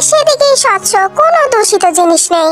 সেদিকেই স্বচ্ছ, কোনো দূষিত জিনিস নেই।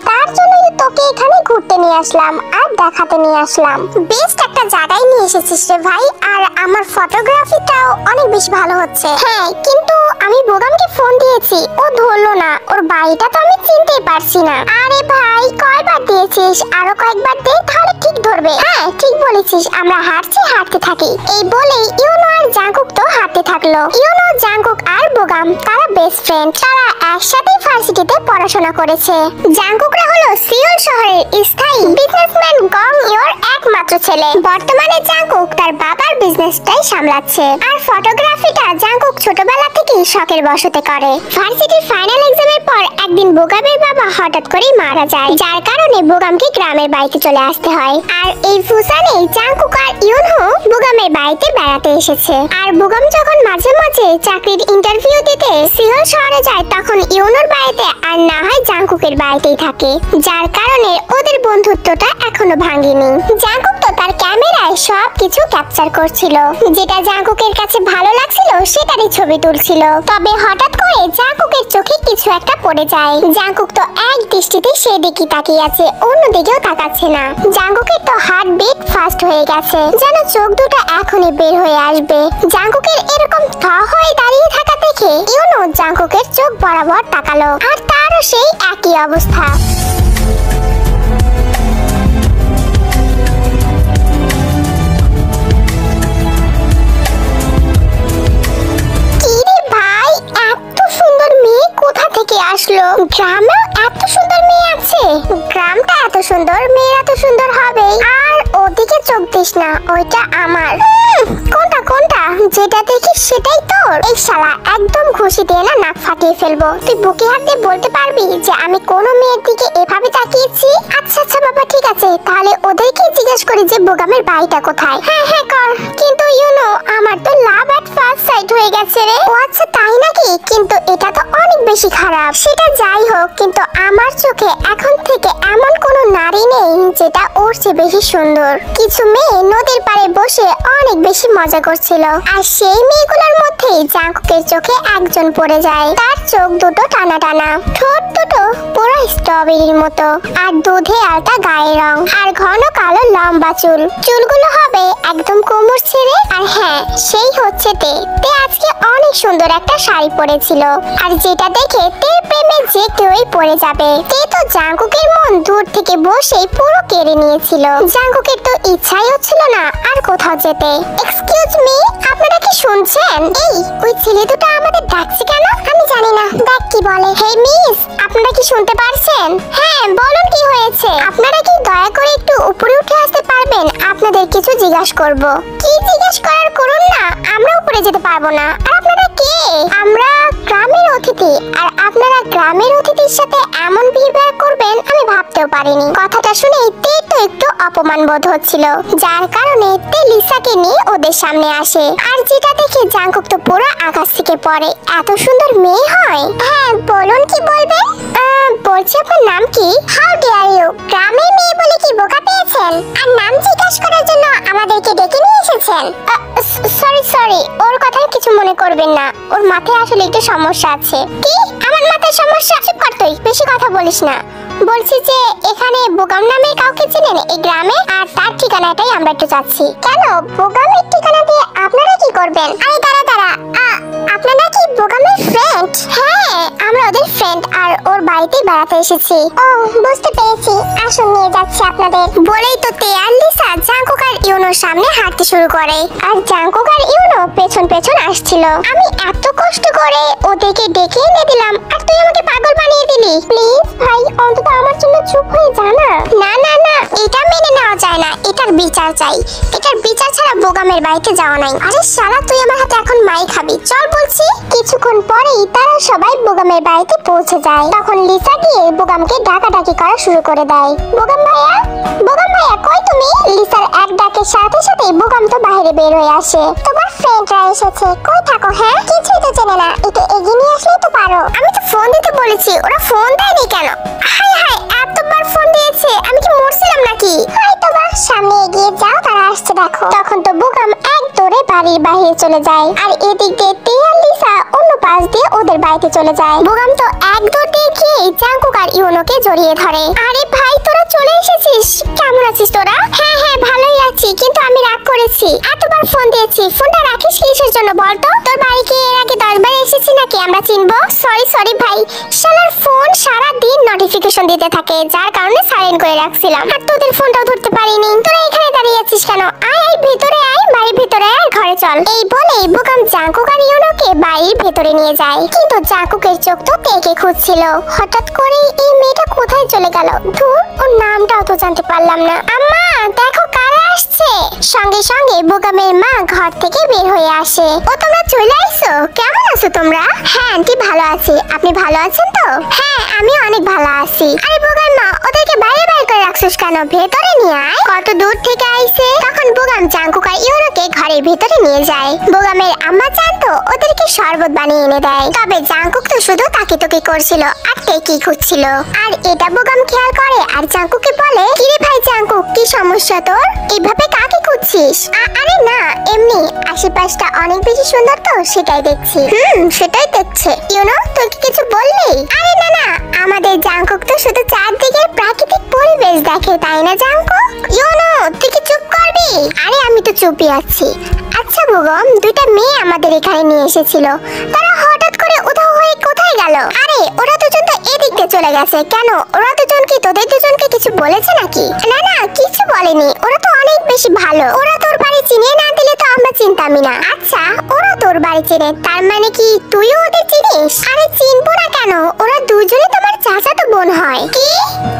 তার জন্যই তোকে এখানে ঘুরতে নিয়ে আসলাম আর দেখাতে নিয়ে আসলাম। বেস্ট একটা জায়গায় নিয়ে এসেছিস রে ভাই, আর আমার ফটোগ্রাফিটাও অনেক বেশি ভালো হচ্ছে। হ্যাঁ, কিন্তু আমি বোগামকে ফোন দিয়েছি, ও ধরলো না। ওর বাড়িটা তো আমি চিনতেই পারছি না। আরে ভাই, কয়বার দিয়েছিস? আরো কয়েকবার দে, তাহলে ঠিক ধরবে। হ্যাঁ, ঠিক বলেছিস। আমরা হাঁটতে থাকি। এই বলেই ইউনো আর জাঙ্কুক তো হাঁটতে থাকলো। ইউনো, জাঙ্কুক আর বোগাম তারা বেস্ট ফ্রেন্ড। তারা একসাথে ভার্সিটিতে পড়াশোনা করেছে। জাঙ্কুকরা হলো সিওল শহরের স্থায়ী বিজনেসম্যান গং ইয়োর একমাত্র ছেলে। বর্তমানে জাঙ্কুক তার বাবার বিজনেসটাই সামলাচ্ছে, আর ফটোগ্রাফিটা জাঙ্কুক ছোটবেলা থেকেই শখের বশতে করে। ভার্সিটির ফাইনাল এক্সামের পর একদিন বোগামের বাবা হঠাৎ করেই মারা যায়, যার কারণে বোগামকে গ্রামের বাড়িতে চলে আসতে হয়। আর এই ফুসানে জাঙ্কুক আর ইউনহো বোগামের বাড়িতে বেড়াতে এসেছে। আর বোগাম যখন মাঝে মাঝে চাকরির ইন্টারভিউ দিতে সিওল শহরে যায়, তখন ইউনোর বাড়িতে আর না হয় জাঙ্কুকের বাড়িতেই থাকে, যার কারণে ওদের বন্ধুত্বটা এখনো ভাঙেনি। জাঙ্কুক তো তার ক্যামেরায় সবকিছু ক্যাপচার করছিল, যেটা জাঙ্কুকের কাছে ভালো লাগছিল সেটারই ছবি তুলছিল। তবে হঠাৎ করে জাঙ্কুকের চোখে কিছু একটা পড়ে যায়। জাঙ্কুক তো এক দৃষ্টিতে সেদিকে তাকিয়ে আছে, অন্যদিকেও তাকাচ্ছে না। জাঙ্কুকের তো হার্টবিট ফাস্ট হয়ে গেছে, যেন চোখ দুটো এখনই বের হয়ে আসবে। জাঙ্কুকের এরকম থ হয়ে দাঁড়িয়ে থাকা দেখে ইউনো জাঙ্কুকের চোখ বরাবর তাকালো, আর তারও সেই একই অবস্থা। আসলো, গ্রামেও এত সুন্দর মেয়ে আছে। গ্রামটা এত সুন্দর, মেয়েরা তো সুন্দর হবে। আর ওদিকে চোখ দিস না, ওইটা আমার। কোনটা কোনটা? যেটা দেখিস সেটাই তোর? এই শালা, একদম ঘুষি দিয়ে না নাক ফাটিয়ে ফেলবো। তুই বুকে হাত দিয়ে বলতে পারবি যে আমি কোনো মেয়ের দিকে এভাবে তাকিয়েছি? আচ্ছা আচ্ছা বাবা, ঠিক আছে, তাহলে ওদেরকে জিজ্ঞেস করি যে বোগামের বাড়িটা কোথায়। হ্যাঁ হ্যাঁ কর, কিন্তু ইউনো আমার তো লাভ এট ফার্স্ট সাইট হয়ে গেছে রে। ও আচ্ছা, তাই নাকি? কিন্তু এটা তো অনেক বেশি খারাপ। সেটা যাই হোক, কিন্তু আমার চোখে এখন থেকে এমন কোনো নারী নেই যেটা ওর চেয়ে বেশি সুন্দর। কিছু মেয়ে নদীর পাড়ে বসে অনেক বেশি মজা করছিল, আর সেই মেয়েগুলোর মধ্যেই জাঙ্কুকের চোখে একজন পড়ে যায়। তার চোখ দুটো টানা টানা, ঠোঁট দুটো পুরো স্ট্রবেরির মতো, আর দুধে আলতা গায়ের রং, আর ঘন কালো লম্বা চুল। চুলগুলো হবে একদম কোমর ছেড়ে। আর হ্যাঁ, সেই হচ্ছে তে আজকে অনেক সুন্দর একটা শাড়ি পরেছিল, আর যেটা দেখে তের প্রেমে যে কেউই পড়ে যাবে। তে তো জাঙ্কুকের মন দূর থেকে বসেই পুরো কেড়ে নিয়েছিল। জাঙ্কুকের তো ইচ্ছাই হচ্ছিল না আর কোথাও যেতে। এক্সকিউজ মি, আপনারা কি শুনছেন? এই, ওই ছেলে দুটো আমাদের ডাকছে কেন? আমি জানি না, দেখ কি বলে। হে মিস, আপনারা কি শুনতে পারছেন? হ্যাঁ বলুন, কি হয়েছে? আপনারা কি দয়া করে একটু উপরে উঠে আসতে পারবেন? আপনাদের কিছু জিজ্ঞাসা করব। কি জিজ্ঞাসা করার করুন না, আমরা উপরে যেতে পারবো না। আর আপনারা কে? আমরা গ্রামের অতিথি, আর আপনারা গ্রামের অতিথির সাথে এমন বিহেভিয়ার করবেন আমি ভাবতেও পারিনি। কথাটা শুনে তে তো একটু অপমান বোধ হচ্ছিল, যার কারণে তে লিসাকে নিয়ে ওদের সামনে আসে। আর যেটা দেখে জাঙ্কুক তো পুরো আকাশ থেকে পড়ে। এত সুন্দর মেয়ে হয়? হ্যাঁ বলুন, কি বলবেন? বলছি আপনার নাম কি? How dare you? গ্রামের মেয়ে বলে কি বোকা পেয়েছেন? আর নাম জিজ্ঞাসা করার জন্য আমাদেরকে ডেকে নিয়ে এসেছেন? সরি, ওর কথায় কিছু মনে করবেন না, ওর মাথায় আসলে একটু সমস্যা আছে। কি? আমার মাথায় সমস্যা? চুপ কর তুই, বেশি কথা বলিস না। বলছি যে এখানে বোগাম নামে কাউকে চিনেন এই গ্রামে? আর তার ঠিকানাটাই আমরা একটু চাচ্ছি। কেন, বোগামের ঠিকানা দিয়ে আপনারা কি করবেন? আরে দাঁড়া, আপনারা কি বোগামের ফ্রেন্ড? হ্যাঁ, আমরা ওদের ফ্রেন্ড, আর ওর বাড়িতে বেড়াতে এসেছি। ও, বুঝতে পেরেছি, আসুন নিয়ে যাচ্ছি আপনাদের। বলেই তো তে আর লিসা জাঙ্কুক আর ইউনোর সামনে হাঁটতে শুরু করে, আর জাঙ্কুক আর ইউনো পেছন পেছন আসছিল। আমি এত কষ্ট করে ওদেরকে ডেকে এনে দিলাম, আর তুই আমাকে পাগল বানিয়ে দিলি। প্লিজ ভাই, অন্তত আমার জন্য চুপ হয়ে যা না। না, এটা মেনে নেওয়া যায় না, এটার বিচার চাই। এটার বিচার ছাড়া বোগামের বাড়িতে যাওয়া নাই। আরে শালা, তুই আমার হাতে এখন মাই খাবি, চল বলছি। কিছুক্ষণ পরেই তারা সবাই বোগামের বাড়িতে পৌঁছে যায়। তখন লিসা গিয়ে বোগামকে ডাকাডাকি করা শুরু করে দেয়। বোগাম ভাইয়া, কই তুমি? লিসার এক ডাকের সাথে সাথে বোগাম তো বাইরে বের হয়ে আসে। তোমার ফ্রেন্ডরা এসেছে, কই থাকো? হ্যাঁ, কিছুই তো চেনে না, একটু এগিয়ে নিয়ে আসলেই তো পারো। আমি তো ফোন দিতে বলেছি, ওরা ফোন দেয়নি কেন? হাই, এতবার ফোন দিয়েছে, আমি কি মরছিলাম নাকি? হয়তো বা, সামনে এগিয়ে যাও, তারা আসছে দেখো। তখন তো বুগাম এক দৌড়ে বাড়ির বাইরে চলে যায়, আর এদিক দিয়ে তে আর লিসা অন্য পাশ দিয়ে ওদের বাড়িতে চলে যায়। বুগাম তো এক দৌড় দিয়ে গিয়ে জাঙ্কুক আর ইউনোকে জড়িয়ে ধরে। আরে ভাই তোরা চলে এসেছিস, কেমন আছিস তোরা? হ্যাঁ হ্যাঁ ভালোই আছি, কিন্তু আমি রাগ করেছি, এতবার ফোন দিয়েছি, ফোনটা রাখিস কিসের জন্য বলতো? তোর বাড়ি কি এর আগে 10 বার এসেছি নাকি আমরা চিনবো? সরি ভাই, শালার ফোন সারা দিন নোটিফিকেশন দিতে থাকে, যার কারণে সাইলেন্ট করে রাখছিলাম, আর তোদের ফোনটাও ধরতে পারিনি। তোরা এখানে দাঁড়িয়ে আছিস কেন? আয় ভিতরে আয়, বাড়ির ভিতরে আয়, ঘরে চল। এই বলে বুগাম জাঙ্কুক আর ইউনোকে বাড়ির ভেতরে নিয়ে যায়, কিন্তু জাঙ্কুকের চোখ তো তেকে খুঁজছিল। হঠাৎ করে এই মেয়েটা কোথায় চলে গেল? ধুর, ওর নামটাও তো জানতে পারলাম না। আম্মা দেখো কারা আসছে। সঙ্গে সঙ্গে বুগামের মা ঘর থেকে বের হয়ে আসে। ও তোমরা চলে আইছো, কেমন আছো তোমরা? হ্যাঁ আন্টি ভালো আছি, আপনি ভালো আছেন তো? হ্যাঁ আমি অনেক ভালো আছি। আরে বুগাম মা, ওদেরকে বাইরে বাইরে করে রাখছিস কেন? ভেতরে নিয়ে আয়। কত দূর থেকে আইছে। তখন বুগাম জাঙ্কুক আর ইউনোকে ঘরের ভেতরে নিয়ে যায়। বুগামের আম্মা জানতো ওদেরকে শরবত বানিয়ে এনে দেয়, তবে জাঙ্কুক তো শুধু তাকিতকি করছিল আর টেকি খুঁজছিল। আর এটা বুগাম খেয়াল করে আর জাঙ্কুককে বলে, কিরে ভাই জাঙ্কুক, কি সমস্যা তোর? এইভাবে কাকে খুঁজছিস? আরে না এমনি, আশেপাশটা অনেক বেশি সুন্দর তো সেটাই দেখছি। সেটাই দেখছে। ইউনো তুই কি কিছু বললি? আরে না, আমাদের জাঙ্কুক তো শুধু চারদিকের প্রাকৃতিক পরিবেশ দেখে, তাই না জাঙ্কুক? ইউনো তুই কি চুপ করবি? আরে আমি তো চুপই আছি। আচ্ছা বুগম, দুইটা মেয়ে আমাদের এখানে নিয়ে এসেছিল, তারা হঠাৎ করে উধাও হয়ে কোথায় গেল? আরে ওরা দুজন তো এদিক দিয়ে চলে গেছে। কেন, ওরা দুজন কি তোদের দুজনকে কিছু বলেছে নাকি? না কিছু বলেনি, ওরা তো অনেক বেশি ভালো। ওরা তোর বাড়ি চিনিয়ে না দিলে তো আমরা চিনতামই না। আচ্ছা ওরা তোর বাড়ি চিনে, তার মানে কি তুইও ওদের চিনিস? আরে চিনবো না কেন, ওরা দুজনে তোমার চাচাতো বোন হয়। কি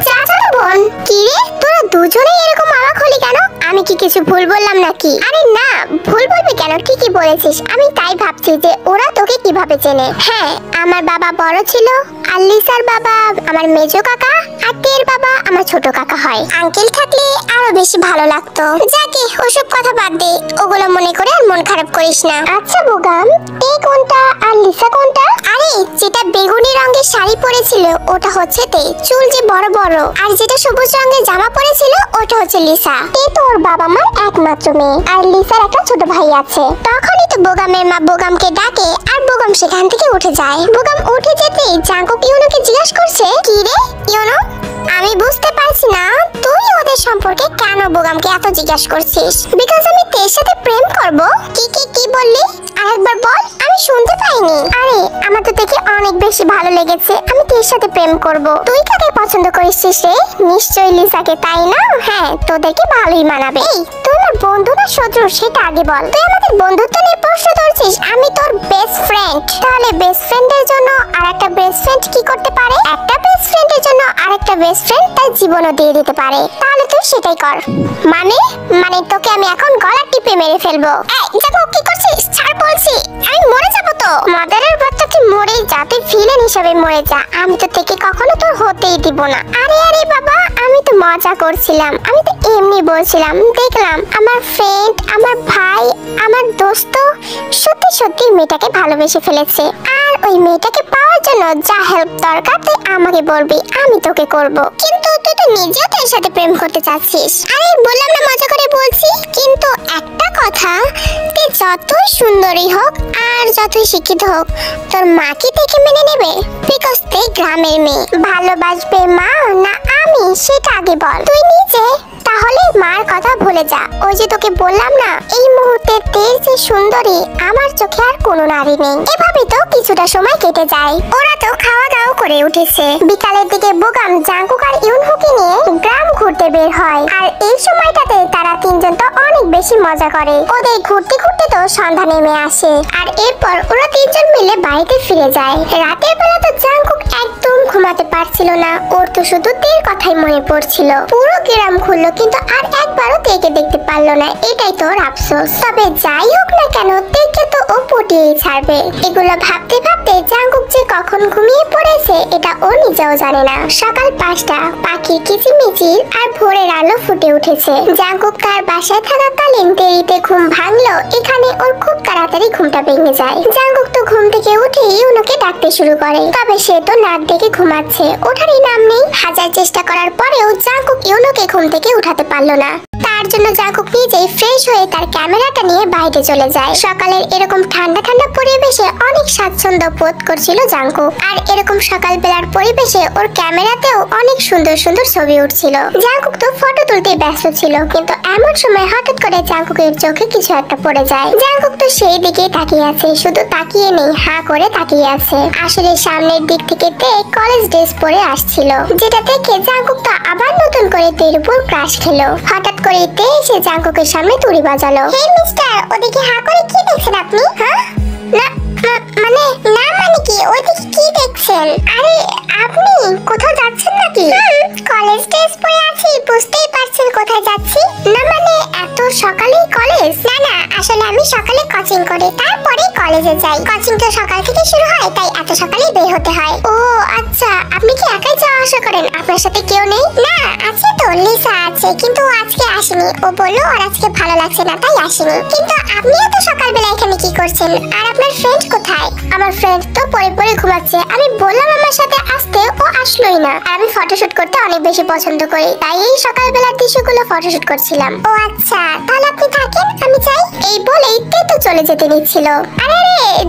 চাচাতো বোন? কি রে তোরা দুজনেই এরকম অবাক হলি কেন? আমি কি কিছু ভুল বললাম নাকি? আরে না, ভুল বলবি কেন, ঠিকই বলেছিস। আমি তাই ভাবছি যে ওরা তোকে কিভাবে চেনে। হ্যাঁ আমার বাবা বড় ছিল, আর লিসার বাবা আমার মেজো কাকা, আর তের বাবা আমার ছোট কাকা হয়। আঙ্কেল থাকলে আরো বেশি ভালো লাগতো। যাকে ওসব কথা বাদ দে, ওগুলো মনে করে আর মন খারাপ করিস না। আচ্ছা বুগাম, তে কোনটা আর লিসা কোনটা? আরে যেটা বেগুনি রঙের শাড়ি পরেছিল ওটা হচ্ছে তে, চুল যে বড় বড়, আর যেটা সবুজ রঙের জামা পরেছিল ওটা হচ্ছে লিসা। তে তো ওর বাবা মার একমাত্র মেয়ে, আর লিসার একটা ছোট ভাই আছে। তখনই তো বুগামের মা বুগামকে ডাকে, আর বুগাম সেখান থেকে উঠে যায়। বুগাম উঠে যেতে জাঙ্কুক ইউনোকে জিজ্ঞাসা করছে, কি রে ইউনো, আমি বুঝতে পারছি না তুই ওদের সম্পর্কে কেন বুগামকে এত জিজ্ঞাসা করছিস? বিকজ আমি তের সাথে প্রেম করব। কি বললি? আরেকবার বল, আমি শুনতে পাইনি। আরে আমার তো দেখে অনেক বেশি ভালো লেগেছে, আমি তের সাথে প্রেম করব। তুই কাকে পছন্দ করিস রে? নিশ্চয়ই লিসাকে, তাই না? হ্যাঁ তোদেরকে ভালোই মানাবে। এই তুই আমার বন্ধু না শত্রু সেটা আগে বল। তুই আমাদের বন্ধুত্ব নিয়ে প্রশ্ন ধরছিস, আমি তোর বেস্ট ফ্রেন্ড। তাহলে বেস্ট ফ্রেন্ডের জন্য আরেকটা বেস্ট ফ্রেন্ড কি করতে পারে? একটা বেস্ট ফ্রেন্ডের জন্য আরেকটা বেস্ট ফ্রেন্ড তার জীবনও দিয়ে দিতে পারে। তাহলে তুই সেটাই কর। মানে তোকে আমি এখন গলা টিপে মেরে ফেলবো। এই দেখো কি করছিস, ছাড় বলছি, আমি মরে যাবো তো। মাদারের বাচ্চা তুই মরেই যা, তুই ভিলেন হিসেবে মরে যা, আমি তো থেকে কখনো তোর হতেই দিব না। আরে বাবা, আমি তো মজা করছিলাম, আমি তো এমনি বলছিলাম। দেখলাম আমার ফ্রেন্ড, আমার ভাই, আমার দোস্ত সত্যি মেয়েটাকে ভালোবেসে ফেলেছে, আর ওই মেয়েটাকে পাওয়ার জন্য যা হেল্প দরকার তুই আমাকে বলবি, আমি তোকে করব। কিন্তু তুই তো নিজেও তো এর সাথে প্রেম করতে চাচ্ছিস। আরে বললাম না মজা করে বলছি। কিন্তু একটা কথা, তুই যতই সুন্দরী হোক আর যতই শিক্ষিত হোক, তোর মা কি দেখে মেনে নেবে? বিকজ তুই গ্রামের মেয়ে। ভালোবাসবে মা না আমি, সেটা আগে বল তুই নিজে। তাহলে মার কথা ভুলে যা। ওই যে তোকে বললাম না, এই মুহূর্তে তের যে সুন্দরী আমার চোখে আর কোনো নারী নেই। এভাবে তো কিছুটা সময় কেটে যায়। ওরা তো খাওয়া দাওয়া করে উঠেছে। বিকালের দিকে বুগাম জাঙ্কুক আর ইউনহুকে নিয়ে গ্রাম ঘুরতে বের হয়, আর এই সময়টাতে তারা তিনজন তো অনেক বেশি মজা করে। ওদের ঘুরতে ঘুরতে তো সন্ধ্যা নেমে আসে, আর এরপর ওরা তিনজন মিলে বাড়িতে ফিরে যায়। রাতের বেলা তো জাঙ্কুক একদম ঘুমাতে পারছিল না, ওর তো শুধু তের কথাই মনে পড়ছিল। পুরো গ্রাম ঘুরলো কিন্তু আর একবারও তেকে দেখতে পারলো না, এটাই তো ওর আফসোস। তবে যাই হোক না কেন, তেকে তো ও পটিয়েই ছাড়বে। এগুলো ভাবতে ভাবতে জাঙ্কুক যে কখন ঘুমিয়ে পড়েছে এটা ও নিজেও জানে না। সকাল 5টা, পাখির কিচিমিচির আর ভোরের আলো ফুটে উঠেছে। জাঙ্কুক তার বাসায় থাকাকালীন দেরিতে ঘুম ভাঙলো, এখানে ওর খুব তাড়াতাড়ি ঘুমটা ভেঙে যায়। জাঙ্কুক তো ঘুম থেকে উঠে ইউনোকে ডাকতে শুরু করে, তবে সে তো নাক ডেকে ঘুমাচ্ছে, ওঠারই নাম নেই। হাজার চেষ্টা করার পরেও জাঙ্কুক ইউনোকে ঘুম থেকে উঠাতে পারলো না। তার তার জন্য জাঙ্কুক নিজেই ফ্রেশ হয়ে তার ক্যামেরাটা নিয়ে বাইরে চলে যায়। সকালের এরকম ঠান্ডা ঠান্ডা পরিবেশে অনেক স্বাচ্ছন্দ্য বোধ করছিল জাঙ্কুক। আর এরকম সকালবেলার পরিবেশে ওর ক্যামেরাতেও অনেক সুন্দর সুন্দর ছবি উঠছিল। জাঙ্কুক তো ফটো তুলতে ব্যস্ত ছিল, কিন্তু এমন সময় হঠাৎ করে জাঙ্কুকের চোখে কিছু একটা পড়ে যায়। জাঙ্কুক তো সেই দিকেই তাকিয়ে আছে, শুধু তাকিয়ে নেই, হাঁ করে তাকিয়ে আছে। আসলে সামনের দিক থেকে তে কলেজ ড্রেস পরে আসছিল, যেটা দেখে জাঙ্কুক তো আবার নতুন করে তের উপর ক্রাশ খেলো। হঠাৎ করে তে এসে জাঙ্কুকের সামনে তুড়ি বাজালো। হে মিস্টার, ওদিকে হাঁ করে কি দেখছেন আপনি? হ্যাঁ মানে কি ওইদিকে কি দেখছেন? আরে আপনি কোথাও যাচ্ছেন নাকি? কলেজ ড্রেস পরে আছি, বুঝতেই পারছেন কোথায় যাচ্ছি। না মানে এত সকালেই কলেজ? না আসলে আমি সকালে কোচিং করি, তারপরে কলেজে যাই। কোচিং তো সকাল থেকে শুরু হয়, তাই এত সকালেই বের হতে হয়। ও আচ্ছা, আপনি কি একাই যাওয়া আসা করেন? আপনার সাথে কেউ নেই? না আছে তো, লিসা আছে, কিন্তু আজকে আসেনি। ও বললো ওর আজকে ভালো লাগছে না, তাই আসেনি। কিন্তু আপনি এত সকালবেলা এখানে কি করছেন? আর আপনার ফ্রেন্ড কোথায়? আমার ফ্রেন্ড তো পরে পরে ঘুমাচ্ছে। আমি বললাম আমার সাথে আসতে, ও আসলোই না। আর আমি ফটোশুট করতে অনেক বেশি পছন্দ করি, তাই এই সকালবেলার দৃশ্যগুলো ফটোশুট করছিলাম। ও আচ্ছা, তাহলে আপনি থাকেন, আমি যাই। এই বলেই তে তো চলে যেতে নিচ্ছিল। আরে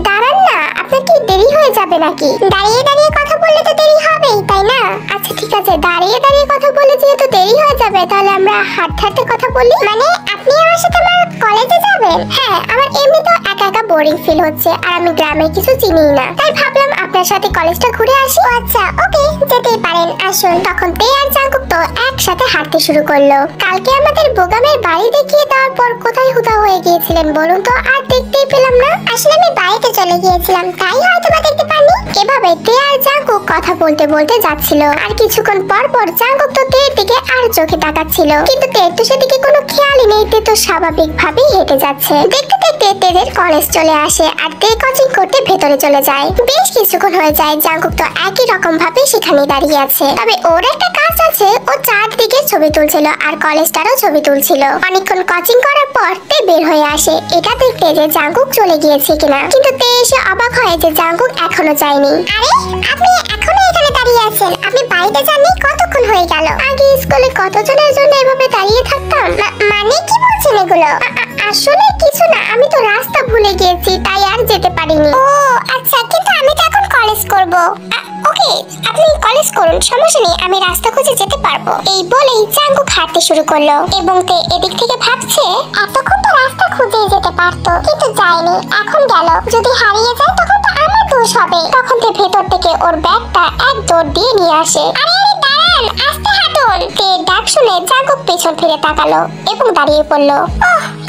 দাঁড়ান না, আপনার কি দেরি হয়ে যাবে নাকি? দাঁড়িয়ে দাঁড়িয়ে কথা বললে তো দেরি হবেই, তাই না? আচ্ছা ঠিক আছে, দাঁড়িয়ে দাঁড়িয়ে কথা বললে যেহেতু দেরি হয়ে যাবে, তাহলে আমরা হাঁটতে হাঁটতে কথা বলি। মানে আপনি আমার সাথে আমার কলেজে যাবেন? হ্যাঁ, আমার এমনিতেও একা একা বোরিং ফিল হচ্ছে, আর আমি গ্রামের কিছু চিনি না, তাই ভাবলাম আপনার সাথে কলেজটা ঘুরে আসি। আচ্ছা ওকে, যেতেই পারেন, আসুন। তখন তে আর জাঙ্কুক তো একসাথে হাঁটতে শুরু করলো। কালকে আমাদের বোগামের বাড়ি দেখিয়ে দেওয়ার পর কোথায় হুদা হয়ে গিয়েছিলেন বলুন তো? আর দেখতেই পেলাম না। আসলে আমি বাড়িতে চলে গিয়েছিলাম, তাই হয়তো বা দেখতে পাইনি। এভাবে তে আর জাঙ্কুক কথা বলতে বলতে যাচ্ছিল। আর কিছুক্ষণ পর পর জাঙ্কুক তো তের দিকে আর চোখে তাকাচ্ছিল, কিন্তু তের তো সেদিকে কোনো খেয়ালই নেই। তে তো স্বাভাবিকভাবেই হেঁটে যাচ্ছে। দেখতে দেখতে তেদের কলেজ চলে আসে, আর তে কোচিং করতে ভেতরে চলে যায়। বেশ কিছুক্ষণ হয়ে যায়, জাঙ্কুক তো একই রকম ভাবে সেখানে দাঁড়িয়ে আছে। তবে ওর একটা কাজ আছে, ও চারদিকে ছবি তুলছিল আর কলেজটারও ছবি তুলছিল। অনেকক্ষণ কোচিং করার পর তে বের হয়ে আসে, এটা দেখতে যে জাঙ্কুক চলে গিয়েছে কিনা। কিন্তু তে এসে অবাক হয় যে জাঙ্কুক এখনো যায়নি। আরে আপনি এখনো এখানে দাঁড়িয়ে আছেন? আপনি বাড়িতে যাননি? কতক্ষণ হয়ে গেল? আগে স্কুলে কতজনের জন্য এভাবে দাঁড়িয়ে থাকতাম। মানে কি বলছেন এগুলো? আসলে কিছু না, আমি তো রাস্তা ভুলে গিয়েছি, তাই আর যেতে পারিনি। ও আচ্ছা, কিন্তু আমি তো এখন কলেজ করব। ওকে, আপনি কলেজ করুন, সমস্যা নেই, আমি রাস্তা খুঁজে যেতে পারবো। এই বলেই জাঙ্কুক হাঁটতে শুরু করলো, এবং তে এদিক থেকে ভাবছে এতক্ষণ তো রাস্তা খুঁজেই যেতে পারতো, কিন্তু যায়নি, এখন গেল। যদি হারিয়ে যায় তখন তো আমার দোষ হবে। তখন তে ভেতর থেকে ওর ব্যাগটা এক দৌড় দিয়ে নিয়ে আসে। আরে দাঁড়ান, আস্তে হাঁটুন। তে ডাক শুনে জাঙ্কুক পেছন ফিরে তাকালো এবং দাঁড়িয়ে পড়লো।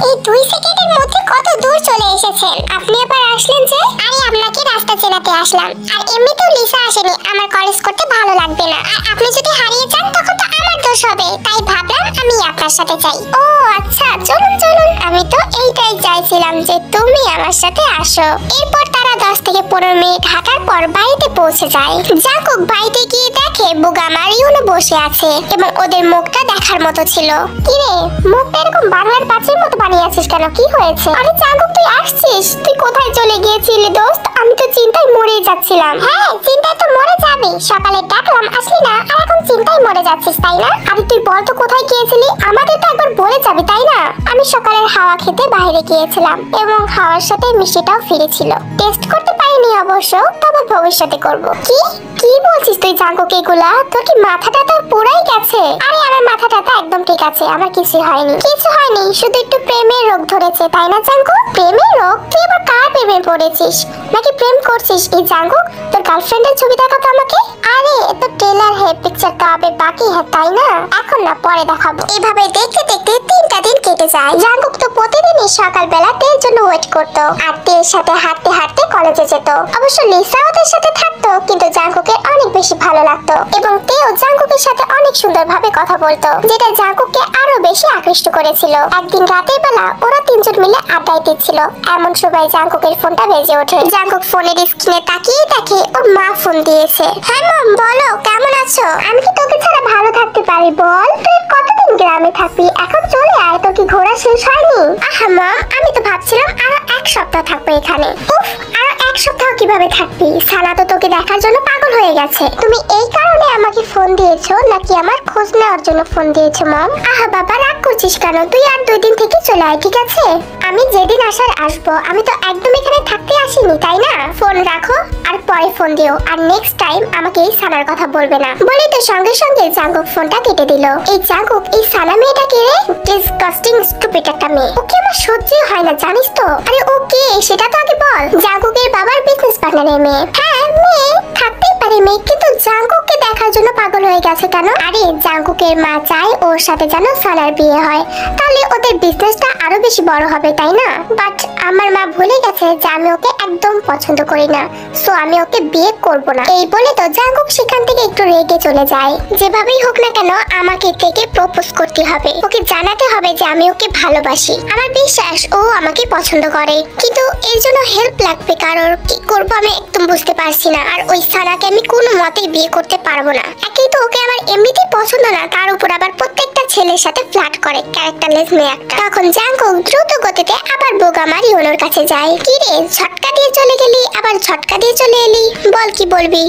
এই 2 সেকেন্ডের মধ্যে কত দূর চলে এসেছেন? আপনি আবার আসলেন যে? আরে আপনাকে রাস্তা চেনাতে আসলাম, আর এমনিতেও লিসা আসেনি, আমার কলেজ করতে ভালো লাগবে না। আর আপনি যদি হারিয়ে যান তখন তো আমার দোষ হবে, তাই ভাবলাম আমি আপনার সাথে যাই। ও আচ্ছা, চলুন চলুন, আমি তো এইটাই চাইছিলাম যে তুমি আমার সাথে আসো। এরপর তারা 10 থেকে 15 মিনিট হাঁটার পর বাড়িতে পৌঁছে যায়। জাঙ্কুক বাড়িতে গিয়ে দেখে বুগাম আর ইউনো বসে আছে, এবং ওদের মুখটা দেখার মতো ছিল। কিরে, মুখটা এরকম বাংলার পাঁচের মতো বানিয়ে আছিস কেন? কি হয়েছে? আরে জাঙ্কুক, তুই আসছিস? তুই কোথায় চলে গিয়েছিলি দোস্ত? আমি তো চিন্তায় মরে যাচ্ছিলাম। হ্যাঁ, চিন্তায় তো মরে যাবি, সকালে ডাকলাম আসলি না, আর এখন চিন্তায় মরে যাচ্ছিস, তাই না? আরে তুই বল তো কোথায় গিয়েছিলি? আমাদের তো একবার বলে যাবি, তাই না? আমি সকালের হাওয়া খেতে বাইরে গিয়েছিলাম, এবং হাওয়ার সাথে মিষ্টিটাও ফিরেছিল। টেস্ট করতে পারিনি অবশ্য, তবে ভবিষ্যতে করব। কি কি বলছিস তুই জাঙ্কুক? এগুলা তোর কি মাথাটা তো পুরাই গেছে? আরে আমার মাথাটা তো একদম ঠিক আছে, আমার কিছু হয়নি। কিছু হয়নি, শুধু একটু প্রেমের রোগ ধরেছে, তাই না জাঙ্কুক? প্রেমের রোগ? তুই এবার কার প্রেমে পড়েছিস, নাকি প্রেম করছিস? এই জাঙ্কুক, তোর গার্লফ্রেন্ডের ছবি দেখাতো আমাকে। আরে তো ট্রেলার হে, পিকচার তো আবে বাকি হ্যাঁ, তাই না? এখন না, পরে দেখাবো। এইভাবে দেখতে দেখতে 3টা দিন কেটে যায়। জাঙ্কুক তো প্রতিদিনই সকালবেলা তের জন্য ওয়েট করতো, আর তের সাথে হাঁটতে হাঁটতে কলেজে যেত। অবশ্য লিসা ওদের সাথে থাকতো, কিন্তু জাঙ্কুকের অনেক বেশি ভালো লাগতো, এবং তেও জাঙ্কুকের সাথে অনেক সুন্দরভাবে কথা বলতো, যেটা জাঙ্কুককে আরো বেশি আকৃষ্ট করেছিল। একদিন রাতের বেলা ওরা 3 জন মিলে আড্ডায় দিচ্ছিল, এমন সময় জাঙ্কুকের ফোনটা বেজে ওঠে। জাঙ্কুক ফোনের স্ক্রিনে তাকিয়ে দেখে ওর মা ফোন দিয়েছে। হ্যাঁ মম, বলো কেমন আছো? আমি কি তোকে ছাড়া ভালো থাকতে পারি বল? তুই কতদিন গ্রামে থাকবি, এখন চলে আয়, তোর কি ঘোরা শেষ হয়নি? আহা মম, আমি তো ভাবছিলাম আরো 1 সপ্তাহ থাকবো এখানে। উফ, আরো 1 সপ্তাহ কিভাবে থাকবি? সানা তো তোকে দেখার জন্য পাগল হয়ে গেছে। তুমি এই কারণে আমাকে ফোন দিয়েছো নাকি আমার খোঁজ নেওয়ার জন্য ফোন দিয়েছো মম? আহা বাবা, রাগ করছিস কেন? তুই আর 2 দিন থেকে চলে আয়, ঠিক আছে? আমি যেদিন আসার আসবো, আমি তো একদম এখানে থাকতে আসিনি, তাই না? ফোন রাখো আর পরে ফোন দিও, আর নেক্সট টাইম আমাকে এই সানার কথা বলবে না। বলে তো সঙ্গে সঙ্গে জাঙ্কুক ফোনটা কেটে দিল। এই জাঙ্কুক, এই সানা মেয়েটাকে রে, ডিসগাস্টিং স্টুপিড একটা মেয়ে। ওকে আমার সহ্যই হয় না, জানিস তো? আরে ওকে সেটা তো আগে বল। জাঙ্কুকের বাবার বিজনেস পার্টনারের মেয়ে। হ্যাঁ মেয়ে, থাকতেই পারে মেয়ে, কিন্তু জাঙ্কুককে দেখার জন্য পাগল হয়ে গেছে কেন? আরে জাঙ্কুকের মা চায় ওর সাথে যেন সানার বিয়ে হয়, তাহলে ওদের বিজনেসটা আরো বেশি বড় হবে, তাই না? বাট আমার মা ভুলে গেছে যে আমি ওকে একদম পছন্দ করি না, সো আমি ওকে বিয়ে করব না। এই বলে তো জাঙ্কুক সেখান থেকে একটু রেগে চলে যায়। যেভাবেই হোক না কেন আমাকে থেকে প্রপোজ করতে হবে, ওকে জানাতে হবে যে আমি ওকে ভালোবাসি। আমার বিশ্বাস ও আমাকে পছন্দ করে, কিন্তু এর জন্য হেল্প লাগবে কারোর। কি করব আমি একদম বুঝতে পারছি না। আর ওই সানাকে আমি কোনো মতেই বিয়ে করতে পারবো না। একই তো ওকে আমার এমনিতেই পছন্দ না, তার উপর আবার প্রত্যেকটা ছেলের সাথে ফ্লার্ট করে, ক্যারেক্টারলেস মেয়ে একটা। তখন জাঙ্কুক দ্রুত গতিতে আবার বোগামার ইউনোর কাছে যায়। কি রে, ঝটকা দিয়ে চলে গেলি, আবার ঝটকা দিয়ে চলে এলি, বল কি বলবি?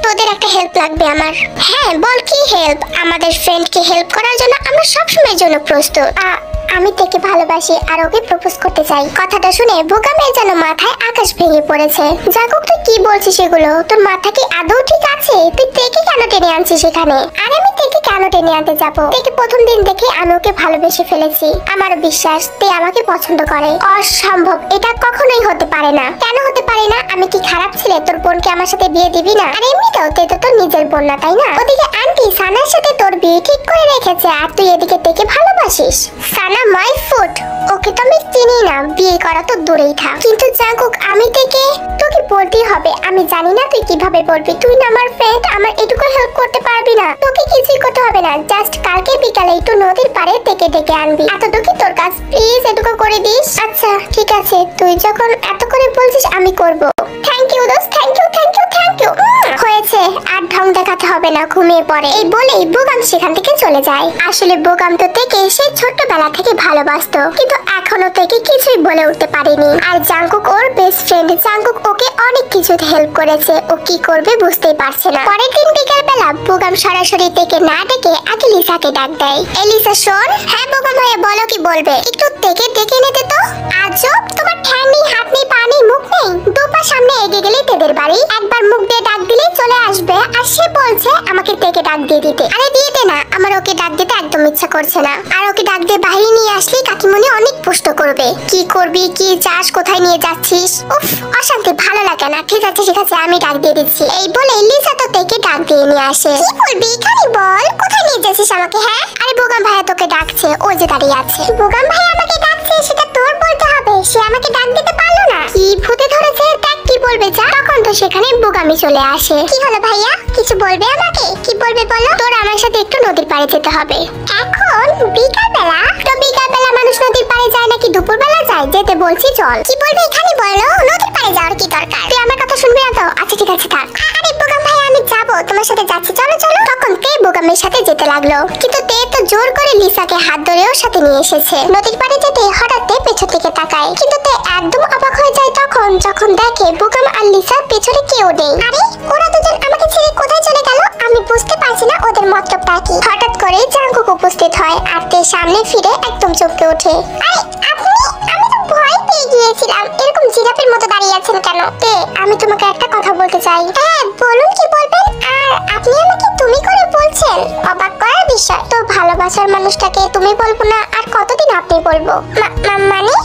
তোদের একটা হেল্প লাগবে আমার। হ্যাঁ বল, কি হেল্প? আমাদের ফ্রেন্ডকে হেল্প করার জন্য আমরা সবসময়ের জন্য প্রস্তুত। আমি তাকে ভালোবাসি আর ওকে প্রপোজ করতে চাই। কথাটা শুনে বোগামের যেন মাথায় আকাশ ভেঙে পড়েছে। জাঙ্কুক তুই কি বলছিস এগুলো? তোর মাথা কি আদৌ ঠিক আছে? তুই তেকে কেন টেনে আনছিস এখানে? আর আমি তেকে কেন টেনে আনতে যাবো? তেকে প্রথম দিন দেখে আমি ওকে ভালোবেসে ফেলেছি। আমার বিশ্বাস তে আমাকে পছন্দ করে। অসম্ভব, এটা কখনোই হতে পারে না। কেন হতে পারে না? আমি কি খারাপ ছেলে? তোর বোনকে আমার সাথে বিয়ে দিবি না? আর এমনিতেও তে তো তোর নিজের বোন না, তাই না? ওদিকে আন্টি সানার সাথে তোর বিয়ে ঠিক করে রেখেছে, আর তুই এদিকে তেকে ভালোবাসিস। সানা মাই ফুট, ওকে তো আমি চিনি না, বিয়ে করা তো দূরেই থাক। কিন্তু জাঙ্কুক আমি থেকে তোকে বলতেই হবে। আমি জানি না তুই কিভাবে বলবি, তুই না আমার ফ্রেন্ড, আমার এটুকু হেল্প করতে পারবি না? তোকে কিছুই করতে হবে না, জাস্ট কালকে বিকালে একটু নদীর পাড়ে থেকে ডেকে আনবি, এতটুকু তোর কাজ। প্লিজ এটুকু করে দিস। আচ্ছা ঠিক আছে, তুই যখন এত করে বলছিস আমি করব। থ্যাংক ইউ দোস্ত, thank you thank you thank you. হয়েছে, আর ঢং দেখাতে হবে না, ঘুমিয়ে পড়ে। এই বলেই বোগাম সেখান থেকে চলে যায়। আসলে বোগাম তো থেকে সে ছোট্টবেলা থেকে ভালোবাসতো, কিন্তু এখনো থেকে কিছুই বলে উঠতে পারেনি। আর জাঙ্কুক ওর বেস্ট ফ্রেন্ড, জাঙ্কুক ওকে অনেক কিছুতে হেল্প করেছে, ও কি করবে বুঝতেই পারছে না। পরের দিন বিকাল বেলা বোগাম সরাসরি থেকে না ডেকে আগে লিসাকে ডাক দেয়। এলিসা শোন। হ্যাঁ বোগাম ভাইয়া বলো, কি বলবে? একটু থেকে ডেকে নিতে তো। আজব, তোমার ঠ্যাং নেই, হাত নেই, পা নেই, মুখ নেই। দুপা সামনে এগিয়ে গেলে তেদের বাড়ি, একবার মুখ দিয়ে ডাক দিলেই চলে আসবে। আর সে বলছে আমাকে থেকে ডাক দিয়ে দিতে। আরে দিয়ে দে না, আমার ওকে ডাক দিতে একদম ইচ্ছা করছে না। আর ওকে ডাক দিয়ে বাইরে নিয়ে আসলে কাকিমণি অনেক পুষ্ট করবে। কি করবি, কি চাস, কোথায় নিয়ে যাচ্ছিস? উফ অশান্তি, ভালো লাগে না। ঠিক আছে ঠিক আছে, আমি ডাক দিয়ে দিচ্ছি। এই বলে লিসা তো থেকে ডাক দিয়ে নিয়ে আসে। কি বলবি এখানে বল, কোথায় নিয়ে যাচ্ছিস আমাকে? হ্যাঁ আরে বোগাম ভাইয়া তোকে ডাকছে, ওই যে দাঁড়িয়ে আছে। বোগাম ভাইয়া আমাকে ডাকছে, সেটা তোর বলতে হবে, সে আমাকে ডাক দিতে পারলো না। কি ভূতে ধরেছে, দেখ কি বলবে যা। তখন তো সেখানে বোগামি চলে আসে। কি হলো ভাইয়া, কিছু বলবে আমাকে? কি বলবে বলো? তোর আমার সাথে একটু নদীর পাড়ে যেতে হবে। এখন বিকাল বেলা? তো বিকাল বেলা মানুষ নদীর পাড়ে যায় নাকি দুপুর বেলা যায়? যেতে বলছি চল। কি বলবে এখানে বলো, নদীর পাড়ে যাওয়ার কি দরকার? তুই আমার কথা শুনবি না তো? আচ্ছা ঠিক আছে থাক। আরে বোগাম ভাই আমি যাবো, তোমার সাথে যাচ্ছি, চলো চলো। তখন তে বোগামের সাথে যেতে লাগলো, কিন্তু তে তো জোর করে লিসাকে হাত ধরে ওর সাথে নিয়ে এসেছে। নদীর পাড়ে যেতে হঠাৎ তে পেছন থেকে তাকায়, কিন্তু তে একদম অবাক হয়ে যায় তখন যখন দেখে বোগাম আর লিসার পেছনে কেউ নেই। আরে ওরা দুজন আমাকে ছেড়ে কোথায় চলে গেল? আমি বুঝতে পারছি না ওদের মতলবটা কি। হঠাৎ করে জাঙ্কুক উপস্থিত হয় আর তে সামনে ফিরে একদম চমকে ওঠে। আরে আপনি, আমি তো ভয় পেয়ে গিয়েছিলাম। এরকম জিরাফের মতো দাঁড়িয়ে আছেন কেন? তে আমি তোমাকে একটা কথা বলতে চাই। হ্যাঁ বলুন, কি বলবেন? আর আপনি আমাকে তুমি করে বলছেন, অবাক করার বিষয় তো। ভালোবাসার মানুষটাকে তুমি বলবো না আর কতদিন আপনি বলবো? মানে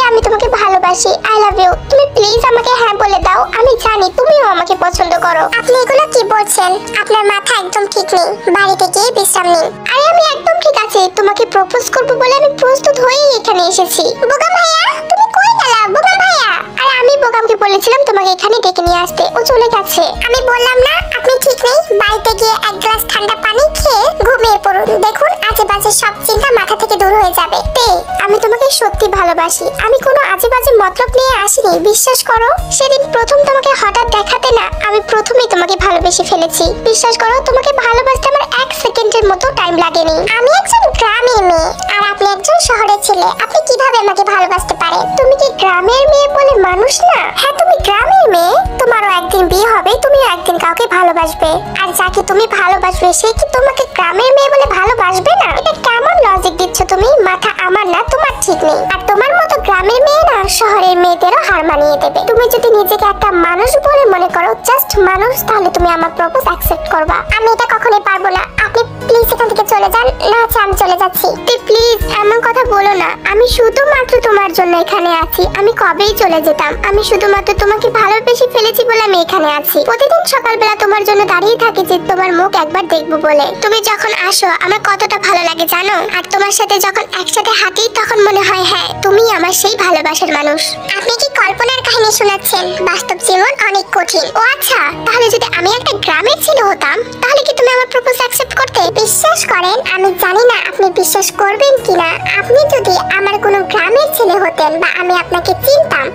আমি তোমাকে ভালোবাসি, আই লাভ ইউ। তুমি প্লিজ আমাকে হ্যাঁ বলে দাও। আমি জানি তুমিও আমাকে পছন্দ করো। আপনি এগুলো কি বলছেন? আপনার মাথা একদম ঠিক নেই, বাড়িতে গিয়ে বিশ্রাম নিন। আরে আমি একদম ঠিক আছে, তোমাকে প্রপোজ করবো বলে আমি প্রস্তুত হয়েই এখানে এসেছি। বোগাম ভাইয়া তুমি কই গেলা? বোগাম ভাইয়া। আরে আমি বোগামকে বলেছিলাম তোমাকে এখানে ডেকে নিয়ে আসতে, ও চলে গেছে। আমি বললাম না আপনি ঠিক নেই? বাড়িতে গিয়ে এক গ্লাস ঠান্ডা পানি খেয়ে ঘুমিয়ে পড়ুন, দেখুন আজেবাজে সব চিন্তা মাথা থেকে দূর হয়ে যাবে। তে আমি তোমাকে সত্যি ভালোবাসি, আমি কোনো আজেবাজে মতলব নিয়ে আসিনি, বিশ্বাস করো। সেদিন প্রথম তোমাকে হঠাৎ দেখাতে না আমি প্রথমেই তোমাকে ভালোবেসে ফেলেছি। বিশ্বাস করো, তোমাকে ভালোবাসতে আমার 1 সেকেন্ডের মতো টাইম লাগেনি। আমি একজন গ্রামের মেয়ে আর আপনি একজন শহরের ছেলে, আপনি কিভাবে আমাকে ভালোবাসতে পারেন? তুমি কি গ্রামের মেয়ে বলে মানুষ না? হ্যাঁ তুমি গ্রামের মেয়ে, তোমারও একদিন বিয়ে হবে, তুমিও একদিন কাউকে ভালোবাসবে। আর যাকে তুমি ভালোবাসবে সে কি তোমাকে গ্রামের মেয়ে বলে ভালোবাসবে না? এটা কেমন লজিক দিচ্ছ তুমি? মাথা আমার না তোমার ঠিক নেই। আর তোমার মতো গ্রামের মেয়ে না শহরের মেয়েদেরও হার মানিয়ে দেবে। তুমি যদি নিজেকে একটা মানুষ বলে মনে করো, জাস্ট মানুষ, তাহলে তুমি আমার প্রপোজ অ্যাকসেপ্ট করবা। আমি এটা কখনোই পারবো না। আপনি প্লিজ এখান থেকে চলে যান। না আচ্ছা আমি চলে যাচ্ছি। তুই প্লিজ এমন কথা বলো না। আমি শুধুমাত্র তোমার জন্য এখানে আছি। আমি কবেই চলে যেতাম। আমি শুধুমাত্র তোমাকে ভালোবেসে ফেলেছি বলে আমি এখানে আছি। প্রতিদিন সকালবেলা তোমার জন্য দাঁড়িয়ে থাকি যে তোমার মুখ একবার দেখবো বলে। তুমি যখন আসো আমার কতটা ভালো লাগে জানো? আর তোমার সাথে যখন একসাথে হাঁটি তখন মনে হয় হ্যাঁ তুমি আমার সেই ভালোবাসার মানুষ। আপনি কি কল্পনার কাহিনী শোনাচ্ছেন? বাস্তব জীবন অনেক কঠিন। ও আচ্ছা, তাহলে যদি আমি একটা গ্রামের ছেলে হতাম তাহলে কি তুমি আমার প্রপোজ অ্যাকসেপ্ট করতে? বিশ্বাস করেন আমি জানি না আপনি বিশ্বাস করবেন কিনা, আপনি যদি আমার কোনো গ্রামের ছেলে হতেন বা আমি আপনাকে চিনতাম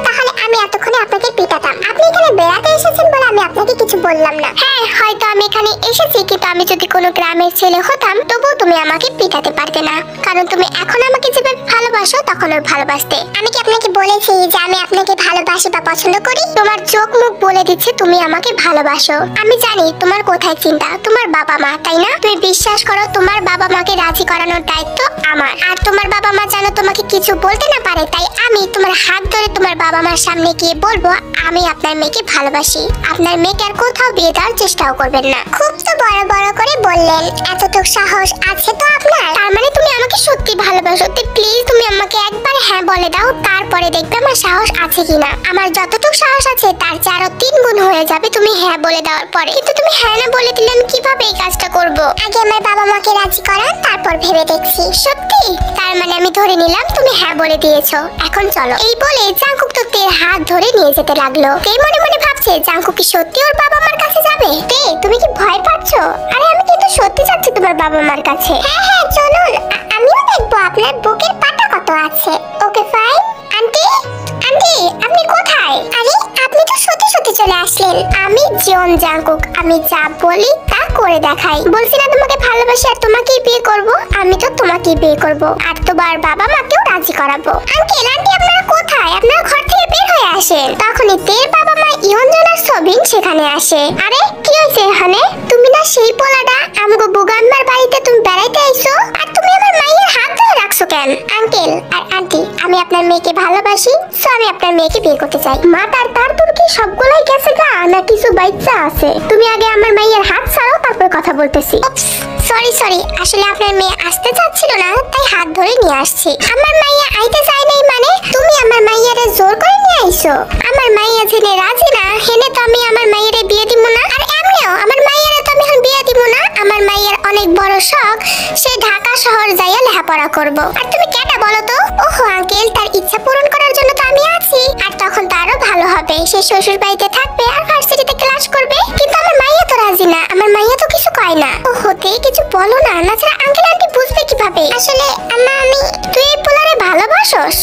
তাহলে আমি এতক্ষণে আপনাকে পিটাতাম। আপনি এখানে বেড়াতে এসেছেন বলে আমি আপনাকে কিছু বললাম না। হ্যাঁ হয়তো আমি এখানে এসেছি, কিন্তু আমি যদি কোনো গ্রামের ছেলে হতাম তবুও তুমি আমাকে পিটাতে পারতে না, কারণ তুমি এখন আমাকে যেভাবে ভালোবাসো তখন ওর ভালোবাসতে। আমি কি আপনাকে বলেছি যে আমি আপনাকে ভালোবাসি বা পছন্দ করি? তোমার চোখ মুখ বলে দিচ্ছে তুমি আমাকে ভালোবাসো। আমি জানি তোমার কোথায় চিন্তা, তোমার বাবা মা, তাই না? তুমি বিশ্বাস করো তোমার বাবা মাকে রাজি করানোর দায়িত্ব আমার। আর তোমার বাবা মা যেন তোমাকে কিছু বলতে না পারে, তাই আমি তোমার হাত ধরে তোমার বাবা মার সামনে গিয়ে বলবো আমি আপনার মেয়েকে ভালোবাসি। আপনার মেয়েকে আর কোথাও বিয়ে দেওয়ার চেষ্টাও করবেন না। খুব তো বড় বড় করে বললেন, এতটুকু সাহস আছে তো আপনার? তার মানে তুমি আমাকে সত্যি ভালোবাসো? প্লিজ তুমি আমাকে একবার হ্যাঁ বলে দাও, তারপরে দেখবে আমার সাহস আছে কিনা। আমার যতটুকু সাহস আছে তার চেয়ে আরো 3 গুণ হয়ে যাবে তুমি হ্যাঁ বলে দেওয়ার পরে। কিন্তু তুমি হ্যাঁ না বলে দিলে আমি কিভাবে এই কাজটা করব? আগে আমার বাবা মাকে রাজি করান, তারপর ভেবে দেখছি। সত্যি? তার মানে আমি ধরে নিলাম তুমি হ্যাঁ বলে দিয়েছো। এখন চলো। এই বলে জাংকুক তো তের হাত ধরে নিয়ে যেতে লাগলো। তে মনে মনে ভাবছে জাংকুক কি সত্যি ওর বাবা মার কাছে যাবে? তে তুমি কি ভয় পাচ্ছো? আরে আমি কিন্তু সত্যি যাচ্ছি তোমার বাবা মার কাছে। হ্যাঁ হ্যাঁ চলুন, আমিও দেখবো আপনার বুকের পাটা কত আছে। Okay fine. আন্টি আন্টি আপনি কোথায়? আরে আপনি তো সত্যি সত্যি চলে আসলেন। আমি জন জাংকুক, আমি যা বলি তা করে দেখাই। বলছি না তোমাকে ভালোবাসি আর তোমাকেই বিয়ে করব। আমি তো তোমাকেই বিয়ে করব আর তোমার বাবা মাকেও রাজি করাবো। আঙ্কেল আন্টি আপনারা কোথায়? আপনারা ঘর থেকে বের হয়ে আসেন। তখনই তের বাবা মা ইয়ঞ্জন আর সবিন সেখানে আসে। আরে কি হয়েছে এখানে? তুমি না সেই পোলাটা আমগো বুগাম্মার বাড়িতে তুমি বেড়াইতে আইছো, আর তুমি আমার মায়ের হাত ধরে রাখছো কেন? আঙ্কেল আর আন্টি আমি আপনার মেয়েকে ভালোবাসি, সো আমি আপনার মেয়েকে বিয়ে করতে চাই। মা তার তোর কি সবগুলাই গেছে গা না কিছু বাচ্চা আছে? তুমি আগে আমার মায়ের হাত ছাড়ো তারপর কথা বলতেছি। সরি আসলে আপনার মেয়ে আসতে চাচ্ছিল না তাই হাত ধরে নিয়ে আসছি। আমার মাইয়া আইতে চায় নাই মানে? তুমি আমার মাইয়ারে জোর করে নিয়ে আইছো? আমার মাইয়া জেনে রাজি না হেনে তো আমি আমার মাইয়ারে বিয়ে দিব না। আর এমনিও আমার মাইয়ারে তো আমি এখন বিয়ে দিব না। আমার মাইয়ার অনেক বড় শখ, সে ঢাকা শহর যাইয়া লেখাপড়া করব। আর তুমি কেটা বলো তো? ওহো আঙ্কেল, তার ইচ্ছা পূরণ করার জন্য তো আমি আছি। আর তখন তো আরো ভালো হবে, সে শ্বশুর বাড়িতে থাকবে আর ভার্সিটিতে ক্লাস করবে। কিন্তু আমার মাইয়া তো রাজি না, আমার মাইয়া তো কিছু কয় না। ও হতে কিছু বলো না, না ছাড়া আঙ্কেল আন্টি বুঝবে কিভাবে? আসলে আম্মা তুই এই পোলারে ভালোবাসোস?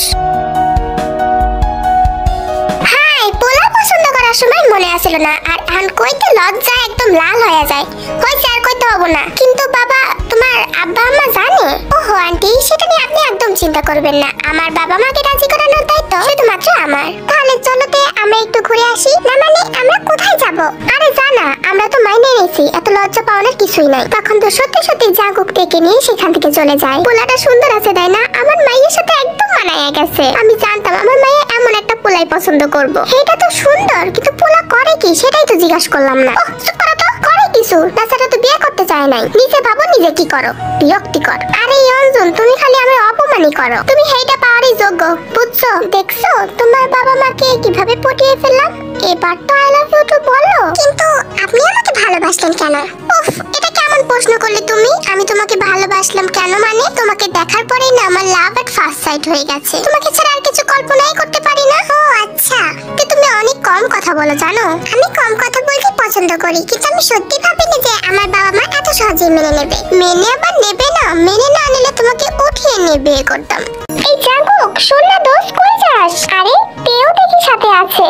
হাই, পোলা পছন্দ করার সময় মনে আসলো না, আর এখন কইতে লজ্জা একদম লাল হয়ে যায়। হইছে আর কইতে হবো না। কিন্তু বাবা তোমার আব্বা আম্মা জানে? ওহো আন্টি সেটা নিয়ে আপনি একদম চিন্তা করবেন না। আমার বাবা মাকে রাজি করানোর দায়িত্ব শুধুমাত্র আমার। তাহলে চলোতে আমরা একটু ঘুরে আসি। না মানে আমরা কোথায় যাব? আরে জানা আমরা তো মাইনে নিয়েছি, এত লজ্জা পাওয়ার কিছুই নাই। তখন তো সত্যি সত্যি জাঙ্কুক ডেকে নিয়ে সেখান থেকে চলে যায়। পোলাটা সুন্দর আছে তাই না? আমার মাইয়ের সাথে একদম মানায় গেছে। আমি জানতাম আমার মাইয়া এমন একটা পোলাই পছন্দ করব। এটা তো সুন্দর, কিন্তু পোলা করে কি সেটাই তো জিজ্ঞাসা করলাম না। ওহ চুপ করো তো, করে কিছু তাছাড়া তো বিয়ে করতে চায় নাই। নিজে ভাবো নিজে কি করো, বিরক্তিকর। আরে ইয়ঞ্জন তুমি খালি আমার অপমানই করো। তুমি সেইটা পাওয়ারই যোগ্য, বুঝছো? দেখছো তোমার বাবা মাকে কিভাবে পটিয়ে ফেললাম। এবার তো আই লাভ ইউ টু বলো। কিন্তু আপনি আমাকে ভালোবাসলেন কেন? উফ এটা কেমন প্রশ্ন করলে তুমি? আমি তোমাকে ভালোবাসলাম কেন মানে তোমাকে দেখার পরেই না আমার লাভ এট ফার্স্ট সাইট হয়ে গেছে। তোমাকে ছাড়া আর কিছু কল্পনাই করতে পারি না। ও আচ্ছা, তো তুমি অনেক কম কথা বলো জানো? আমি কম কথা বলতে পছন্দ করি, কিন্তু আমি সত্যি ভাবিনি যে আমার বাবা মা এত সহজে মেনে নেবে। মেনে আবার নেবে না, মেনে না নিলে তোমাকে উঠিয়ে নিয়ে বিয়ে করতাম। এই জাঙ্কুক শোন না দোস্ত, কই যাস? আরে তেও দেখি সাথে আছে।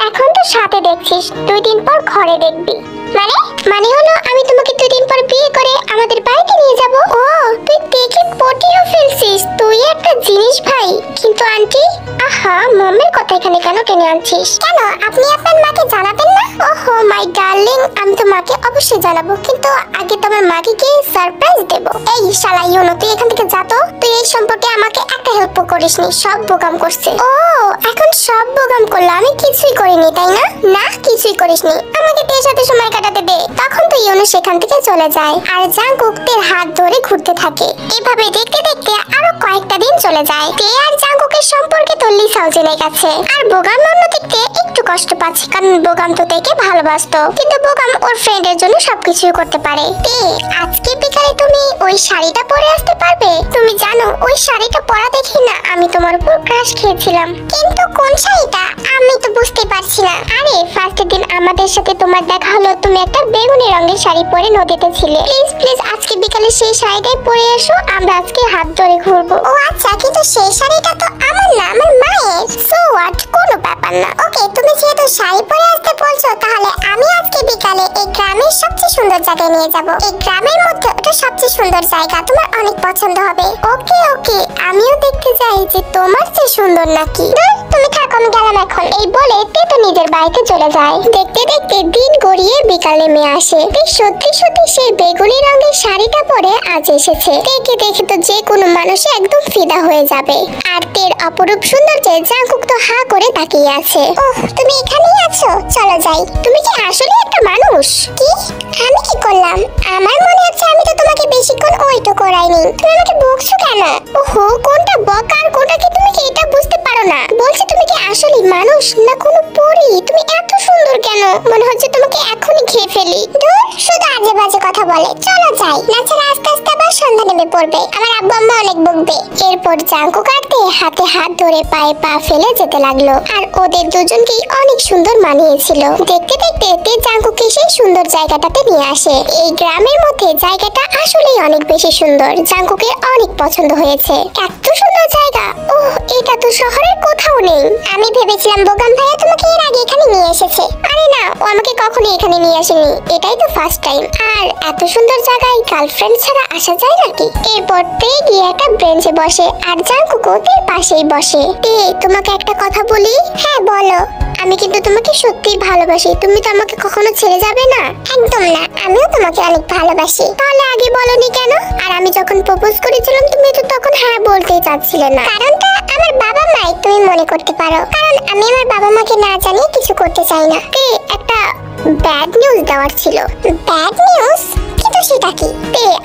এখন তো সাথে দেখছিস, 2 দিন পর ঘরে দেখবি। মানে হলো আমি তোমাকে 2 দিন পর বিয়ে করে আমাদের বাড়িতে নিয়ে যাব। ও তুই দেখে পটিও ফেলছিস, তুই একটা জিনিস ভাই। কিন্তু আন্টি আহা মমের কথা এখানে কেন টেনে আনছিস? কেন আপনি আপনার মাকে জানাবেন না? ওহো মাই ডার্লিং, আমি তো মাকে অবশ্যই জানাবো, কিন্তু আগে তোমার মাকে কি সারপ্রাইজ দেব। এই শালা ইউনো, তুই এখান থেকে যা তো। তুই এই সম্পর্কে আমাকে একটা হেল্প করিসনি, সব বোকাম করছে। ও এখন সব বোকাম করলো, আমি কিছুই করিনি তাই না? না কিছুই করিসনি, আমাকে তের সাথে সময় কাটাতে দে। তখন তো ইউনো সেখান থেকে চলে যায় আর জাঙ্কুক তের হাত ধরে ঘুরতে থাকে। এভাবে দেখতে দেখতে আরো কয়েকটা দিন চলে যায়। তে আর জাঙ্কুকের সম্পর্কে তো লিসাও জেনে গেছে। আর বোগাম অন্যদিকে একটু কষ্ট পাচ্ছে, কারণ বোগাম তো তেকে ভালোবাসতো, কিন্তু বোগাম ওর ফ্রেন্ডের জন্য সবকিছু করতে পারে। তে আজকে বিকালে তুমি ওই শাড়িটা পরে আসতে পারবে? তুমি জানো ওই শাড়িটা পরা দেখি না আমি তোমার উপর ক্রাশ খেয়েছিলাম। কিন্তু কোন শাড়িটা? আমি তো বুঝতে পারছি না। আরে ফার্স্টের দিন আমাদের সাথে তোমার দেখা হলো, তুমি একটা বেগুনি রঙের শাড়ি পরে নদীতে ছিলে। প্লিজ প্লিজ আজকে বিকালে সেই শাড়িটাই পরে এসো, আমরা আজকে হাত ধরে ঘুরবো। ও আচ্ছা, কিন্তু সেই শাড়িটা তো আমার না, আমার মায়ের। সো হোয়াট, কোনো ব্যাপার না। ওকে, তুমি যেহেতু শাড়ি পরে আসতে বলছো, তাহলে আমি আজকে বিকালে এই গ্রামের সবচেয়ে সুন্দর জায়গায় নিয়ে যাব। এই গ্রামের মধ্যে ওটা সবচেয়ে সুন্দর জায়গা, তোমার অনেক পছন্দ হবে। ওকে ওকে, আমিও দেখতে চাই যে তোমার চেয়ে সুন্দর নাকি। তুমি থাকো, আমি গেলাম এখন। এই বলে তে তো নিজের বাড়িতে চলে যায়। দেখতে দেখতে দিন গড়িয়ে বিকাল নেমে আসে। সত্যি সত্যি সেই বেগুনি রঙের শাড়িটা পরে আজ এসেছে। দেখে দেখে তো যে কোনো মানুষ একদম ফিদা হয়ে যাবে। আর তের অপরূপ সৌন্দর্যে জাঙ্কুক তো হা করে তাকিয়ে আছে। ওহ, তুমি এখানেই আছো, চলো যাই। তুমি কি আসলে একটা মানুষ? কি? আমি কি করলাম? আমার মনে হচ্ছে আমি তো তোমাকে বেশিক্ষণ ওয়েটও করাইনি। তুমি আমাকে বকছো কেন? ওহো, কোনটা বক আর কোনটা কি তুমি কি এটা বুঝতে পারো না? বলছি তুমি কি আসলে মানুষ না কোনো পরী? তুমি এত সুন্দর কেন? মনে হচ্ছে তোমাকে এখনই খেয়ে ফেলি। দূর, শুধু আজে বাজে কথা বলে। চলো যাই, নাচের আস্তে আস্তে আবার সন্ধ্যা নেমে পড়বে, আমার আব্বু আম্মা অনেক বকবে। এরপর জাঙ্কুক আর তে হাতে হাত ধরে পায়ে পা ফেলে যেতে লাগলো। আর ওদের দুজনকেই অনেক সুন্দর মানিয়েছিল। দেখতে দেখতে তে জাঙ্কুককে সেই সুন্দর জায়গাটাতে নিয়ে আসে। এই গ্রামের মধ্যে জায়গাটা আসলেই অনেক বেশি সুন্দর। জাঙ্কুকের অনেক পছন্দ হয়েছে। এত সুন্দর জায়গা, ওহ এটা তো শহরের কোথাও নেই। আমি ভেবেছিলাম বোগাম ভাইয়া তোমাকে এর আগে এখানে নিয়ে এসেছে। আরে না, ও আমাকে কখনো এখানে নিয়ে আসেনি, এটাই তো ফার্স্ট টাইম। আর এত সুন্দর জায়গায় গার্লফ্রেন্ড ছাড়া আসা যায় নাকি? এরপর তে গিয়ে একটা বেঞ্চে বসে আর জাঙ্কুক ওদের পাশেই বসে। তে তোমাকে একটা কথা বলি? হ্যাঁ বলো। আমি কিন্তু তোমাকে সত্যিই ভালোবাসি, তুমি তো আমাকে কখনো ছেড়ে যাবে না? একদম না, আমিও তোমাকে অনেক ভালোবাসি। তাহলে আগে বলনি কেন? আর আমি যখন প্রপোজ করেছিলাম তুমি তো তখন হ্যাঁ বলতেই চাচ্ছিলে না। কারণটা আমার বাবা মাই, তুমি মনে করতে পারো। কারণ আমি আমার বাবা মাকে না জানিয়ে কিছু করতে চাই না। একটা ব্যাড নিউজ দেওয়ার ছিল। Bad news? কিন্তু সেটা কি?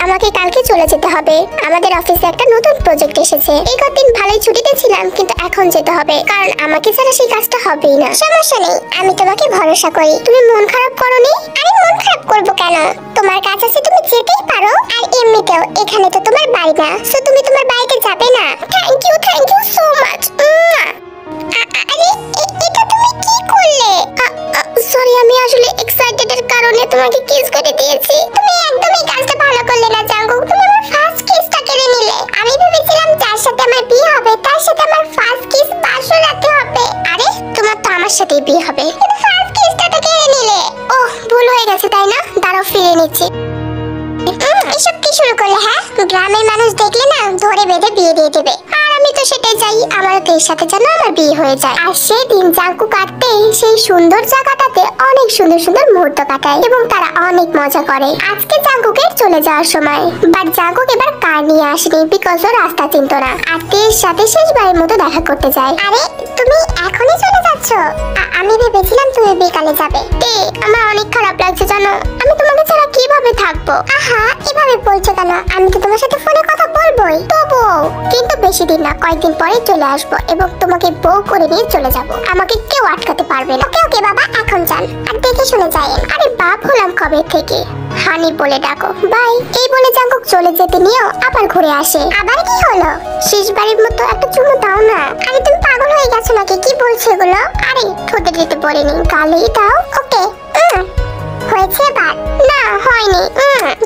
আমাকে কালকে চলে যেতে হবে। আমাদের অফিসে একটা নতুন প্রজেক্ট এসেছে। এই কদিন ভালোই ছুটিতে ছিলাম, কিন্তু এখন যেতে হবে, কারণ আমাকে ছাড়া সেই কাজটা হবেই না। সমস্যা নেই, আমি তোমাকে ভরসা করি। তুমি মন খারাপ করোনি? আমি মন খারাপ করবো কেন? তোমার কাজ আছে, তুমি যেতেই পারো। আর এমনিতেও এখানে তো তোমার বাড়ি না, সো তুমি তোমার বাড়িতে যাবে না। Thank you so much. আরে এটা তুমি কি করলে? সরি, আমি আসলে এক্সাইটেডের কারণে তোমাকে কিস করে দিয়েছি। তুমি একদমই কাজটা ভালো করলে না জাঙ্কুক, তুমি আমার ফার্স্ট কিসটা কেড়ে নিলে। আমি ভেবেছিলাম যার সাথে আমার বিয়ে হবে তার সাথে আমার ফার্স্ট কিস পাশও রাখতে হবে। আরে তোমার তো আমার সাথেই বিয়ে হবে, কিন্তু ফার্স্ট কিসটা তো কেড়ে নিলে। ওহ, ভুল হয়ে গেছে তাই না? দাঁড়াও, ফিরে নিচ্ছি। এসব কি শুরু করলে? হ্যাঁ, গ্রামের মানুষ দেখলে না ধরে বেঁধে বিয়ে দিয়ে দেবে। আর আমি তো সেটাই চাই, আমার তের সাথে যেন আমার বিয়ে হয়ে যায়। আর সেদিন জাঙ্কু কাটতে সেই সুন্দর জায়গাটাতে অনেক সুন্দর সুন্দর মুহূর্ত কাটায় এবং তারা অনেক মজা করে। আজকে জাঙ্কুকের চলে যাওয়ার সময়, বাট জাঙ্কুক এবার কার নিয়ে আসেনি, বিকজ ও রাস্তা চিনত না। আর তের সাথে শেষবারের মতো দেখা করতে যায়। আরে তুমি এখনই চলে যাচ্ছ? আমি ভেবেছিলাম তুমি বিকালে যাবে। আমার অনেক খারাপ লাগছে জানো, আমি তোমাকে ছাড়া কিভাবে থাকবো? আহা, এভাবে বলছো কেন? আমি তো তোমার সাথে ফোনে কথা বলবোই। তবুও কিন্তু বেশি দিন না, কয়েকদিন পরে চলে আসবো এবং তোমাকে বউ করে নিয়ে চলে যাব। আমাকে কেউ আটকাতে পারবে না। ওকে ওকে বাবা, এখন যান আর দেখে শুনে যাই। আরে বাপ হলাম কবে থেকে? হানি বলে ডাকো, বাই। এই বলে জাঙ্কুক চলে যেতে নিয়েও আবার ঘুরে আসে। আবার কি হলো? শেষবারের মতো একটা চুমু দাও না। আরে তুমি পাগল হয়ে গেছো নাকি? কি বলছো এগুলো? আরে ঠোঁটে দিতে পড়েনি, গালেই দাও। ওকে, হয়েছে এবার? না হয়নি।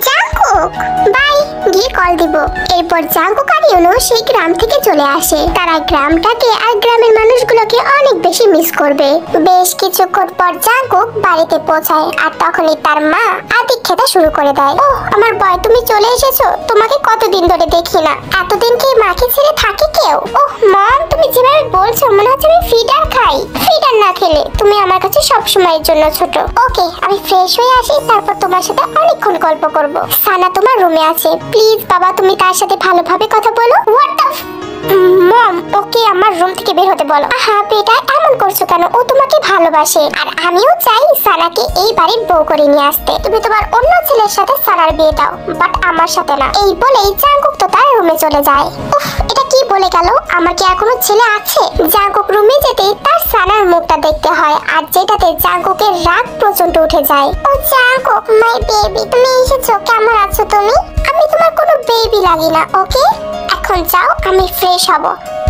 জাঙ্কুক বাই, গিয়ে কল দিব। এরপর জাঙ্কুক আর ইউনো সেই গ্রাম থেকে চলে আসে। তারা গ্রামটাকে আর গ্রামের মানুষগুলোকে অনেক বেশি মিস করবে। বেশ কিছুক্ষণ পর জাঙ্কুক বাড়িতে পৌঁছায় আর তখনই তার মা আদিক্ষে খেতে শুরু করে দেয়। ও আমার বয়, তুমি চলে এসেছো। তোমাকে কতদিন ধরে দেখি না। এতদিন কি মাকে ছেড়ে থাকে কেউ? ওহ মম, তুমি যেভাবে বলছো মনে হচ্ছে আমি ফিডার খাই। ফিডার না খেলে তুমি আমার কাছে সব সময়ের জন্য ছোট। ওকে, আমি ফ্রেশ হয়ে আসি, তারপর তোমার সাথে অনেকক্ষণ গল্প করব। সানা তোমার রুমে আছে, প্লিজ বাবা তুমি তার সাথে ভালোভাবে কথা বলো। হোয়াট দ্য মম, ওকে আমার রুম থেকে বের হতে বলো। আহা বেটা, এমন করছো কেন? ও তোমাকে ভালোবাসে আর আমিও চাই সানাকে এই বাড়ির বউ করে নিয়ে আসতে। তুমি তোমার অন্য ছেলের সাথে সানার বিয়ে দাও, বাট আমার সাথে না। এই বলেই জাঙ্কুক তো তার রুমে চলে যায়। উফ, এটা কি বলে গেল? আমার কি এখনো ছেলে আছে? জাঙ্কুক রুমে যেতেই তার সানার মুখটা দেখতে হয়, আর যেটাতে জাঙ্কুকের রাগ প্রচন্ড উঠে যায়। ও জাঙ্কুক, মাই বেবি, তুমি এসেছো। কেমন আছো তুমি? আমি তোমার কোনো বেবি লাগি না, ওকে? এখন যাও, আমি ফ্রেশ হব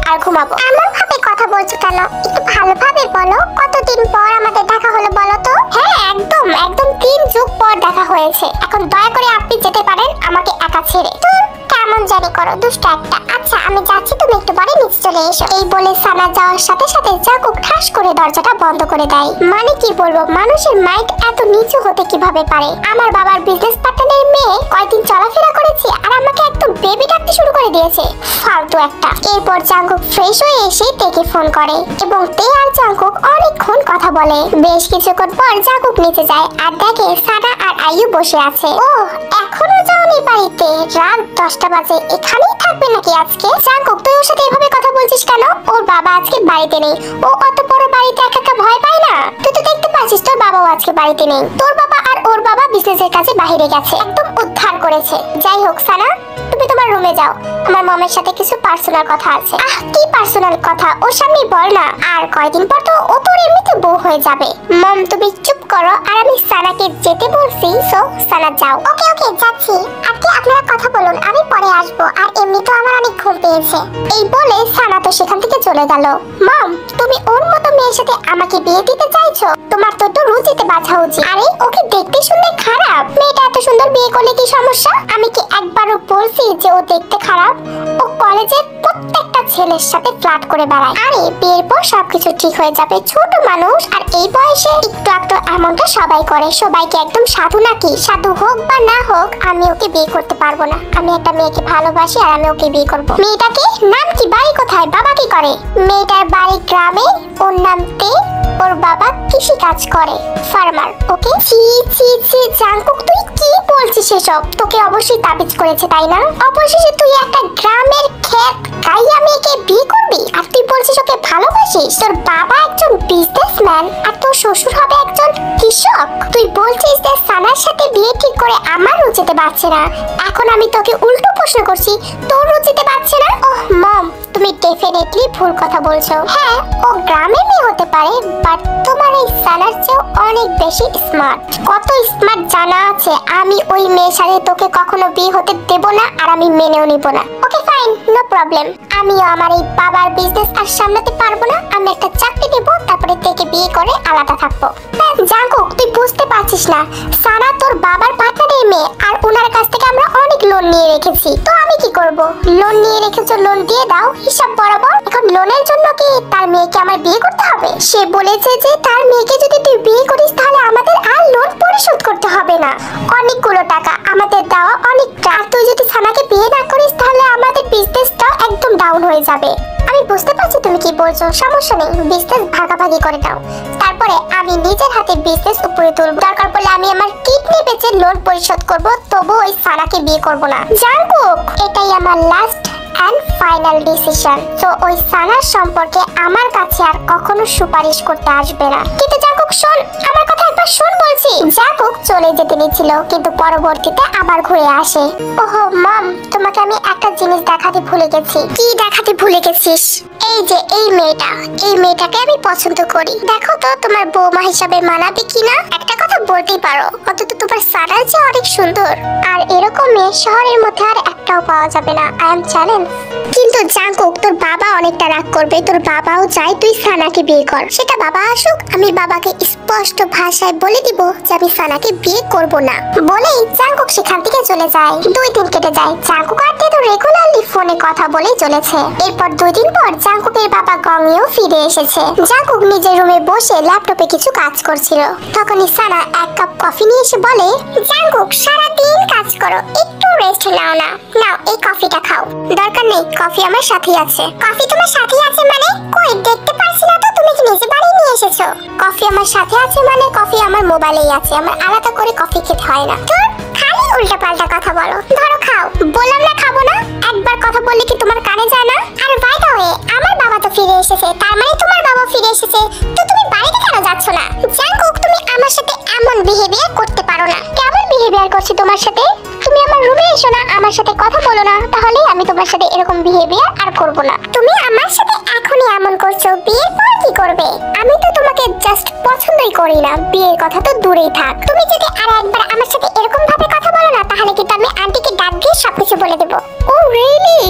আর ঘুমাবো। এমন ভাবে কথা বলছো কেন? একটু ভালোভাবে বলো। কতদিন পর আমাদের দেখা হলো বলো তো? হ্যাঁ একদম একদম 3 যুগ পর দেখা হয়েছে। এখন দয়া করে আপনি যেতে পারেন আমাকে একা ছেড়ে। কেমন জানি করো, দুষ্ট একটা। আচ্ছা আমি যাচ্ছি, তুমি একটু পরে নিচে চলে এসো। এই বলে সানা যাওয়ার সাথে সাথে জাঙ্কুক ঠাস করে দরজাটা বন্ধ করে দেয়। মানে কি বলবো, মানুষের মাইন্ড এত নিচু হতে কিভাবে পারে? আমার বাবার বিজনেস পার্টনারের মেয়ে কয়দিন চলাফেরা করেছে আর আমাকে একদম বেবি ডাকতে শুরু করে দিয়েছে। ফালতু একটা। এরপর জাঙ্কুক ফ্রেশ হয়ে এসে তেকে ফোন করে এবং তে আর জাঙ্কুক অনেকক্ষণ কথা বলে। বেশ কিছুক্ষণ পর জাঙ্কুক নিচে যায় আর দেখে সানা আর আইয়ু বসে আছে। ও এখনো যাওনি বাড়িতে? রাত 10টা বাজে, এখানেই থাকবে নাকি আজকে? জাঙ্কুক তুই ওর সাথে এভাবে কথা বলছিস কেন? ওর বাবা আজকে বাড়িতে নেই। ও অত বড় বাড়িতে একা একা ভয় পায় না? তুই তো দেখতে পাচ্ছিস তোর বাবাও আজকে বাড়িতে নেই। তোর বাবা আর ওর বাবা বিজনেসের কাছে বাইরে গেছে, একদম উদ্ধার করেছে। যাই হোক সানা, তুমি তোমার রুমে যাও, আমার মমের সাথে কিছু পার্সোনাল কথা আছে। আহ কি পার্সোনাল কথা? ওর সামনে বল না। আর কয়দিন পর তো ও তোর এমনিতে বউ হয়ে যাবে। মম তুমি চুপ করো, আর আমি সানাকে যেতে বলছি, সো সানা যাও। ওকে ওকে যাচ্ছি। আজকে আপনারা কথা বলুন, আমি পরে আসবো। আর এমনি তো আমার অনেক ঘুম পেয়েছে। এই বলে সানা তো সেখান থেকে চলে গেল। মম তুমি ওর মতো মেয়ের সাথে আমাকে বিয়ে দিতে চাইছো? তোমার তো একটু রুচিতে বাঁচা উচিত। আরে ওকে দেখতে শুনতে খারাপ? মেয়েটা এত সুন্দর, বিয়ে করলে কি সমস্যা? আমি কি একবারও বলছি যে ও দেখতে খারাপ? ও কলেজের প্রত্যেকটা ছেলের সাথে ফ্লার্ট করে বেড়ায়। আরে বিয়ের পর সবকিছু ঠিক হয়ে যাবে, ছোট মানুষ। আর এই বয়সে একটু একটু এমনটা সবাই করে। সবাইকে একদম সাধু নাকি? সাধু হোক বা না হোক, আমি ওকে বিয়ে করতে পারবো না। আমি একটা মেয়েকে ভালোবাসি আর আমি ওকে বিয়ে করবো। মেয়েটাকে নাম কি, বাড়ি কোথায়, বাবা কি করে? মেয়েটার বাড়ি গ্রামে, ওর নাম তে। ওর বাবা কৃষি কাজ করে, ফার্মার। ওকে ছি ছি ছি জাঙ্কুক, তুই কি বলছিস এসব? তোকে অবশ্যই তাবিজ করেছে তাই না? অবশেষে তুই একটা গ্রামের ক্ষেত গাইয়া মেয়েকে বিয়ে করবি আর তুই বলছিস ওকে ভালোবাসিস? তোর বাবা একজন বিজনেসম্যান আর তোর শ্বশুর হবে একজন কৃষক। তুই বলছিস যে সানার সাথে বিয়ে ঠিক করে আমার রুচিতে পারছে না। এখন আমি তোকে উল্টো প্রশ্ন করছি, তোর রুচিতে পারছে না? ওহ মম, তুমি ডেফিনেটলি ভুল কথা বলছো। হ্যাঁ ও গ্রামের মেয়ে হতে পারে, বাট তোমার এই সানার চেয়েও অনেক বেশি স্মার্ট। কত স্মার্ট জানা আছে? আমি ওই মেয়ের সাথে তোকে কখনো বিয়ে হতে দেব না, আর আমি মেনেও নিব না। Okay fine, no problem. আমিও আমার এই বাবার বিজনেস আর সামলাতে পারবো না। আমি একটা চাকরি দেব, তারপরে থেকে বিয়ে করে আলাদা থাকবো। জাঙ্কুক তুই বুঝতে পারছিস না, সানা তোর বাবার পার্টনারের মেয়ে, আর ওনার কাছ থেকে আমরা অনেক লোন নিয়ে রেখেছি। তো আমি কি করব? লোন নিয়ে রেখেছো, লোন দিয়ে দাও হিসাব বরাবর। এখন লোনের জন্য কি তার মেয়েকে আমার বিয়ে করতে হবে? সে বলেছে যে তার মেয়েকে যদি তুই বিয়ে করিস তাহলে আমাদের আর লোন পরিশোধ করতে হবে না। অনেকগুলো টাকা আমাদের দেওয়া, অনেকটা। আর তুই যদি সানাকে বিয়ে না করিস তাহলে আমাদের বিজনেসটা একদম ডাউন হয়ে যাবে। আমি বুঝতে পারছি তুমি কি বলছো, সমস্যা নেই, বিজনেস ভাগাভাগি করে দাও। তারপরে আমি নিজের হাতে বিজনেস উপরে তুলব। দরকার পড়লে আমি আমার কিডনি বেচে লোন পরিশোধ করব, তবু ওই সানাকে বিয়ে করব না। জাঙ্কুক এটাই আমার লাস্ট এন্ড ফাইনাল ডিসিশন। তো ওই সানার সম্পর্কে আমার কাছে আর কখনো সুপারিশ করতে আসবে না। কিন্তু জাঙ্কুক শোন, আমার কথা একবার শোন বলছি। জাঙ্কুক চলে যেতে নিয়েছিল, কিন্তু পরবর্তীতে আবার ঘুরে আসে। ওহো মম, তোমাকে আমি একটা জিনিস দেখাতে ভুলে গেছি। কি দেখাতে ভুলে গেছিস? এই যে এই মেয়েটা, এই মেয়েটাকে আমি পছন্দ করি। দেখো তো তোমার বৌমা হিসাবে মানাবে কিনা। একটা কথা বলতেই পারো, অন্তত তোমার সারা যে অনেক সুন্দর। আর এরকম মেয়ে শহরের মধ্যে আর একটাও পাওয়া যাবে না। I am challenge. কিন্তু জাঙ্কুক তোর বাবা অনেকটা রাগ করবে। তোর বাবাও চায় তুই সানাকে বিয়ে কর। সেটা বাবা আসুক, আমি বাবাকে স্পষ্ট ভাষায় বলে দিব যে আমি সানাকে বিয়ে করব না। বলেই জাঙ্কুক সেখান থেকে চলে যায়। 2 দিন কেটে যায়। জাঙ্কুক আর তো রেগুলারলি ফোনে কথা বলেই চলেছে। এরপর 2 দিন পর জাঙ্কুকের বাবা গংইও ফিরে এসেছে। জাঙ্কুক নিজের রুমে বসে ল্যাপটপে কিছু কাজ করছিল। তখনই সানা 1 কাপ কফি নিয়ে এসে বলে, জাঙ্কুক সারাদিন কাজ করো, একটু রেস্ট নাও না। নাও এই কফিটা খাও। দরকার নেই, কফি আমার সাথেই আছে। কফি তোমার সাথেই আছে মানে? কই দেখতে পাচ্ছি না তো, তুমি কি নিজে বাড়ি নিয়ে এসেছো? কফি আমার সাথে আছে মানে কফি আমার মোবাইলেই আছে, আমার আলাদা করে কফি খেতে হয় না। তোর খালি উল্টাপাল্টা কথা বলো। ধরো খাও। বললাম না খাবো না, একবার কথা বললে কি তোমার কানে যায় না? আর বাই দ্য ওয়ে, আমার বাবা তো ফিরে এসেছে, তার মানে তোমার বাবা ফিরে এসেছে, তো তুমি বাড়িতে কেন যাচ্ছ না? জাঙ্কুক তুমি আমার সাথে এমন বিহেভিয়ার করতে পারো না। কেমন বিহেভিয়ার করছি তোমার সাথে? তুমি আমার রুমে এসো না, আমার সাথে কথা বলো না, তাহলে আমি তোমার সাথে এরকম বিহেভিয়ার আর করব না। তুমি আমার সাথে এখনই এমন করছো, বিয়ের পর কি করবে? আমি তো তোমাকে জাস্ট পছন্দই করি না, বিয়ের কথা তো দূরেই থাক। তুমি যদি আর একবার আমার সাথে এরকম ভাবে কথা বলো না, তাহলে কিন্তু আমি আন্টিকে ডাক দিয়ে সবকিছু বলে দেব। ও রিয়েলি?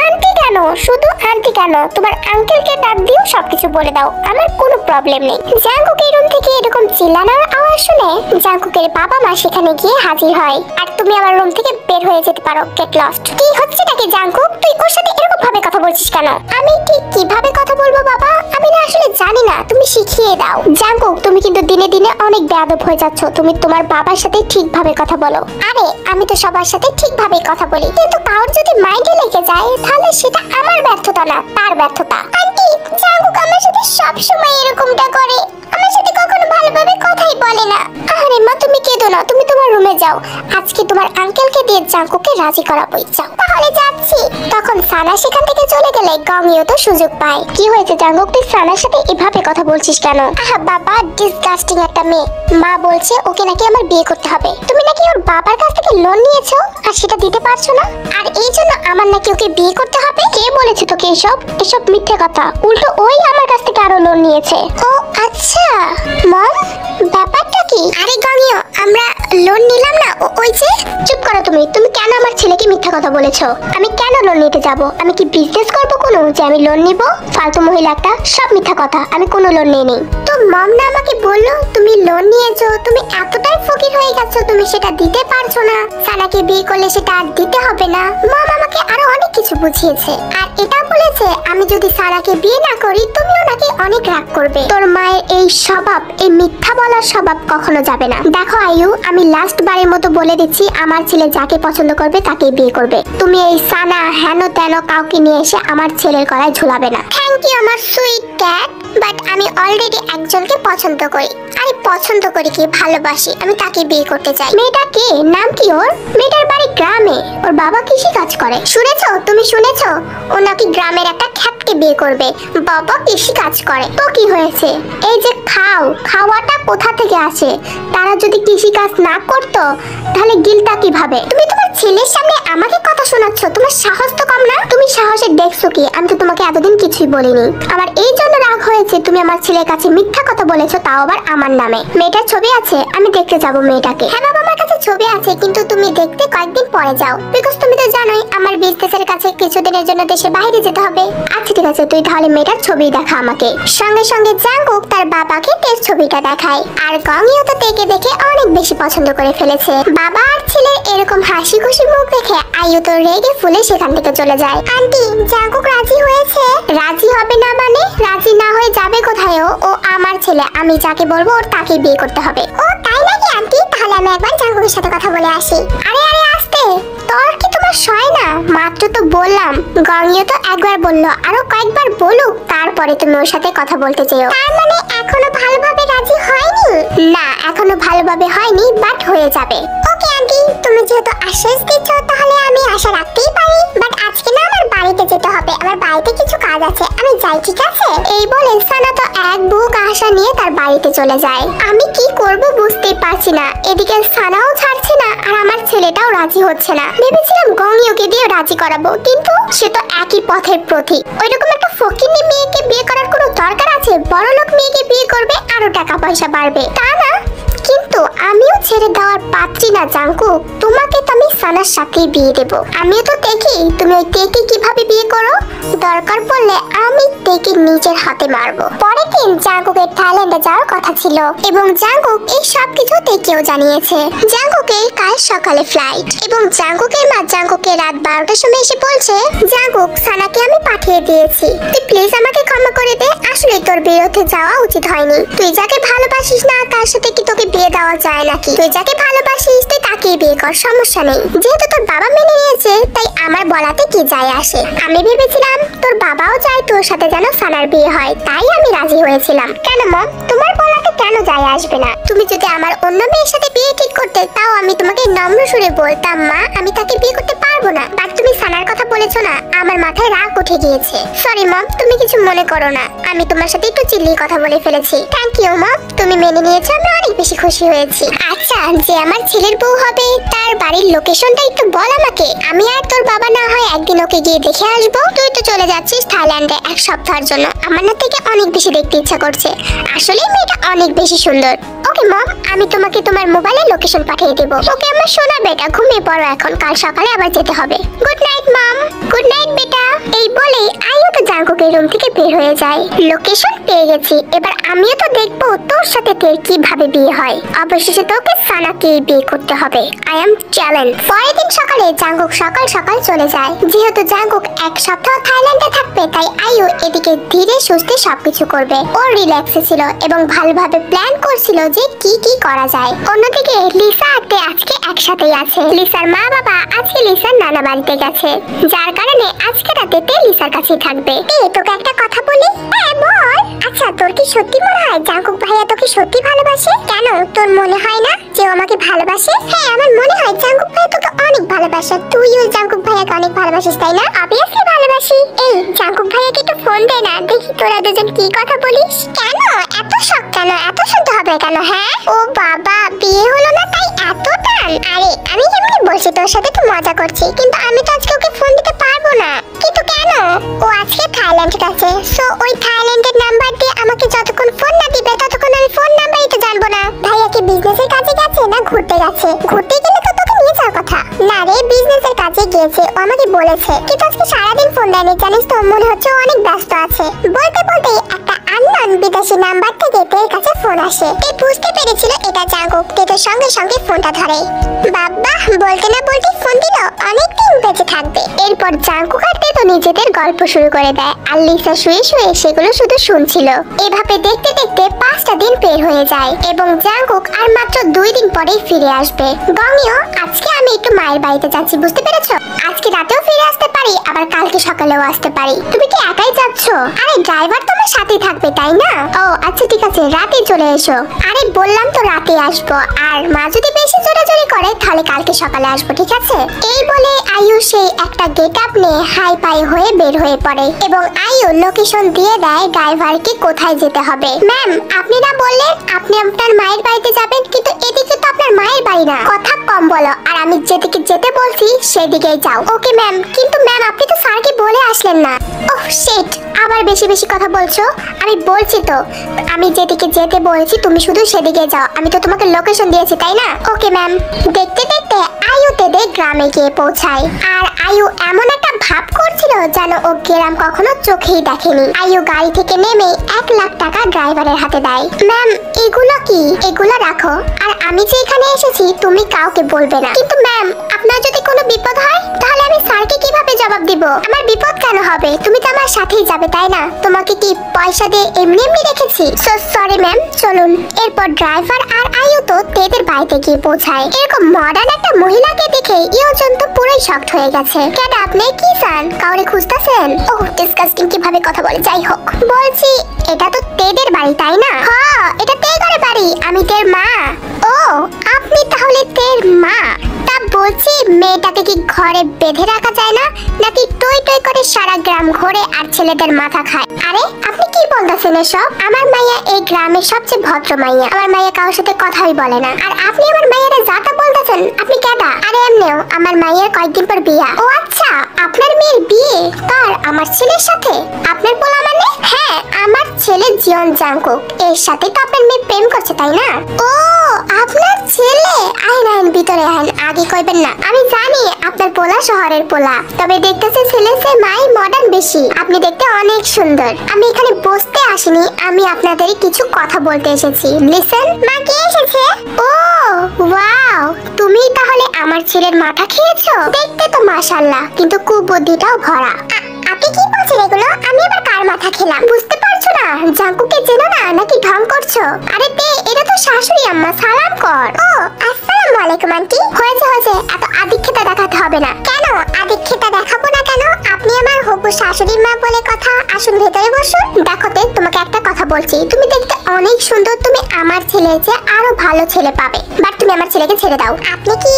আন্টি কেন? শুধু আন্টি কেন, তোমার আঙ্কেলকে ডাক দিও, সবকিছু বলে দাও, আমার কোনো প্রবলেম নেই। জাঙ্কুকের রুম থেকে এরকম চিল্লানোর আওয়াজ শুনে জাঙ্কুকের বাবা মা সেখানে গিয়ে হাজির হয়। আর তুমি আমার রুম থেকে বের হয়ে যেতে পারো, গেট লস্ট। কি হচ্ছে নাকি জাঙ্কুক? তুই ওর সাথে এরকম ভাবে কথা বলছিস কেন? আমি ঠিক কিভাবে কথা বলবো বাবা? আমি না আসলে জানি না, তুমি শিখিয়ে দাও। জাঙ্কুক তুমি কিন্তু দিনে দিনে অনেক বেয়াদব হয়ে যাচ্ছ, তুমি তোমার বাবার সাথে ঠিকভাবে কথা বলো। আরে আমি তো সবার সাথে ঠিকভাবে কথা বলি, কিন্তু কারোর যদি মাইন্ডে লেগে যায় তাহলে সেটা আমার ব্যর্থতা না, তার ব্যর্থতা। আন্টি জাঙ্কুক আমার সাথে সব সময় এরকমটা করে, আমার সাথে কখনো ভালোভাবে কথাই বলে না। আরে মা তুমি কেঁদো না, তুমি তোমার রুমে যাও, আজকে তোমার আঙ্কেলকে দিয়ে জাঙ্কুককে রাজি করাবোই। যাও। তাহলে যাচ্ছি। তখন সানা সেখান থেকে চলে গেলে গমিও তো সুযোগ পায়। কি হয়েছে জাঙ্কুক, তুই সানার সাথে এভাবে কথা বলছিস কেন? আহা বাবা, ডিসগাস্টিং একটা মেয়ে। মা বলছে ওকে নাকি আমার বিয়ে করতে হবে। তুমি নাকি ওর বাবার কাছ থেকে লোন নিয়েছো আর সেটা দিতে পারছো না, আর এই জন্য আমার নাকি ওকে বিয়ে করতে হবে? কে বলেছে তোকে এসব? এসব মিথ্যে কথা, উল্টো ওই আমার কাছ থেকে আরো লোন নিয়েছে। ও আচ্ছা মম, ব্যাপারটা কি? আরে গমিও, আমরা লোন নিলাম না, ওই যে। চুপ করো তুমি, তুমি কেন আমার ছেলেকে মিথ্যা কথা বলেছো? আমি কেন লোন নিতে যাব? আমি কি বিজনেস করবো কোনো যে আমি লোন নিব? ফালতু মহিলা একটা, সব মিথ্যা কথা, আমি কোনো লোন নেই। তো মম না আমাকে বললো তুমি লোন নিয়েছো, তুমি এতটাই ফকির হয়ে গেছো তুমি সেটা দিতে পারছো না, সানাকে বিয়ে করলে সেটা আর দিতে হবে না। মম আমাকে আরো অনেক কিছু বুঝিয়েছে, আর এটা বলেছে আমি যদি সানাকে বিয়ে না করি তুমিও নাকি অনেক রাগ করবে। তোর মায়ের এই স্বভাব, এই মিথ্যা বলার স্বভাব কখনো যাবে না। দেখো আয়ু, আমি লাস্ট বারের মতো বলে দিচ্ছি, আমার ছেলে যাকে পছন্দ করবে তাকে বিয়ে করবে। তুমি এই সানা হেন তেন কাউকে নিয়ে এসে আমার ছেলের গলায় ঝুলাবে না। থ্যাংক ইউ আমার সুইট ড্যাড, বাট আমি অলরেডি একজনকে পছন্দ করি। আরে পছন্দ করি কি, ভালোবাসি, আমি তাকে বিয়ে করতে চাই। মেয়েটা কে? নাম কি ওর? মেয়েটার বাড়ি গ্রামে, ওর বাবা কৃষি কাজ করে। শুনেছো? তুমি শুনেছো? ও নাকি গ্রামের একটা খ্যাতকে বিয়ে করবে, বাবা কৃষি কাজ করে। তো কি হয়েছে? এই যে খাওয়াটা কোথা থেকে আসে? তারা যদি কৃষি কাজ না করতো তাহলে গিলটা কিভাবে? তুমি তোমার ছেলের সামনে আমাকে কথা শোনাচ্ছ, তোমার সাহস তো কম না? তুমি সাহসে দেখছো কি? আমি তো তোমাকে এতদিন কিছুই বলিনি। আমার এই জন্য রাগ হয়েছে, তুমি আমার ছেলের কাছে মিথ্যা কথা বলেছো, তাও আবার আমার নামে। মেয়েটার ছবি আছে, আমি দেখতে যাব মেয়েটাকে। হ্যাঁ বাবা আমার কাছে ছবি আছে, কিন্তু তুমি দেখতে কয়েকদিন পরে যাও, বিকজ তুমি তো জানোই আমার বিজনেসের কাছে কিছুদিনের জন্য দেশের বাইরে যেতে হবে। আচ্ছা ঠিক আছে, তুই তাহলে মেয়েটার ছবি দেখা আমাকে। সঙ্গে সঙ্গে জাঙ্কুক তার বাবাকে টেস্ট ছবিটা দেখায়, আর গংইও তো দেখে দেখে অনেক বেশি পছন্দ করে ফেলেছে। বাবা আর ছেলের এরকম হাসি খুশি মুখ দেখে আয়ু তো রেগে ফুলে সেখান থেকে চলে যায়। আন্টি জাঙ্কুক রাজি হয়েছে? রাজি হবে না মানে? রাজি না হয়ে যাবে কোথায়? ও আমার ছেলে, আমি যাকে বলবো ওর তাকে বিয়ে করতে হবে। ও তাই নাকি আন্টি? তাহলে আমি একবার জাঙ্কুকের সাথে কথা বলে আসি। আরে আরে আস্তে, তোর কি তোমার সয় না? মাত্র তো বললাম। গংইও তো একবার বললো, আরো কয়েকবার বলুক, তারপরে তুমি ওর সাথে কথা বলতে চেও। তার মানে এখনো ভালোভাবে রাজি হয়নি? না এখনো ভালোভাবে হয়নি, বাট হয়ে যাবে। ওকে আন্টি, তুমি যেহেতু আশ্বাস দিচ্ছ তাহলে আমি আশা রাখতেই পারি, বাট আজকে না আমার বাড়িতে যেতে হবে, আমার বাড়িতে কিছু কাজ আছে, আমি যাই ঠিক আছে? এই বলে সানা তো এক বুক আশা নিয়ে তার বাড়িতে চলে যায়। আমি কি করব বুঝতেই পারছি না, এদিকে সানাও ছাড়ছে না আর আমার ছেলেটাও রাজি হচ্ছে না। ভেবেছিলাম গংইওকে দিয়ে রাজি করাবো, কিন্তু সে তো একই পথের পথিক। ওইরকম একটা ফকিন্নি মেয়েকে বিয়ে করার কোনো দরকার আছে? বড়লোক মেয়েকে বিয়ে করবে, আরো টাকা পয়সা বাড়বে, তা না? কিন্তু আমিও ছেড়ে দেওয়ার পাত্রী না জাঙ্কুক, তোমাকে তো আমি সানার সাথেই বিয়ে দেব। আমিও তো দেখি তুমি ওই তেকে কিভাবে বিয়ে করো, দরকার পড়লে আমি তেকে নিজের হাতে মারবো। পরের দিন জাঙ্কুকের থাইল্যান্ডে যাওয়ার কথা ছিল এবং জাঙ্কুক এই সব কিছু তেকেও জানিয়েছে। জাঙ্কুকের কাল কাল সকালে ফ্লাইট এবং জাঙ্কুকের মা জাঙ্কুকে রাত 12টার সময় এসে বলছে, জাঙ্কুক সানাকে আমি পাঠিয়ে দিয়েছি, তুই প্লিজ আমাকে ক্ষমা করে দে, আসলে তোর বিরুদ্ধে যাওয়া উচিত হয়নি। তুই যাকে ভালোবাসিস না তার সাথে কি তোকে বিয়ে দেওয়া যায় নাকি? তুই যাকে ভালোবাসিস তুই তাকেই বিয়ে কর, সমস্যা নেই। যেহেতু তোর বাবা মেনে নিয়েছে তাই আমার বলাতে কি যায় আসে। আমি ভেবেছিলাম তোর বাবাও চায় তোর সাথে যেন সানার বিয়ে হয়, তাই আমি রাজি হয়েছিলাম। কেন মম, তোমার বলাতে কেন যায় আসবে না? তুমি যদি আমার অন্য মেয়ের সাথে বিয়ে ঠিক করতে তাও আমি তোমাকে নম্র সুরে বলতাম, মা আমি তাকে বিয়ে করতে পারবো না, বাট তুমি সানার কথা বলেছো না, আমার মাথায় রাগ উঠে গিয়েছে। সরি মম, তুমি কিছু মনে করো না, আমি তোমার সাথে একটু চিল্লির কথা বলে ফেলেছি। থ্যাংক ইউ মম, তুমি মেনে নিয়েছো, আমি অনেক বেশি খুশি হয়েছি। আচ্ছা, যে আমার ছেলের বউ হবে তার বাড়ির লোকেশনটা একটু বল আমাকে, আমি আর তোর বাবা না হয় একদিন ওকে গিয়ে দেখে আসবো। তুই তো চলে যাচ্ছিস থাইল্যান্ডে এক সপ্তাহের জন্য, আমার না থেকে অনেক বেশি দেখতে ইচ্ছা করছে, আসলে মেয়েটা অনেক বেশি সুন্দর। ওকে মম, আমি তোমাকে তোমার মোবাইলে লোকেশন পাঠিয়ে দেবো। ওকে আমার সোনা বেটা, ঘুমিয়ে পড়ো এখন, কাল সকালে আবার যেতে হবে। গুড নাইট মম। গুড নাইট বেটা। এই বলে আইও তো জাঙ্কুকের রুম থেকে বের হয়ে যায়। লোকেশন পেয়ে গেছি, এবার আমিও তো দেখবো তোর সাথে তোর কিভাবে বিয়ে হয়। অবশেষে তোকে সানাকে বিয়ে করতে হবে, আই এম চ্যালেঞ্জ। পরের দিন সকালে জাঙ্কুক সকাল সকাল চলে যায়। যেহেতু জাঙ্কুক এক সপ্তাহ থাইল্যান্ডে থাকবে তাই আইও এদিকে ধীরে সুস্থে সবকিছু করবে। ও রিল্যাক্সে ছিল এবং ভালোভাবে প্ল্যান করছিল যে কি কি করা যায়। অন্যদিকে লিসা আর তে আজকে একসাথেই আছে। লিসার মা বাবা আজকে লিসার নানা বাড়িতে গেছে, যার কারণে আজকে রাতে তে লিসার কাছেই থাকবে। তোকে একটা কথা বলি। হ্যাঁ বল। আচ্ছা, তোর কি সত্যি মনে হয় জাঙ্কুক ভাইয়া তোকে সত্যি ভালোবাসে? কেন, তোর মনে হয় না যে ও আমাকে ভালোবাসে? হ্যাঁ, আমার মনে হয় জাঙ্কুক ভাইয়া তোকে অনেক ভালোবাসে। তুইও জাঙ্কুক ভাইয়াকে অনেক ভালোবাসিস, তাই না? অবভিয়াসলি ভালোবাসি। এই জাঙ্কুক ভাইয়াকে একটু ফোন দে না, দেখি তোরা দুজন কি কথা বলিস। কেন এত শখ, কেন এত শুনতে হবে কেন? হ্যাঁ, ও বাবা, বিয়ে হলো না তাই এত টান? আরে আমি এমনি বলছি, তোর সাথে একটু মজা করছি, কিন্তু আমি তো আজকে ওকে ফোন দিতে পারবো না। কিন্তু কেন? ও আজকে থাইল্যান্ডে গেছে, সো ওই থাইল্যান্ডের নাম্বার দিয়ে আমাকে যতক্ষণ ফোন না দিবে ততক্ষণ আমি ফোন নাম্বারই তো জানবো না। ভাইয়া কি বিজনেসের কাজে গেছে না ঘুরতে গেছে? ঘুরতে গেলে তো তোকে নিয়ে যাওয়ার কথা। না রে, বিজনেসের কাজে গিয়েছে, ও আমাকে বলেছে, কিন্তু আজকে সারাদিন ফোন দেয়নি, জানিস তো, মনে হচ্ছে অনেক ব্যস্ত আছে। বলতে বলতে একটা আননোন বিদেশি নাম্বার থেকে তের কাছে ফোন আসে। তে বুঝতে পেরেছিল এটা জাঙ্কুক, তে তো সঙ্গে সঙ্গে ফোনটা ধরে। বাবা, বলতে না বলতে ফোন দিল, অনেকদিন বেঁচে থাকবে। এরপর জাঙ্কুক আর তে তো নিজেদের গল্প শুরু করে দেয়, আর লিসা শুয়ে শুয়ে সেগুলো শুধু শুনছিল। এভাবে দেখতে দেখতে 5টা দিন বের হয়ে যায় এবং জাঙ্কুক আর মাত্র 2 দিন পরেই ফিরে আসবে। গমিও, আজকে আমি একটু মায়ের বাড়িতে যাচ্ছি, বুঝতে পেরেছো? আজকে রাতেও ফিরে আসতে পারি, আবার কালকে সকালেও আসতে পারি। তুমি কি একাই যাচ্ছ? আরে ড্রাইভার তোমার সাথেই থাকবে, তাই না? ও আচ্ছা ঠিক আছে, রাতে চলে এসো। আরে বললাম তো রাতে আসবো, আর মা যদি বেশি জোরাজোরি করে তাহলে কালকে সকালে আসবো, ঠিক আছে? এই বলে আয়ু সেই একটা গেট আপ নিয়ে হাই ফাই হয়ে বের হয়ে পড়ে এবং আয়ু লোকেশন দিয়ে দেয় ড্রাইভারকে কোথায় যেতে হবে। ম্যাম, আপনি না বললেন আপনি আপনার মায়ের বাড়িতে যাবেন, কিন্তু এদিকে তো আপনার মায়ের বাড়ি না। কথা কম বলো, আর আমি যেদিকে যেতে বলছি সেদিকেই যাও। ওকে ম্যাম, কিন্তু ম্যাম আপনি তো স্যারকে বলে আসলেন না। ওহ শিট, আবার বেশি বেশি কথা বলছো। আমি বলছি তো, আমি যেদিকে যেতে বলেছি তুমি শুধু সেদিকে যাও, আমি তো তোমাকে লোকেশন দিয়েছি, তাই না? Okay ma'am. দেখতে দেখতে আয়ু তেদের গ্রামে গিয়ে পৌঁছায়, আর আয়ু এমন একটা ভাব করছিল যেন ও গ্রাম কখনো চোখেই দেখেনি। আয়ু গাড়ি থেকে নেমে 1 লাখ টাকা ড্রাইভারের হাতে দেয়। ম্যাম, এগুলো কি? এগুলো রাখো, আর আমি যে এখানে এসেছি তুমি কাউকে বলবে না। কিন্তু ম্যাম, আপনার যদি কোনো বিপদ হয় তাহলে আমি স্যারকে কিভাবে জবাব দিব? আমার বিপদ কেন হবে? তুমি তো আমার সাথেই যাবে, তাই না? তোমাকে কি পয়সা দিয়ে এমনি এমনি রেখেছি? সো সরি ম্যাম, চলুন। এরপর ড্রাইভার আর আয়ু তো তেদের বাড়িতে গিয়ে পৌঁছায়। এরকম মডার্ন একটা মহিলাকে দেখে ইয়োজন তো পুরোই শকড হয়ে গেছে। কেন, আপনি কি চান? কাউরে খুঁজতেছেন? ওহ ডিসকাস্টিং, কিভাবে কথা বলে। যাই হোক, বলছি এটা তো তেদের বাড়ি, তাই না? হ্যাঁ, এটা তেদের বাড়ি, আমি তের মা। ও, আপনি তাহলে তের মা? তা বলছি মেয়েটাকে কি ঘরে বেঁধে রাখা যায় না, নাকি টই টই করে সারা গ্রাম ঘোরে আর ছেলেদের মাথা খায়? আরে আপনি কি বলতেছেন এসব? আমার মাইয়া এই গ্রামের সবচেয়ে ভদ্র মাইয়া, আমার মাইয়া কারোর সাথে কথাই বলে না, আর আপনি আমার মাইয়ারে যাতা বলতেছেন। আপনি কেডা? আরে এমনি আমার মায়ের কয়েকদিন পর বিয়া। ও আচ্ছা, আপনার মেয়ের বিয়ে তার আমার ছেলের সাথে? আপনার পোলা মানে? হ্যাঁ, আমার ছেলে জিয়ন জাংকুক এর সাথে তো আপনার মেয়ে প্রেম করছে, তাই না? ও আপনার ছেলে, আইন আইন ভিতরে আইন, আগে কইবেন না। আমি জানি আপনার পোলা শহরের পোলা, তবে দেখতেছে ছেলে সে মাই মডার্ন বেশি। আপনি দেখতে অনেক সুন্দর। আমি এখানে বসতে আসিনি, আমি আপনাদের কিছু কথা বলতে এসেছি। লিসেন। মা কে এসেছে? ও ওয়াও, তুমি তাহলে আমার ছেলের মাথা খেয়েছো? দেখতে তো মাশাআল্লাহ, কিন্তু কুবুদ্ধিটাও ভরা। আপনি কি বলছেন এগুলো? আমি আবার কার মাথা খেলাম? বুঝতে পারছো না? জাঙ্কুকে চেনো না নাকি ঢং করছো? আরে তে, এটা তো শাশুড়ি আম্মা, সালাম কর। ও আসসালামু আলাইকুম আন্টি। হয়েছে হয়েছে, এত আদিক্ষেতা দেখাতে হবে না। কেন আদিক্ষেতা দেখাবো না কেন? আপনি আমার হবু শাশুড়ির মা বলে কথা। আসুন ভেতরে বসুন। দেখো তে, তোমাকে একটা কথা বলছি, তুমি দেখতে অনেক সুন্দর, তুমি আমার ছেলের চেয়ে আরো ভালো ছেলে পাবে। বাট তুমি আমার ছেলেকে ছেড়ে দাও। আপনি কি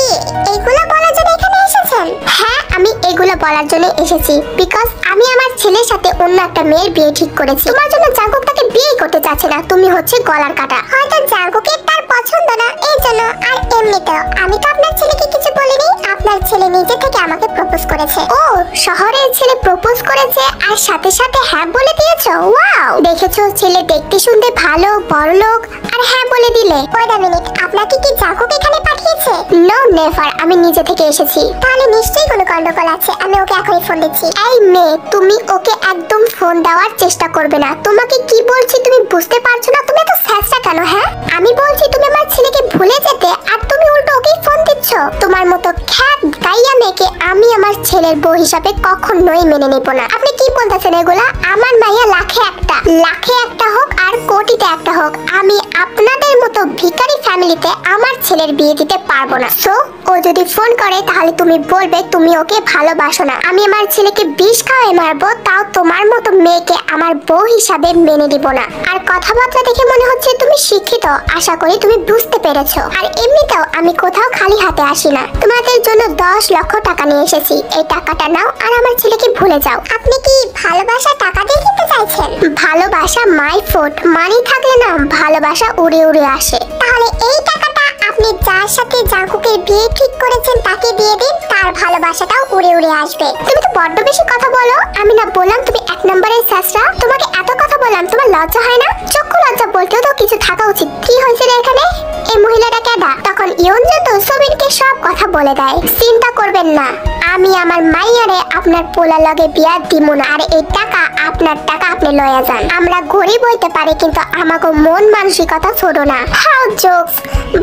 এগুলো বলার জন্য এখানে এসেছেন? হ্যাঁ, আমি এগুলো বলার জন্য এসেছি বিকজ আমি আমার ছেলের সাথে অন্য একটা মেয়ের বিয়ে ঠিক করেছি। তোমার জন্য জাঙ্কুক তাকে বিয়ে করতে চাচ্ছে না, তুমি হচ্ছে গলার কাটা। হয়তো জাঙ্কুকের তার পছন্দ না এই জন্য। আর এমনিতেও আমি তো আপনার ছেলেকে কিছু বলিনি, আপনার ছেলে নিজে থেকে আমাকে প্রপোজ করেছে। ও শহরের ছেলে প্রপোজ করেছে আর সাথে সাথে হ্যাঁ বলে দিয়েছো? ওয়াও, দেখেছো ছেলে দেখতে শুনতে ভালো, বড়লোক, আর হ্যাঁ বলে দিলে। ওয়েট আ মিনিট, আপনাকে কি জাঙ্কুক এখানে পাঠিয়েছে? নো নেভার, আমি নিজে থেকে এসেছি। তাহলে নিশ্চয়ই কোনো গন্ডগোল আছে, আমি ওকে এখনই ফোন দিচ্ছি। এই মেয়ে, তুমি ওকে একদম ফোন দেওয়ার চেষ্টা করবে না। তোমাকে কি বলছি তুমি বুঝতে পারছো না? তুমি এত স্যাঁচা কেন? হ্যাঁ, আমি বলছি তুমি আমার ছেলেকে ভুলে যেতে, আর তুমি উল্টো ওকেই ফোন দিচ্ছ। তোমার মতো খ্যাত গাইয়া মেয়েকে আমি আমার ছেলের বউ হিসাবে কখনোই মেনে নেব না। আপনি কি বলতেছেন এগুলা? আমার মাইয়া লাখে একটা হোক আর কোটিতে একটা হোক, আমি আপনাদের মতো ভিখারি ফ্যামিলিতে আমার ছেলের বিয়ে দিতে পারবো না। সো ও যদি ফোন করে তাহলে তুমি বলবে তুমি ওকে ভালোবাসো না। আমি আমার ছেলেকে বিষ খাওয়াই মারবো, তাও তোমার মতো মেয়েকে আমার বউ হিসাবে মেনে দিব না। আর কথাবার্তা দেখে মনে হচ্ছে তুমি শিক্ষিত, আশা করি তুমি বুঝতে পেরেছো। আর এমনিতেও আমি কোথাও খালি হাতে আসি না, তোমাদের জন্য 10 লক্ষ টাকা নিয়ে এসেছি। এই টাকাটা নাও আর আমার ছেলেকে ভুলে যাও। আপনি কি ভালোবাসা টাকা দিয়ে কিনতে চাইছেন? ভালোবাসা মাই ফুড, মানি থাকলে না ভালোবাসা উড়ে উড়ে আসে। তাহলে এই টাকাটা আপনি যার সাথে জাঙ্কুকের বিয়ে ঠিক করেছেন তাকে দিয়ে দিন, তার ভালোবাসাটাও উড়ে উড়ে আসবে। তুমি তো বড্ড বেশি কথা বলো। আমি না বললাম তুমি এক নম্বরের স্যাসরা? তোমাকে এত কথা বললাম, তোমার লজ্জা হয় না? চক্ষু লজ্জা বলতেও তো কিছু থাকা উচিত। কি হয়েছে রে এখানে? এই মহিলাটা কেডা? তখন ইয়নজো তো সবিনকে সব কথা বলে দেয়। চিন্তা করবেন না, আমি আমার মাইয়ারে আপনার পোলা লগে বিয়া দিমু না। আর এই টাকা আপনার টাকা, আপনি লয়া যান। আমরা গরিব হইতে পারি কিন্তু আমাকে মন মানসিকতা ছোড়ো না। হাউ জোকস,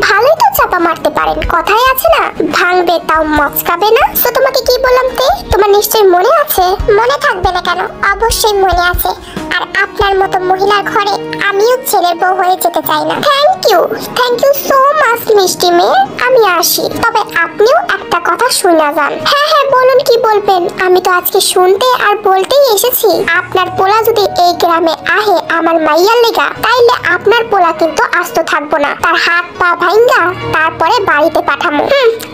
ভালোই তো চাপা মারতে পারেন। কথাই আছে না, ভাঙবে তাও মচকাবে না। তো তোমাকে কি বললাম তে? তোমার নিশ্চয়ই মনে আছে। মনে থাকবে না কেন? অবশ্যই মনে আছে। আর আপনার মতো মহিলার ঘরে আমিও ছেলের বউ হয়ে যেতে চাই না। থ্যাংক ইউ সো মাচ মিষ্টি মেয়ে। আমি আসি, তবে আপনিও একটা কথা শুনে যান। হ্যাঁ হ্যাঁ বলুন, কি বলবেন? আমি তো আজকে শুনতে আর বলতেই এসেছি। আপনার পোলা যদি এই গ্রামে আহে আমার মাইয়ার লেগা, তাইলে আপনার পোলা কিন্তু আস্ত থাকবো না, তার হাত পা ভাঙ্গা তারপরে বাড়িতে পাঠামো।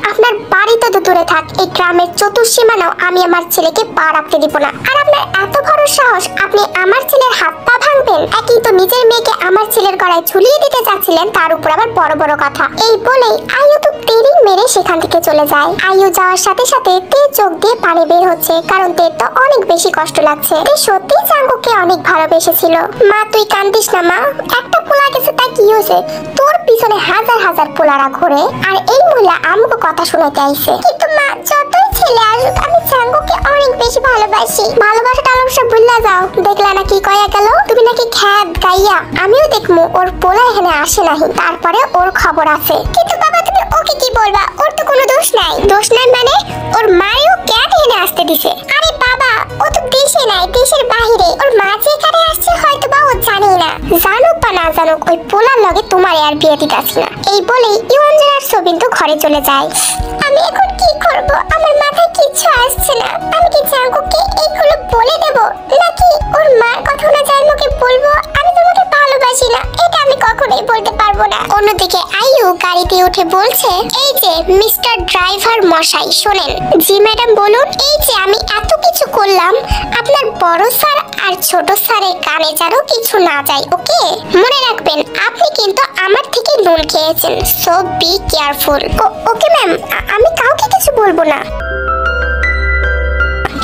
আপনার বাড়িতে তো দূরে থাক, এই গ্রামের চতুর্সীমানাও আমি আমার ছেলেকে পা রাখতে দিব না। আর আপনার এত বড় সাহস, আপনি আমার ছেলের হাত পা ভাঙবেন? একই তো নিজের মেয়েকে আমার ছেলের গলায় ঝুলিয়ে দিতে চাচ্ছিলেন, তার উপর আবার বড় বড় কথা। এই বলেই আয়ু তো তেরি মেরে সেখান থেকে চলে যায়। আয়ু যাওয়ার সাথে সাথে তে চোখ দিয়ে পানি বের হচ্ছে, কারণ তের তো অনেক বেশি কষ্ট লাগছে। তে সত্যি জাঙ্কুককে অনেক ভালোবেসেছিল। মা তুই কান্দিস না মা, একটা পোলা গেছে তাই কি হয়েছে? তোর পিছনে হাজার হাজার পোলারা ঘোরে, আর এই মহিলা আমাকে কথা শোনাতে আইছে। কিন্তু মা যতই ছেলে আসুক আমি জাঙ্কুককে অনেক বেশি ভালোবাসি। ভালোবাসা টালোবাসা ভুলে যাও। দেখলা না কি কয়া গেল? তুমি নাকি খ্যাত গাইয়া। আমিও দেখবো ওর পোলা এখানে আসে নাহি, তারপরে ওর খবর আছে। কিন্তু বাবা তুমি ওকে কি বলবা? ওর তো কোনো দোষ নাই। দোষ নাই মানে? ওর মায়েও ক্যাট এনে আসতে দিছে। আরে বাবা ও তো দেশে নাই, দেশের বাইরে। ওর মা যে এখানে আসছে হয়তো বা ও জানেই না। জানুক বা না জানুক, ওই পোলার লগে তোমার আর বিয়ে দিতাছি না। এই বলেই ইওয়ানজন আর সোবিন তো ঘরে চলে যায়। আমি এখন কি করব? আমার মাথায় কিচ্ছু আসছে না। আমি কি জাঙ্কুককে এইগুলো বলে দেব, নাকি ওর মার কথা না যায় মুখে বলবো আমি তোমাকে ভালোবাসি না? এটা আমি কখনোই বলতে পারবো না। অন্যদিকে আয়ু গাড়িতে উঠে বলছে, এই যে মিস্টার ড্রাইভার মশাই শোনেন। জি ম্যাডাম বলুন। এই যে আমি এত কিছু করলাম, আপনার বড় স্যার আর ছোট স্যারের কানে যেন কিছু না যায়, ওকে? মনে রাখবেন আপনি কিন্তু আমার থেকে নুন খেয়েছেন, so be careful. Okay ma'am, আমি কাউকে কিছু বলবো না।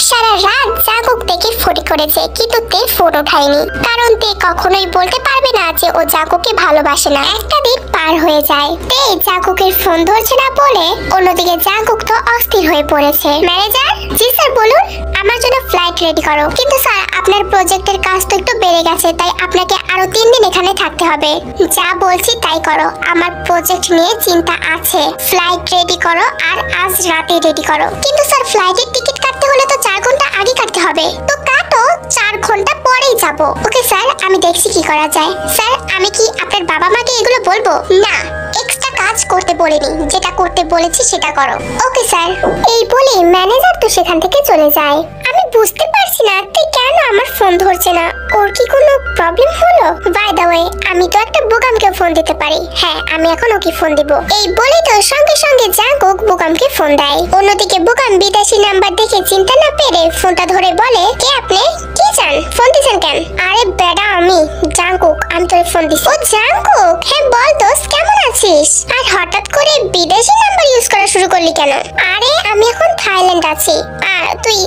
সারা রাত জাঙ্কুক থেকে ফোন করেছে কিন্তু তে ফোন ওঠায়নি, কারণ তে কখনোই বলতে পারবে না যে ও জাঙ্কুককে ভালোবাসে না। একটা দিন পার হয়ে যায়, তে জাঙ্কুকের ফোন ধরছে না বলে অন্যদিকে জাঙ্কুক তো অস্থির হয়ে পড়েছে। ম্যানেজার, জি স্যার বলুন। আমার জন্য ফ্লাইট রেডি করো। কিন্তু স্যার আপনার প্রজেক্টের কাজ তো একটু বেড়ে গেছে, তাই আপনাকে আরো 3 দিন এখানে থাকতে হবে। যা বলছি তাই করো, আমার প্রজেক্ট নিয়ে চিন্তা আছে। ফ্লাইট রেডি করো আর আজ রাতে রেডি করো। কিন্তু স্যার ফ্লাইটের টিকিট কাটতে হলে তো 4 ঘন্টা আগে কাটতে হবে। তো কাটো, 4 ঘন্টা পরেই যাব। ওকে স্যার, আমি দেখছি কি করা যায়। স্যার আমি কি আপনার বাবা মাকে এগুলো বলবো? না, এক্সট্রা কাজ করতে বলিনি, যেটা করতে বলেছি সেটা করো। Okay sir. এই বলে ম্যানেজার তো সেখান থেকে চলে যায়। আমি বুঝতে পারছি না তুই কেন আমার ফোন ধরছে না, ওর কি কোনো প্রবলেম হলো? বাই দ্য ওয়ে, আমি তো একটা বুকামকে ফোন দিতে পারি। হ্যাঁ, আমি এখন ওকে ফোন দিব। এই বলেই তো সঙ্গে সঙ্গে জাঙ্কুক বুকামকে ফোন দেয়। অন্যদিকে বুকাম বিদেশি নাম্বার দেখে চিন্তা না পেরে ফোনটা ধরে বলে, কে আপনি? কি চান? ফোন দিছেন কেন? আরে বেটা, আমি জাঙ্কুক, আমি তোরে ফোন দিছি। ও জাঙ্কুক, হ্যাঁ বল দোস্ত, কেমন আছিস? আর হঠাৎ করে বিদেশি নাম্বার ইউজ করা শুরু করলি কেন? আরে আমি এখন থাইল্যান্ড আছি। আর তুই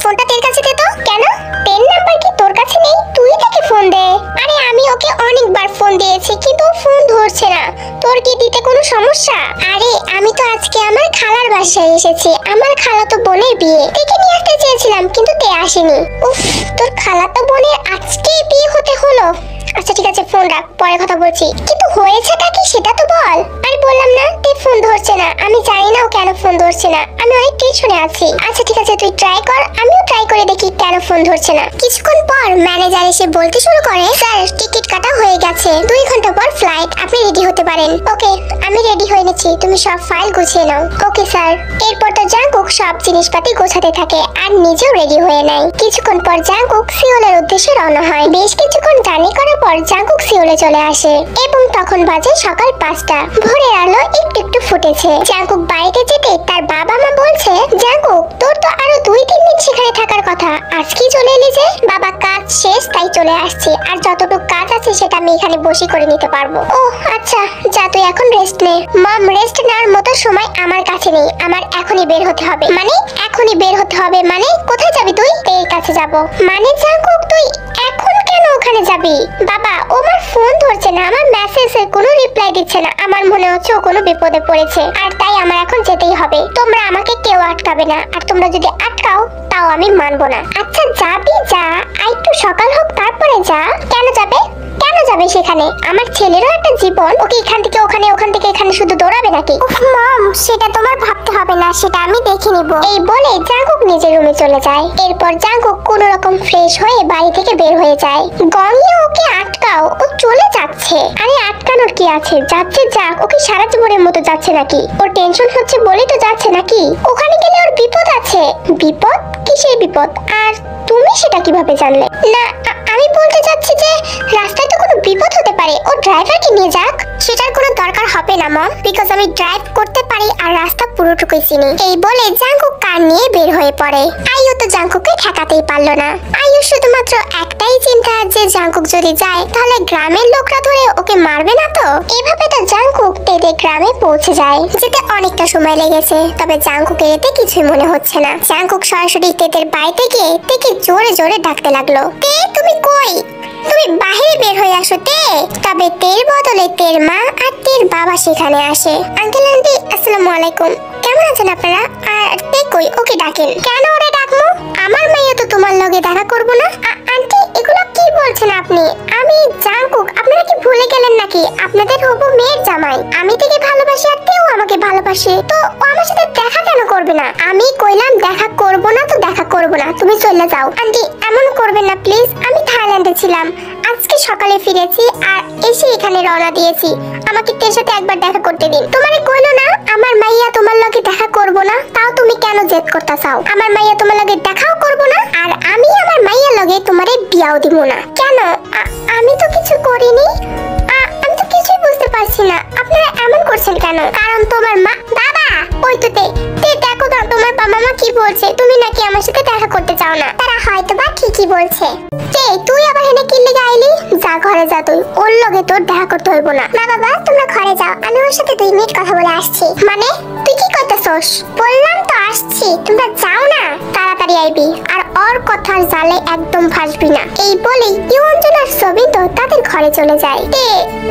ফোনটা তোর কাছে দে তো। কেন? পেন নাম্বার কি তোর কাছে নেই? তুই তাকে ফোন দে। আরে আমি ওকে অনেকবার ফোন দিয়েছি কিন্তু ফোন ধরছে না। তোর কি দিতে কোনো সমস্যা? আরে আমি তো আজকে আমার খালার বাসায় এসেছি, আমার খালাতো বোনের বিয়ে, দেখে নিয়ে আসতে চেয়েছিলাম কিন্তু তে আসেনি। উফ, তোর খালাতো বোনের আজকে বিয়ে হতে হলো। আচ্ছা ঠিক আছে, ফোন রাখ, পরে কথা বলছি। কিন্তু হয়েছেটা কি সেটা তো বল। আরে বললাম না তুই ফোন ধরছে না, আমি জানি না ও কেন ফোন ধরছে না, আমি অনেক টেনশনে আছি। আচ্ছা ঠিক আছে, তুই ট্রাই কর, আমিও ট্রাই করে দেখি কেন ফোন ধরছে না। কিছুক্ষণ পর ম্যানেজার এসে বলতে শুরু করে, স্যার টিকিট কাটা হয়ে গেছে, 2 ঘন্টা পর ফ্লাইট, আপনি রেডি হতে পারেন। ওকে, আমি রেডি হয়ে নিচ্ছি, তুমি সব ফাইল গুছিয়ে নাও। Okay sir. এরপর তো জাঙ্কুক সব জিনিসপাতি গোছাতে থাকে আর নিজেও রেডি হয়ে নেয়। কিছুক্ষণ পর জাঙ্কুক সিওলের উদ্দেশ্যে রওনা হয়। বেশ কিছুক্ষণ জার্নি করার পর জাঙ্কুক সিওলে চলে আসে এবং তখন বাজে সকাল 5টা। ভোরের আলো একটু একটু ফুটেছে। জাঙ্কুক বাড়িতে যেতে তার বাবা মা বলছে, জাঙ্কুক তোর তো আরো 2-3 দিন সেখানে থাকার কথা, আজকেই চলে এলি যে? বাবা কাজ শেষ তাই চলে আসছি, আর যতটুকু কাজ আছে সেটা আমি এখানে বসে করে নিতে পারবো। ও আচ্ছা, যা তুই এখন রেস্ট নে। মম, রেস্ট নেওয়ার মতো সময় আমার কাছে নেই, আমার এখনই বের হতে হবে। মানে এখনই বের হতে হবে মানে? কোথায় যাবি তুই? এর কাছে যাব। মানে জাঙ্কুক তুই এখন কেন ওখানে যাবি? বাবা ও আমার ফোন ধরছে না, আমার মেসেজের কোনো রিপ্লাই দিচ্ছে না, আমার মনে হচ্ছে ও কোনো বিপদে পড়েছে, আর তাই আমার এখন যেতেই হবে। তোমরা আমাকে কেউ আটকাবে না, আর তোমরা যদি আটকাও তাও আমি মানবো না। আচ্ছা যাবি যা, আর একটু সকাল হোক তারপরে যা। কেন যাবে? কেন যাবে সেখানে? আমার ছেলেরও একটা জীবন, ওকে এখান থেকে ওখানে, ওখান থেকে এখানে শুধু দৌড়াবে নাকি? উফ মম, সেটা তোমার ভাবতে হবে না, সেটা আমি দেখে নিব। এই বলে জাঙ্কুক নিজের রুমে চলে যায়। এরপর জাঙ্কুক কোনো রকম ফ্রেশ হয়ে বাড়ি থেকে বের হয়ে যায়। গঙ্গে ওকে আটকাও, ও চলে যাচ্ছে। আরে আটকানোর কি আছে, যাচ্ছে যাক, ওকে সারা জীবনের মতো যাচ্ছে নাকি? ওর টেনশন হচ্ছে বলেই তো যাচ্ছে নাকি? ওখানে গেলে ওর বিপদ আছে। বিপদ? কিসের বিপদ? আর তুমি সেটা কিভাবে জানলে? না আমি বলতে চাচ্ছি যে রাস্তায় তো কোনো বিপদ হতে পারে, ও ড্রাইভারকে নিয়ে যাক। সেটার কোনো দরকার হবে না মম, বিকজ আমি ড্রাইভ করতে পারি আর রাস্তা পুরোটুকুই চিনি। এই বলে জাঙ্কুক কার নিয়ে বের হয়ে পড়ে। আইও তো জাঙ্কুককে ঠেকাতেই পারলো না। আইও শুধুমাত্র একটাই চিন্তা যে জাঙ্কুক যদি যায় তাহলে গ্রামের লোকরা ধরে ওকে মারবে না তো। এভাবে তো জাঙ্কুক তেদের গ্রামে পৌঁছে যায়। যেতে অনেকটা সময় লেগেছে, তবে জাঙ্কুকের এতে কিছুই মনে হচ্ছে না। জাঙ্কুক সরাসরি তেদের বাড়িতে গিয়ে তেকে জোরে জোরে ডাকতে লাগলো, তে তুমি কই? তুমি বাইরে বের হয়ে আসো তে। তবে তের বদলে তের মা আর তের বাবা সেখানে আসে। আঙ্কেল আন্টি আসসালামু আলাইকুম, কেমন আছেন আপনারা? আর তে কই, ওকে ডাকেন। কেন ওরে ডাকবো? আমার মেয়ে তো তোমার লগে দেখা করবো না। আন্টি এগুলো কি বলছেন আপনি? আমি জাঙ্কুক, আপনারা কি ভুলে গেলেন নাকি? আপনাদের হবু মেয়ের জামাই। আমি থেকে ভালোবাসি আর তেও আমাকে ভালোবাসে, তো ও আমার সাথে দেখা কেন করবে না? আমি কইলাম দেখা করবো না তো দেখা করবো না, তুমি চলে যাও। আন্টি এমন করবেন না প্লিজ, আমি থাইল্যান্ডে ছিলাম, আজকে সকালে ফিরেছি আর এসে এখানে রওনা দিয়েছি, আমাকে তের সাথে একবার দেখা করতে দিন। তোমারে কইলো না আমার মাইয়া তোমার লগে দেখা করবো না, তাও তুমি কেন জেদ করতে চাও? আমার মাইয়া তোমার লগে দেখাও করবো না, আর আমি আমার মাইয়ার লগে তোমারে বিয়াও দিব না। কেন? আমি তো কিছু করিনি, আমি তো কিছুই বুঝতে পারছি না, আপনারা এমন করছেন কেন? কারণ তোমার মা। বাবা ওই তো তে দেখো না তোমার বাবা মা কি বলছে, তুমি নাকি আমার সাথে দেখা করতে চাও না। তারা হয়তো বা ঠিকই বলছে। তে তুই আবার এখানে কি লিগে আইলি? যা ঘরে যা, তুই ওর লগে তোর দেখা করতে হইব না। না বাবা তোমরা ঘরে যাও, আমি ওর সাথে 2 মিনিট কথা বলে আসছি। মানে তুই কি করতেছস? বললাম তো আসছি, তোমরা যাও না, তাড়াতাড়ি আইবি, আর ওর কথার জালে একদম ফাঁসবি না। এই বলেই ইয়ঞ্জন আর সবিন তো তাদের ঘরে চলে যায়।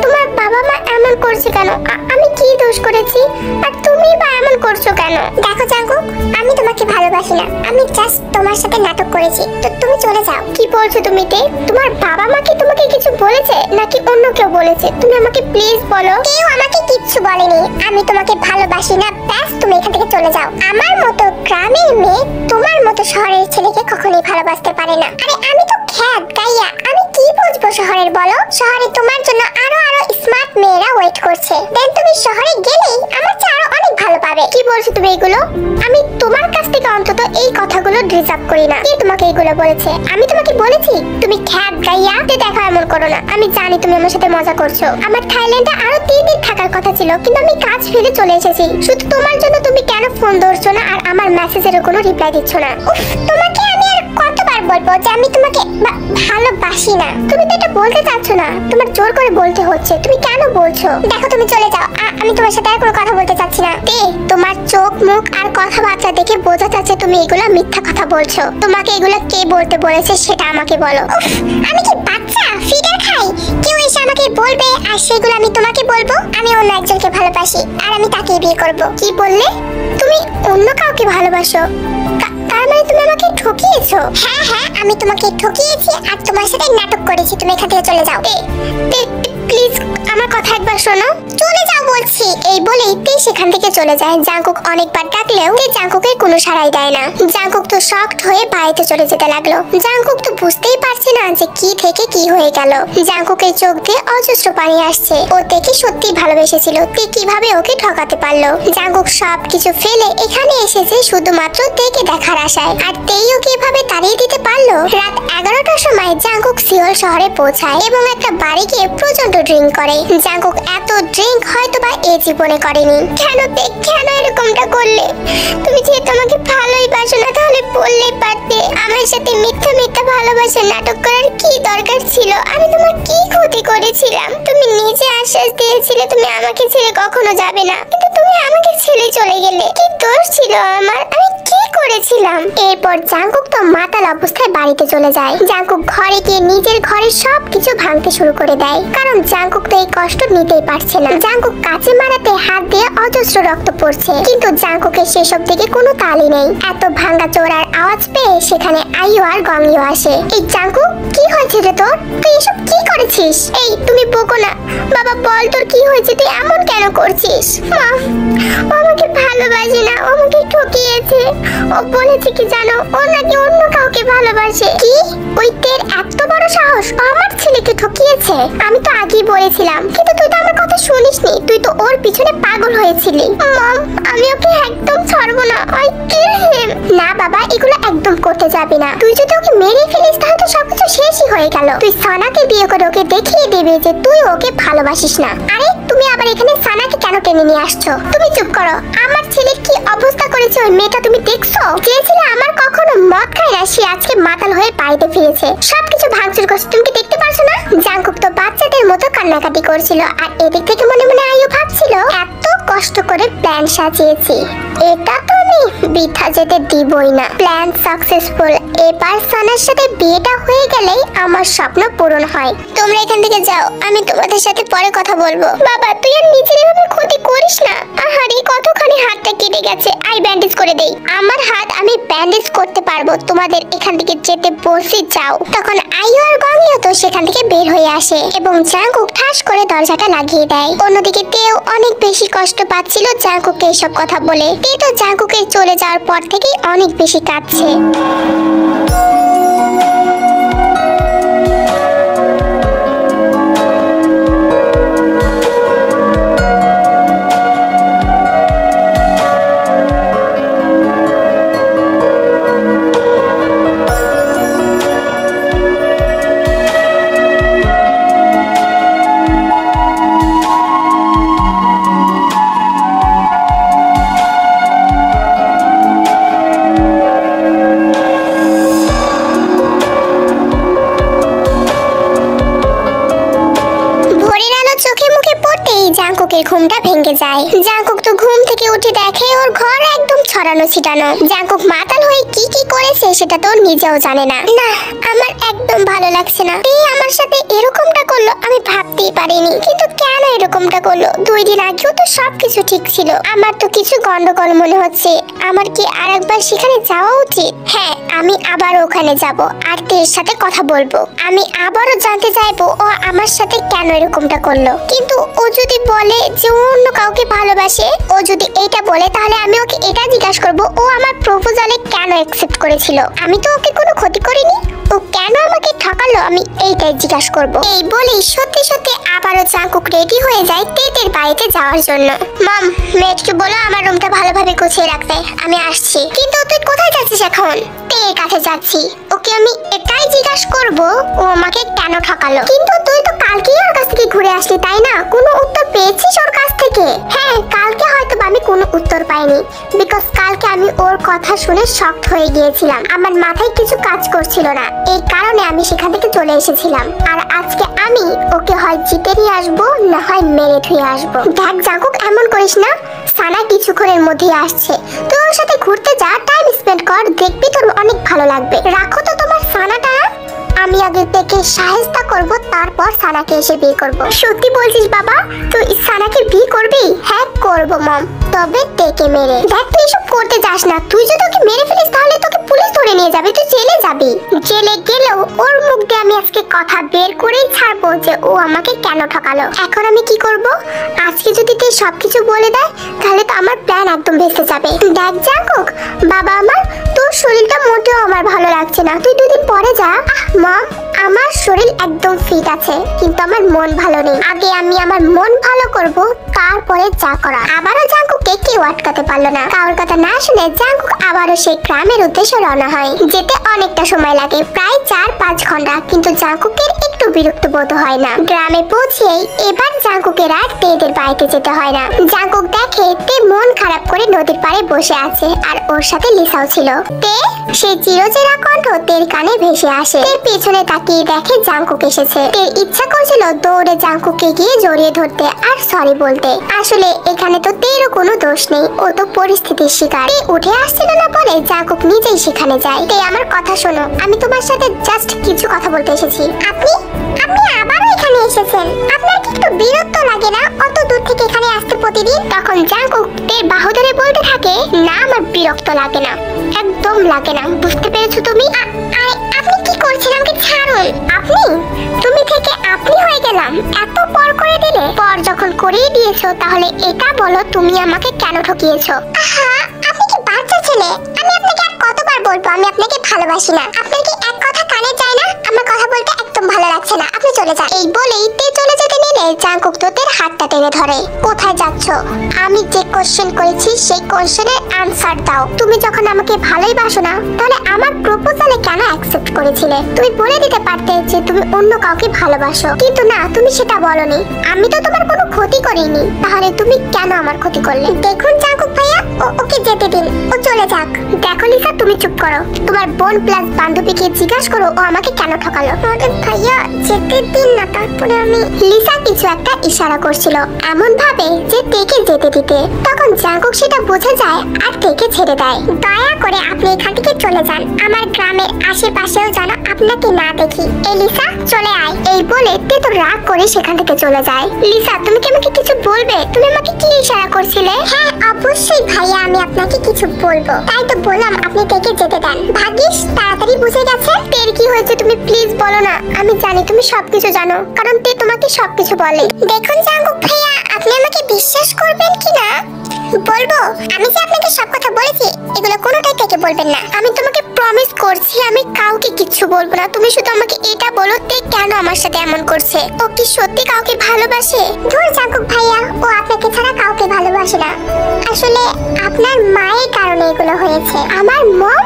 তোমার বাবা মা এমন করছে কেন? আমি কি দোষ করেছি? আর তুমি বা এমন করছো কেন? দেখো জাঙ্কুক, আমি তোমাকে ভালোবাসি না, আমি জাস্ট তোমার সাথে নাটক করেছি, তো তুমি চলে যাও। কি বলছো তুমি? তোমার বাবা মা কি তোমাকে কিছু বলেছে নাকি অন্য কেউ বলেছে? তুমি আমাকে প্লিজ বলো। কেউ আমাকে কিচ্ছু বলেনি, আমি তোমাকে ভালোবাসি না, ব্যাস তুমি এখান থেকে চলে যাও। আমার মতো গ্রামের মেয়ে তোমার মতো শহরের ছেলেকে কখনোই ভালোবাসতে পারে না। আরে আমি তো খ্যাত গাইয়া, আমি কি বুঝবো শহরের? বলো, শহরে তোমার জন্য আরো আরো স্মার্ট মেয়েরা ওয়েট করছে, দেন তুমি শহরে গেলেই আমার চেয়ে আরো অনেক ভালো পাবে। কি বলছো তুমি এগুলো? আমি তোমার কাছ থেকে অন্তত এই কথাগুলো ডিজার্ভ করি না। কে তোমাকে এগুলো বলেছে? আমি তোমাকে বলেছি তুমি খ্যাত গাইয়া? দেখো এমন করো না, আমি জানি তুমি আমার সাথে মজা করছো। আমার থাইল্যান্ডে আরো 3 দিন থাকার কথা ছিল, কিন্তু আমি কাজ ফেলে চলে এসেছি শুধু তোমার জন্য। তুমি কেন ফোন ধরছো না আর আমার মেসেজেরও কোনো রিপ্লাই দিচ্ছ না? উফ, তোমাকে আমি আর কতবার বলবো যে আমি তোমাকে ভালোবাসি না? তুমি তো এটা বলতে চাচ্ছ না, তোমার জোর করে বলতে হচ্ছে। তুমি কেন বলছো? দেখো তুমি চলে যাও, আমি তোমার সাথে আর কোনো কথা বলতে চাচ্ছি না। তোমার চোখ মুখ আর কথাবার্তা দেখে বোঝা যাচ্ছে তুমি এগুলো মিথ্যা কথা বলছো। তোমাকে এগুলো কে বলতে বলেছে সেটা আমাকে বলো। আমি কি বাচ্চা ফিগার খাই? কেউ এসে আমাকে বলবে আর সেগুলো আমি তোমাকে বলবো? আমি অন্য একজনকে ভালোবাসি আর আমি তাকেই বিয়ে করব। কি বললে? তুমি অন্য কাউকে ভালোবাসো? তার মানে তুমি আমাকে ঠকিয়েছো? হ্যাঁ হ্যাঁ, আমি তোমাকে ঠকিয়েছি আর তোমার সাথে নাটক করেছি। তুমি এখান থেকে চলে যাও। প্লিজ আমার কথা একবার শোনো, চলে যাও বলছি। এই বলেই তে সেখান থেকে চলে যায়। জাঙ্কুক অনেকবার ডাকলেও জাঙ্কুকের কোনো সাড়াই দেয় না। জাঙ্কুক তো শকড হয়ে বাড়িতে চলে যেতে লাগলো। জাঙ্কুক তো বুঝতেই পারছে না যে কি থেকে কি হয়ে গেল। জাঙ্কুকের চোখ দিয়ে অজস্র পানি আসছে। ও তেকে সত্যি ভালোবেসেছিল, তে কিভাবে ওকে ঠকাতে পারলো? জাঙ্কুক সবকিছু ফেলে এখানে এসেছে শুধুমাত্র তেকে দেখার আশায়, আর তেই ওকে এভাবে তাড়িয়ে দিতে পারলো। রাত 11টার সময় জাঙ্কুক সিওল শহরে পৌঁছায় এবং একটা বাড়ি গিয়ে প্রচন্ড ড্রিঙ্ক করে। জাঙ্কুক এত ড্রিঙ্ক হয়তো বা এই জীবনে করেনি। কেন কেন এরকমটা করলে? তুমি যেহেতু আমাকে ভালোই বাসো না, তাহলে বললেই পারতে। আমার সাথে মিথ্যা মিথ্যা ভালোবাসার নাটক করার কি দরকার ছিল? আমি তোমার কি ক্ষতি করেছিলাম? তুমি নিজে আশ্বাস দিয়েছিলে তুমি আমাকে ছেড়ে কখনো যাবে না, কিন্তু তুমি আমাকে ছেড়ে চলে গেলে। কি দোষ ছিল আমার? আমি কি করেছিলাম? এরপর জাঙ্কুক তো মাতাল অবস্থায় বাড়িতে চলে যায়। জাঙ্কুক ঘরে গিয়ে নিজের ঘরের সবকিছু ভাঙতে শুরু করে দেয়, কারণ জাঙ্কুক তো এই কষ্ট নিতেই পারছে না। জাঙ্কুক কাছে মারাতে হাত দিয়ে অজস্র রক্ত পড়ছে, কিন্তু জাঙ্কুকের সেসব দিকে কোনো তালই নেই। এত ভাঙা চোরার আওয়াজ পেয়ে সেখানে আইও আর গংইও আসে। এই জাঙ্কুক, কি হয়েছে রে তোর? তুই এসব কি করেছিস? এই তুমি বকো না। বাবা বল তোর কি হয়েছে? তুই এমন কেন করছিস? মা, ও আমাকে ভালোবাসে না, ও আমাকে ঠকিয়েছে। ও বলেছে কি জানো, ও নাকি অন্য কাউকে ভালোবাসে। কি? ওই তের এত বড় সাহস, ও আমার ছেলেকে ঠকিয়েছে? আমি তো আগেই বলেছিলাম, কিন্তু তুই তো আমার কথা শুনিসনি। তুই তো ওর পিছনে পাগল হয়েছিলি। মম, আমি ওকে একদম ছাড়বো না। আই কিল হিম। না বাবা, এগুলো একদম করতে যাবি না। তুই যদি ওকে মেরে ফেলিস তাহলে তো সবকিছু শেষই হয়ে গেল। তুই সানাকে বিয়ে করে ওকে দেখিয়ে দিবি যে তুই ওকে ভালোবাসিস না। আরে তুমি আবার এখানে সানাকে কেন টেনে নিয়ে আসছো? তুমি চুপ করো। আমার ছেলে কি অবস্থা করেছে ওই মেয়েটা তুমি দেখছো? যে ছেলে আমার কখনো মদ খায় না, সে আজকে মাতাল হয়ে বাড়িতে ফিরেছে, সবকিছু ভাঙচুর করছে। তুমি কি দেখতে পারছো না? জাঙ্কুক তো বাচ্চাদের মতো কান্নাকাটি করছিল, আর এদিক থেকে মনে মনে আইও ভাবছিল এত কষ্ট করে প্ল্যান সাজিয়েছি, এটা তো আমি বৃথা যেতে দিবই না। Plan successful. এবার সানার সাথে বিয়েটা হয়ে গেলেই আমার স্বপ্ন পূরণ হয়। তোমরা এখান থেকে যাও, আমি তোমাদের সাথে পরে কথা বলবো। বাবা তুই আর নিজের এভাবে ক্ষতি করিস না। আহারে কতখানি হাতটা কেটে গেছে, আই ব্যান্ডেজ করে দেই। আমার হাত আমি ব্যান্ডেজ করতে পারবো, তোমাদের এখান থেকে যেতে বলছি যাও। তখন আইও আর গংইও তো সেখান থেকে বের হয়ে আসে এবং জাঙ্কুক ঠাস করে দরজাটা লাগিয়ে দেয়। অন্যদিকে তেও অনেক বেশি কষ্ট পাচ্ছিল জাঙ্কুককে এসব কথা বলে। তে তো জাঙ্কুকের চলে যাওয়ার পর থেকেই অনেক বেশি কাঁদছে। ঘুমটা ভেঙে যায়। জাঙ্কুক তো ঘুম থেকে উঠে দেখে ওর ঘর একদম ছড়া ছড়ানো ছিটানো। জাঙ্কুক মাতাল হয়ে কি কি করেছে সেটা তো নিজেও জানে না। না, আমার একদম ভালো লাগছে না। এই আমার সাথে এরকমটা করলো আমি ভাবতেই পারিনি। কিন্তু কেন এরকমটা করলো? 2 দিন আগেও তো সবকিছু ঠিক ছিল। আমার তো কিছু গন্ডগোল মনে হচ্ছে। আমার কি আরেকবার সেখানে যাওয়া উচিত? হ্যাঁ, আমি আবার ওখানে যাব আর তের সাথে কথা বলবো। আমি আবারও জানতে চাইবো ও আমার সাথে কেন এরকমটা করলো। কিন্তু ও যদি বলে যে ও অন্য কাউকে ভালোবাসে, ও যদি এটা বলে তাহলে আমি ওকে এটা জিজ্ঞাসা করবো ও আমার প্রপোজালে কেন অ্যাকসেপ্ট করেছিল। আমি তো ওকে কোনো ক্ষতি করিনি, ও কেন আমাকে ঠকালো আমি এইটাই জিজ্ঞাসা করব। এই বলেই সত্যি সত্যি আবারও জাঙ্কুক রেডি হয়ে যায় তেতের বাড়িতে যাওয়ার জন্য। মম, মেয়েটকে বলো আমার রুমটা ভালোভাবে গুছিয়ে রাখতে, আমি আসছি। কিন্তু তুই কোথায় যাচ্ছিস এখন? তের কাছে যাচ্ছি। ওকে আমি এটাই জিজ্ঞাসা করব ও আমাকে কেন ঠকালো। কিন্তু তুই তো কালকেই ওর কাছ থেকে ঘুরে আসলি, তাই না? কোনো উত্তর পেয়েছিস ওর কাছ থেকে? হ্যাঁ, কালকে হয়তো আমি কোনো উত্তর পাইনি, বিকজ কালকে আমি ওর কথা শুনে শক্ট হয়ে গিয়েছিলাম। আমার মাথায় কিছু কাজ করছিল না, এই কারণে আমি সেখান থেকে চলে এসেছিলাম। আর আজকে আমি ওকে হয় জিতে নিয়ে আসবো, না হয় মেরে ধুয়ে আসবো। দেখ জাঙ্কুক, এমন করিস না। সানা কিছুক্ষণের মধ্যেই আসছে, তুই ওর সাথে ঘুরতে যা, টাইম স্পেন্ড কর, দেখবি তোর অনেক ভালো লাগবে। রাখো তো তোমার সানাটা, আমি আগে থেকে সাহেস্তা করব, তারপর সানাকে এসে বিয়ে করব। সত্যি বলছিস বাবা? তুই সানাকে বিয়ে করবি? হ্যাঁ করব মম, তবে তেকে মেরে। দেখ তুই এসব করতে যাস না, তুই যদি ওকে মেরে ফেলিস তাহলে তোকে পুলিশ ধরে নিয়ে যাবে, তুই জেলে যাবি। জেলে গেলেও ওর মুখ দিয়ে আমি আজকে কথা বের করেই ছাড়বো যে ও আমাকে কেন ঠকালো। এখন আমি কি করব? আজকে যদি তুই সবকিছু বলে দেয় তাহলে তো আমার প্ল্যান একদম ভেস্তে যাবে। দেখ জাঙ্কুক, বাবা আমার, তোর শরীরটা মোটেও আমার ভালো লাগছে না, তুই 2 দিন পরে যা। মম, আমার শরীর একদম ফিট আছে, কিন্তু আমার মন ভালো নেই। আগে আমি আমার মন ভালো করব, তারপরে যা করা। আবারও জাঙ্কুককে কেউ আটকাতে পারলো না। কারোর কথা না শুনে জাঙ্কুক আবারও সেই গ্রামের উদ্দেশ্যে রওনা হয়। যেতে অনেকটা সময় লাগে, প্রায় 4-5 ঘন্টা, কিন্তু জাঙ্কুকের একটু বিরক্ত বোধ হয় না। গ্রামে পৌঁছেই এবার জাঙ্কুকের আর তেদের বাড়িতে যেতে হয় না। জাঙ্কুক দেখে তে মন খারাপ করে নদীর পাড়ে বসে আছে, আর ওর সাথে লিসাও ছিল। তে সেই চিরচেরা কণ্ঠ তের কানে ভেসে আসে। তের পেছনে তাকিয়ে দেখে জাঙ্কুক এসেছে। তের ইচ্ছা করছিল দৌড়ে জাঙ্কুককে গিয়ে জড়িয়ে ধরতে আর সরি বলতে। আসলে এখানে তো তেরও কোনো দোষ নেই, ও তো পরিস্থিতির শিকার। তে উঠে আসছিল না বলে জাঙ্কুক নিজেই সেখানে যায়। তে আমার কথা শোনো, আমি তোমার সাথে জাস্ট কিছু কথা বলতে এসেছি। আপনি আবারও এখানে এসেছেন, আপনার কি একটু বিরক্ত লাগে না অত দূর থেকে এখানে আসতে প্রতিদিন? তখন জাঙ্কুক তের বাহু ধরে বলতে থাকে, না আমার বিরক্ত লাগে না, একদম লাগে না। বুঝতে পেরেছো তুমি? আপনি কি করছেন? আমাকে ছাড়ুন। তুমি থেকে আপনি হয়ে গেলাম, এত পর করে দিলে। পর যখন করেই দিয়েছো তাহলে এটা বলো তুমি আমাকে কেন ঠকিয়েছো? আহা, আপনি কি বাচ্চা ছেলে? আমি আপনাকে আর কতবার বলবো আমি আপনাকে ভালোবাসি না? আপনার কি এক কথা কানে যায় না? আমার কথা বলতে একদম ভালো লাগছে না, আপনি চলে যান। এই বলেই তে চলে যেতে নিলে জাঙ্কুক তো তের হাতটা টেনে ধরে। কোথায় যাচ্ছ? আমি যে কোশ্চেন করেছি সেই কোশ্চেনের আনসার দাও। তুমি যখন আমাকে ভালোই বাসো না তাহলে আমার প্রপোজালে কেন অ্যাকসেপ্ট করেছিলে? তুমি বলে দিতে পারতে যে তুমি অন্য কাউকে ভালোবাসো, কিন্তু না, তুমি সেটা বলনি। আমি তো তোমার কোনো ক্ষতি করিনি, তাহলে তুমি কেন আমার ক্ষতি করলে? দেখুন জাঙ্কুক ভাইয়া, ওকে যেতে দিন, ও চলে যাক। দেখো লিসা, তুমি চুপ করো। তোমার বোন প্লাস বান্ধবীকে জিজ্ঞাসা করো ও আমাকে কেন ঠকালো। ভাইয়া যেতে দিন না, তারপরে আমি। লিসা কিছু একটা ইশারা করছিল এমন ভাবে যে তেকে যেতে দিতে। তখন জাঙ্কুক সেটা বুঝে যায় আর তেকে ছেড়ে দেয়। দয়া করে আপনি এখান থেকে চলে যান, আমার গ্রামের আশেপাশেও যেন আপনাকে না দেখি। এই লিসা চলে আয়। এই বলে তে তো রাগ করে সেখান থেকে চলে যায়। লিসা, তুমি কি আমাকে কিছু বলবে? তুমি আমাকে কি ইশারা করছিলে? হ্যাঁ অবশ্যই ভাইয়া, আমি আপনাকে কিছু বলবো, তাই তো বললাম আপনি তেকে যেতে দেন। ভাগ্যিস তাড়াতাড়ি বুঝে গেছে। তের কি হয়েছে তুমি প্লিজ বলো না। আমি জানি তুমি সবকিছু জানো, কারণ তে তোমাকে সবকিছু বলে। দেখুন জাঙ্কুক ভাইয়া, আপনি আমাকে বিশ্বাস করবেন কিনা বলবো। আমি যে আপনাকে সব কথা বলেছি এগুলো কোনোটাই থেকে বলবেন না। আমি তোমাকে প্রমিস করছি আমি কাউকে কিচ্ছু বলবো না। তুমি শুধু আমাকে এটা বলো তে কেন আমার সাথে এমন করছে? ও কি সত্যি কাউকে ভালোবাসে? ধুর জাঙ্কুক ভাইয়া, ও আপনাকে ছাড়া কাউকে ভালোবাসে না। আসলে আপনার মায়ের কারণে এগুলো হয়েছে। আমার মম?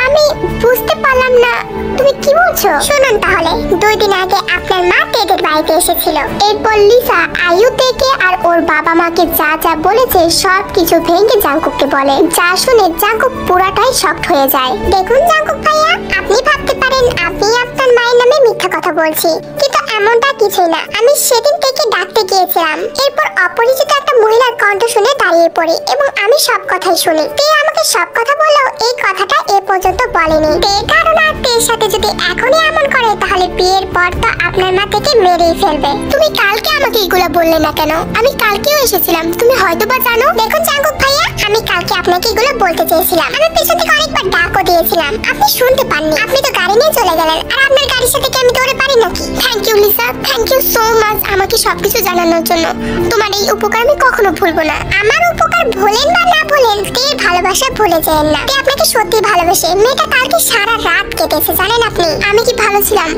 আমি বুঝতে পারলাম না তুমি কি বলছো। শুনুন তাহলে, 2 দিন আগে আপনার মা তেদের বাড়িতে এসেছিল। এরপর লিসা আয়ু তেকে আর ওর বাবা মাকে যা যা বলেছে সবকিছু ভেঙে জাঙ্কুককে বলে। যা শুনে জাঙ্কুক পুরাটাই শকড হয়ে যায়। দেখুন জাঙ্কুক ভাইয়া, আপনি ভাবতে পারেন আপনি আপনার মায়ের নামে মিথ্যা কথা বলছি, কিন্তু এমনটা কিছুই না, আমি সেদিন থেকে ডাকতে গিয়েছিলাম, এরপর অপরিচিত একটা মহিলার কণ্ঠ শুনে দাঁড়িয়ে পড়ি এবং আমি সব কথাই শুনি। তে আমাকে সব কথা বললেও এই কথাটা এ পর্যন্ত বলেনি। তে ধারণা তের সাথে যদি এখনই এমন করে তাহলে বিয়ের পর তো আপনার মা থেকে মেরেই ফেলবে। তুমি কালকে আমাকে এগুলো বললে না কেন? আমি কালকেও এসেছিলাম, তুমি হয়তো বা জানো। দেখুন জাঙ্কুক ভাইয়া, আমি কালকে আপনাকে এগুলো বলতে চেয়েছিলাম, আমি পিছন থেকে অনেকবার ডাকও দিয়েছিলাম, আপনি শুনতে পাননি। আপনি তো গাড়ি নিয়ে চলে গেলেন, আর আপনার গাড়ির সাথে কি আমি দৌড়ে পারি নাকি? Thank you Lisa, thank you so much আমাকে সবকিছু জানানোর জন্য। তোমার এই উপকার আমি কখনো ভুলবো না। আমার উপকার ভুলেন বা না ভুলেন, তের ভালোবাসা ভুলে যেন না। তে আপনাকে সত্যি ভালোবাসে। মেয়েটা কালকে সারা রাত কেটেছে জানেন আপনি। আমি কি ভালো ছিলাম?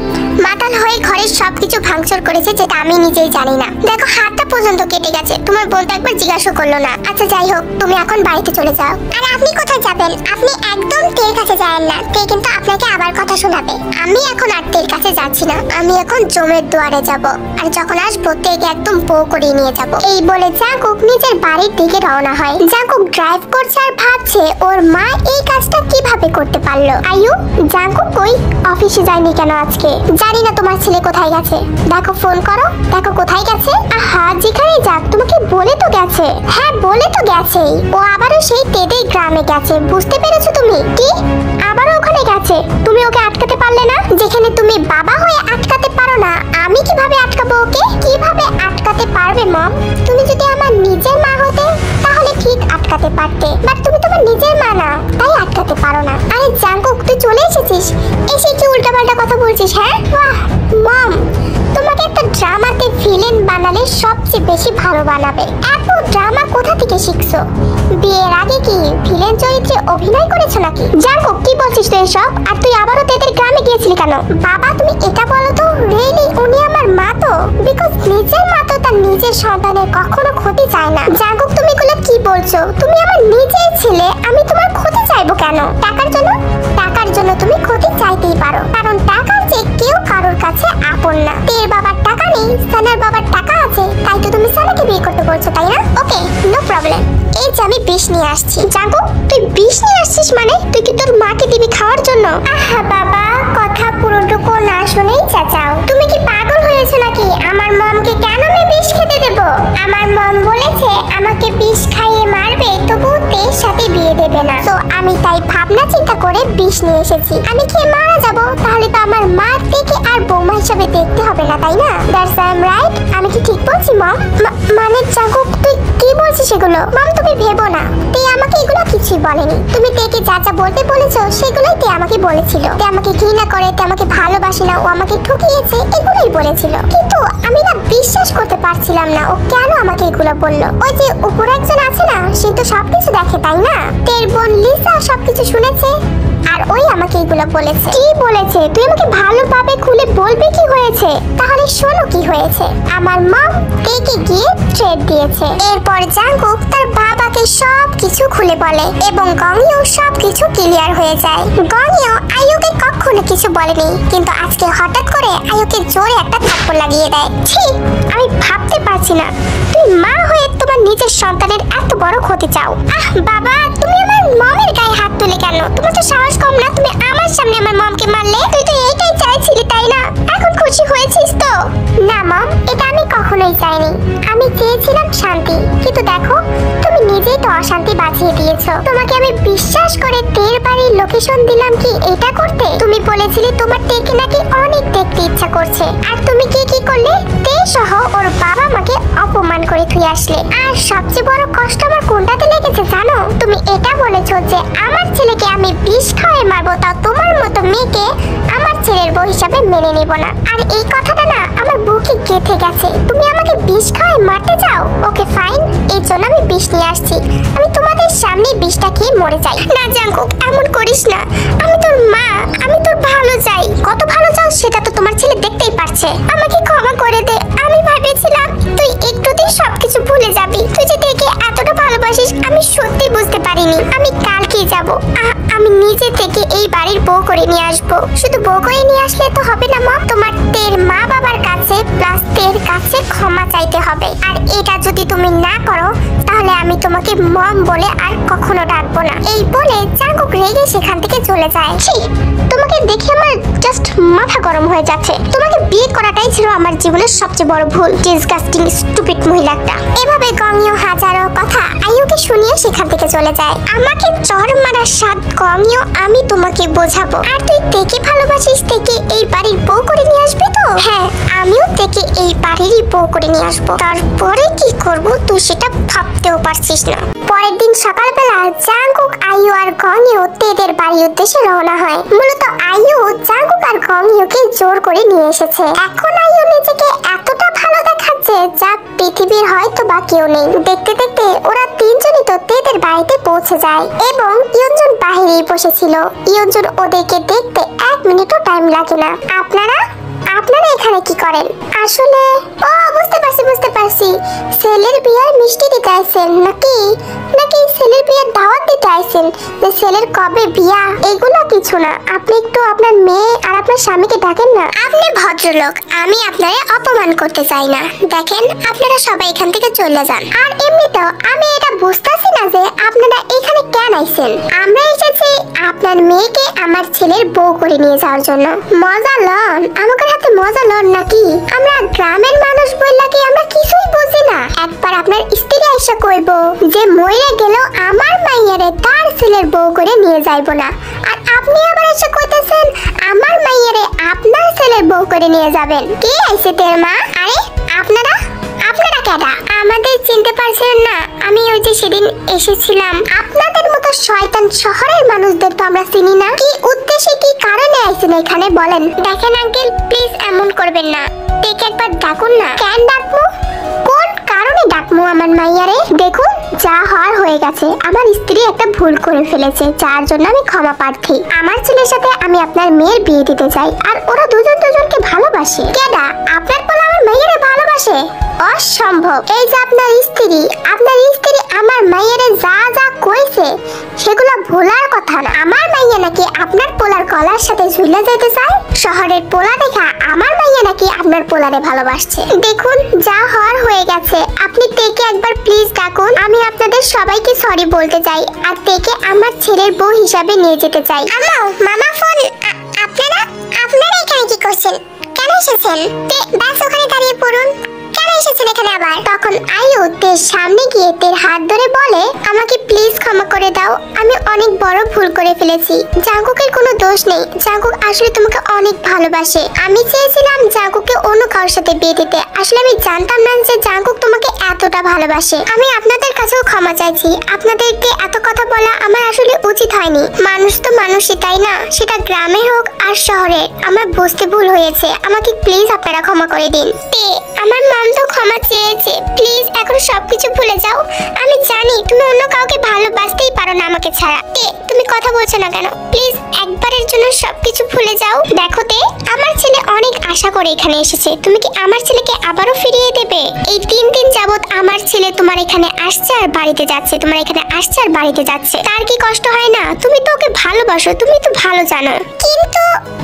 মাতাল হয়ে ঘরের সবকিছু ভাঙচুর করেছে যেটা আমি নিজেই জানি না। দেখো হাতটা পর্যন্ত কেটে গেছে, তোমার বোন তো একবার জিজ্ঞাসা করলো না। আচ্ছা যাই হোক, তুমি এখন বাড়িতে চলে যাও। আর আপনি কোথায় যাবেন? আপনি একদম তের কাছে যাবেন না, তে কিন্তু আপনাকে আবার কথা শোনাবে। আমি এখন আর তের কাছে যাচ্ছি না, আমি এখন জমের দুয়ারে যাব, আর যখন আসবো তেকে একদম বউ করে নিয়ে যাব। এই বলে জাঙ্কুক নিজের বাড়ির দিকে রওনা হয়। জাঙ্কুক ড্রাইভ করছে আর ভাবছে ওর মা এই কাজটা কিভাবে করতে পারলো। আয়ু, জাঙ্কুক কই? অফিসে যায়নি কেন আজকে? জানি না তোমার ছেলে কোথায় গেছে, দেখো ফোন করো, দেখো কোথায় গেছে। আহা, যেখানেই যাক তোমাকে বলে তো গেছে। হ্যাঁ বলে তো গেছেই, ও আবারও সেই তেদেই গ্রামে গেছে, বুঝতে পেরেছো তুমি? কি আবারও ওখানে গেছে? তুমি ওকে আটকাতে পারলে না? যেখানে তুমি বাবা হয়ে আটকাতে পারো না, আমি কিভাবে আটকাবো ওকে? কিভাবে আটকাতে পারবে মম? তুমি যদি আমার নিজের মা হতে তাহলে ঠিক আটকাতে পারতে, বাট তুমি তোমার নিজের মা না, তাই আটকাতে পারো না। আরে জাঙ্কুক, তুই চলে এসেছিস, এসে কি উল্টাপাল্টা কথা বলছিস? হ্যাঁ বাহ মম, তোমাকে একটা ড্রামাতে ভিলেন বানালে সবচেয়ে বেশি ভালো বানাবে। এত ড্রামা কোথা থেকে শিখছো? বিয়ের আগে কি ভিলেন চরিত্রে অভিনয় করেছো নাকি? জাঙ্কুক কি বলছিস তুই এসব? আর তুই আবারও তেদের গ্রামে গিয়েছিলি কেন? বাবা তুমি এটা বলো তো, রিয়েলি উনি আমার মা তো? বিকজ নিজের মা তো তার নিজের সন্তানের কখনো ক্ষতি চায় না। জাঙ্কুক তুমি এগুলো কি বলছো? তুমি আমার নিজের ছেলে, আমি তোমার ক্ষতি চাইবো কেন? টাকার জন্য? টাকার জন্য তুমি ক্ষতি চাইতেই পারো, কারণ টাকার যে কেউ কারোর কাছে আপন না। তের বাবার টাকা নেই, সানার বাবার টাকা আছে, তাই তো তুমি সানাকে বিয়ে করতে বলছো, তাই না? ওকে, নো প্রবলেম। এই যে আমি বিষ নিয়ে আসছি। জাঙ্কুক তুই বিষ নিয়ে আসছিস মানে? তুই কি তোর মাকে দিবি খাওয়ার জন্য? আহা বাবা, কথা পুরোটুকু না শুনেই চেঁচাও। তুমি কি পাগল হয়েছো নাকি? আমার মমকে কেন আমি বিষ খেতে দেব? আমার মম বলেছে আমাকে বিষ খাইয়ে মারবে, তবু তের সাথে বিয়ে দেবে না। তো আমি তাই ভাবনা চিন্তা করে বিষ নিয়ে এসেছি। আমি খেয়ে মারা যাব, তাহলে তো আমার মা থেকে আর বৌমা হিসাবে দেখতে হবে না, তাই না? That's I am right. আমি কি ঠিক বলছি মম? মানে জাঙ্কুক তুই কি বলছিস এগুলো? মম তুমি ভেবো না, তে আমাকে এগুলো কিছুই বলেনি। তুমি তেকে যা যা বলতে বলেছো সেগুলোই তে আমাকে বলেছিল। তে আমাকে ঘৃণা করে, তে আমাকে ভালোবাসে না, ও আমাকে ঠকিয়েছে, এগুলোই বলেছিল। কিন্তু আমি না বিশ্বাস করতে পারছিলাম না ও কেন আমাকে এগুলো বললো। ওই যে উপরে একজন আছে না, সে তো সবকিছু দেখে, তাই না? তের বোন লিসা সবকিছু শুনেছে, আর ওই আমাকে এগুলো বলেছে। কি বলেছে? তুই আমাকে ভালোভাবে খুলে বলবি কি হয়েছে? তাহলে শোনো কি হয়েছে। আমার মম তেকে গিয়ে থ্রেট দিয়েছে। এরপর জাঙ্কুক তার বাবাকে সবকিছু খুলে বলে এবং গংইও সবকিছু ক্লিয়ার হয়ে যায়। গংইও আয়ুকে কখনো কিছু বলেনি, কিন্তু আজকে হঠাৎ করে আয়ুকে জোরে একটা থাপ্পড় লাগিয়ে দেয়। ছি, আমি ভাবতে পারছি না তুই মা হয়ে তোমার নিজের সন্তানের এত বড় ক্ষতি চাও। আহ বাবা, তুমি আমার মমের গায়ে হাত তুলে কেন? তোমার তো সাহস কম না, তুমি আমার সামনে আমার মমকে মারলে? তুই তো এইটাই চাইছিলি, তাই না? এখন খুশি হয়েছিস তো? না মম, এটা আমি কখনোই চাইনি। আমি চেয়েছিলাম শান্তি, কিন্তু দেখো তুমি নিজেই তো অশান্তি বাঁচিয়ে দিয়েছো। তোমাকে আমি বিশ্বাস করে তের বাড়ির লোকেশন দিলাম কি এটা করতে? তুমি বলেছিলে তোমার তেকে নাকি অনেক দেখতে ইচ্ছা করছে, আর তুমি কি করলে? তে সহ ওর বাবা মাকে অপমান করে থুয়ে আসলে। আর সবচেয়ে বড় কষ্ট আমার কোনটাতে লেগেছে জানো? তুমি এটা বলেছো যে আমার ছেলেকে আমি বিষ খাওয়াই মারবো, তাও তোমার মতো মেয়েকে আমার ছেলের বউ হিসাবে মেনে নেব না। আর এই কথাটা না আমার বুকে গেঁথে গেছে। তুমি আমাকে বিষ খাওয়াই মারতে চাও? ওকে ফাইন, এই জন্য আমি বিষ নিয়ে আসছি। আমি তোমাদের সামনে বিষটা খেয়ে মরে যাই। না জাঙ্কুক, এমন করিস না, আমি তোর মা, আমি তোর ভালো চাই। কত ভালো চাও সেটা তো তোমার ছেলে দেখতেই পারছে। আমাকে ক্ষমা করে দে, আমি ভেবেছিলাম তুই একটুতেই সবকিছু ভুলে যাবি। তুই যে দেখে এতটা ভালোবাসিস আমি সত্যি বুঝতে পারিনি। আমি কালকেই যাব, আমি নিজে থেকে এই বাড়ির বউ করে নিয়ে আসবো। শুধু বউ করে নিয়ে আসলে তো হবে না মম, তোমার তের মা বাবার কাছে প্লাস তের কাছে ক্ষমা চাইতে হবে। আর এটা যদি তুমি না করো তাহলে আমি তোমাকে মম বলে আর কখনো ডাকবো না। এই বলে জাঙ্কুক রেগে সেখান থেকে চলে যায়। ছি, তোমাকে দেখে আমার জাস্ট মাথা গরম হয়ে যাচ্ছে। তোমাকে বিয়ে করাটাই ছিল আমার জীবনের সবচেয়ে বড় ভুল। ডিসগাস্টিং স্টুপিড মহিলা একটা। এভাবে গংইও হাজারো কথা আইয়ুকে শুনিয়ে সেখান থেকে চলে যায়। আমাকে চড় মারার স্বাদ গংইও আমি তোমাকে বোঝাবো। আর তুই তেকে ভালোবাসিস, তেকে এই বাড়ির বউ করে নিয়ে আসবি তো? হ্যাঁ, আমিও তেকে এই বাড়িরই বউ করে নিয়ে আসবো। তারপরে কি করব তুই সেটা ভাবতেও পারছিস না। পরের দিন সকালবেলা জাংকুক, আইয়ু আর গংইও তেদের বাড়ির উদ্দেশ্যে রওনা হয়। মূলত আইয়ু জাংকুক আর গংইওকে জোর করে নিয়ে এসেছে। এখন আইয়ু নিজেকে এতটা ভালো দেখাচ্ছে যা পৃথিবীর হয়তো বা কেউ নেই। দেখতে দেখতে ওরা তিনজনই তো তেদের বাড়িতে পৌঁছে যায় এবং ইয়ঞ্জন বাহিরেই বসেছিল। ইয়ঞ্জন ওদেরকে দেখতে 1 মিনিটও টাইম লাগে না। আপনারা এখানে কি করেন? আসলে বুঝতে পারছি ছেলের বিয়ের মিষ্টি দিতে আইছেন নাকি ছেলের বিয়ের দাওয়াত দিতে আইছেন। যে ছেলের কবে বিয়া এগুলো কিছু না, আপনি একটু আপনার মেয়ে আর আপনার স্বামীকে ডাকেন না। আপনি ভদ্রলোক, আমি আপনারে অপমান করতে চাই না। দেখেন, আপনারা সবাই এখান থেকে চলে যান। আর এমনিতেও আমি এটা বুঝতাছি না যে আপনারা এখানে কেন আইছেন। আমরা এসেছি আপনার মেয়েকে আমার ছেলের বউ করে নিয়ে যাওয়ার জন্য। মজা লন, আমাদের হাতে মজা লন নাকি? আমরা গ্রামের মানুষ বললা কি আমরা কিছুই বুঝি না? একবার আপনার স্ত্রী আইসা কইব যে মইরা গেল আমার মাইয়ারে তার ছেলের বউ করে নিয়ে যাইব না, আর আপনি আবার এসে কইতেছেন আমার মাইয়ারে আপনার ছেলের বউ করে নিয়ে যাবেন। কে আইছে তের মা? আরে আপনারা কেডা? আমাদের চিনতে পারছেন না? আমি ওই যে সেদিন এসেছিলাম। আপনাদের মতো শয়তান শহরের মানুষদের তো আমরা চিনি না। কি উদ্দেশ্যে, কি কারণে আইছেন এখানে বলেন? দেখেন আঙ্কেল, প্লিজ এমন করবেন না। দেখে একবার ডাকুন না। কেন ডাকবো? কোন কারণে ডাকবো আমার মাইয়ারে? দেখুন, যা হওয়ার হয়ে গেছে। আমার স্ত্রী একটা ভুল করে ফেলেছে, যার জন্য আমি ক্ষমা প্রার্থী। আমার ছেলের সাথে আমি আপনার মেয়ের বিয়ে দিতে চাই, আর ওরা দুজনকে ভালোবাসে। কেডা? আপনার পোলা আমার মাইয়ারে ভালোবাসে? অসম্ভব। এই যে আপনার স্ত্রী আমার মাইয়ারে যা কইছে সেগুলো ভোলার কথা না। আমার মাইয়া নাকি আপনার পোলার গলার সাথে ঝুলে যেতে চায়। শহরের পোলা দেখা আমার মাইয়া নাকি আপনার পোলারে ভালোবাসছে। দেখুন, যা হওয়ার হয়ে গেছে। আপনি তেকে একবার প্লিজ ডাকুন। আমি আপনাদের সবাইকে সরি বলতে চাই, আর তেকে আমার ছেলের বউ হিসাবে নিয়ে যেতে চাই। মামা ফোন। আপনারা এখানে কি করছেন? কেন এসেছেন? ব্যাস ওখানে দাঁড়িয়ে পড়ুন। কেন এসেছেন এখানে আবার? তখন আইয়ু তের সামনে গিয়ে তের হাত ধরে বলে, আমাকে প্লিজ ক্ষমা করে দাও। আমি অনেক বড় ভুল করে ফেলেছি। জাংকুকের কোনো দোষ নেই। জাংকুক আসলে তোমাকে অনেক ভালোবাসে। আমি চেয়েছিলাম জাংকুককে অন্য কারোর সাথে বিয়ে দিতে। আসলে আমি জানতাম না যে জাংকুক তোমাকে এতটা ভালোবাসে। আমি আপনাদের কাছেও ক্ষমা চাইছি। আপনাদেরকে এত কথা বলা আমার আসলে উচিত হয়নি। মানুষ তো মানুষই, তাই না? সেটা গ্রামে হোক আর শহরে। আমার বুঝতে ভুল হয়েছে। আমাকে প্লিজ আপনারা ক্ষমা করে দিন। আমার মন তো ক্ষমা চেয়েছে। প্লিজ এখন সবকিছু ভুলে যাও। আমি জানি তুমি অন্য কাউকে ভালোবাসতেই পারো না আমাকে ছাড়া। তুমি কথা বলছো না কেন? প্লিজ একবারের জন্য সবকিছু ভুলে যাও। দেখো তে, আমার ছেলে অনেক আশা করে এখানে এসেছে। তুমি কি আমার ছেলেকে আবারও ফিরিয়ে দেবে? এই 3 দিন যাবত আমার ছেলে তোমার এখানে আসছে আর বাড়িতে যাচ্ছে, তোমার এখানে আসছে আর বাড়িতে যাচ্ছে। তার কি কষ্ট হয় না? তুমি তো ওকে ভালোবাসো, তুমি তো ভালো জানো। কিন্তু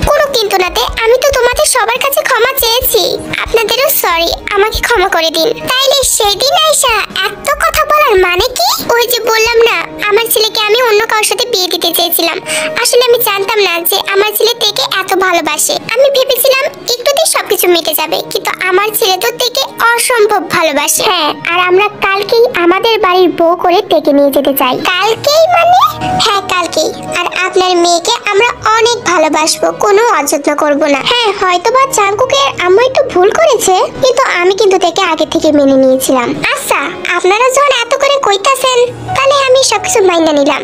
কোনো কিন্তু নাতে, আমি তো তোমাদের সবার কাছে ক্ষমা চেয়েছি। আপনাদেরও সরি, আমাকে ক্ষমা করে দিন। তাইলে সেদিন আইসা এত কথা বলার মানে কি? ওই যে বললাম না, আমার ছেলেকে আমি অন্য কারোর সাথে বিয়ে দিতে চেয়েছিলাম। আসলে আমি জানতাম না যে আমার ছেলে তেকে এত ভালোবাসে। আমি ভেবেছিলাম একটুতেই সবকিছু মিটে যাবে, কিন্তু আমার ছেলে তো তেকে অসম্ভব ভালোবাসে। হ্যাঁ, আর আমরা কালকেই আমাদের বাড়ির বউ করে তেকে নিয়ে যেতে চাই। কালকেই মানে? হ্যাঁ, কালকেই। আর আপনার মেয়েকে আমরা অনেক ভালোবাসবো, কোনো অযত্ন করব না। হ্যাঁ, হয়তোবা জাংকুকের আম্মু একটু ভুল করেছে, কিন্তু আমি কিন্তু তেকে আগে থেকে মেনে নিয়েছিলাম। আচ্ছা, আপনারা যখন এত করে কইতাছেন তাহলে আমি সবকিছু মাইনা নিলাম।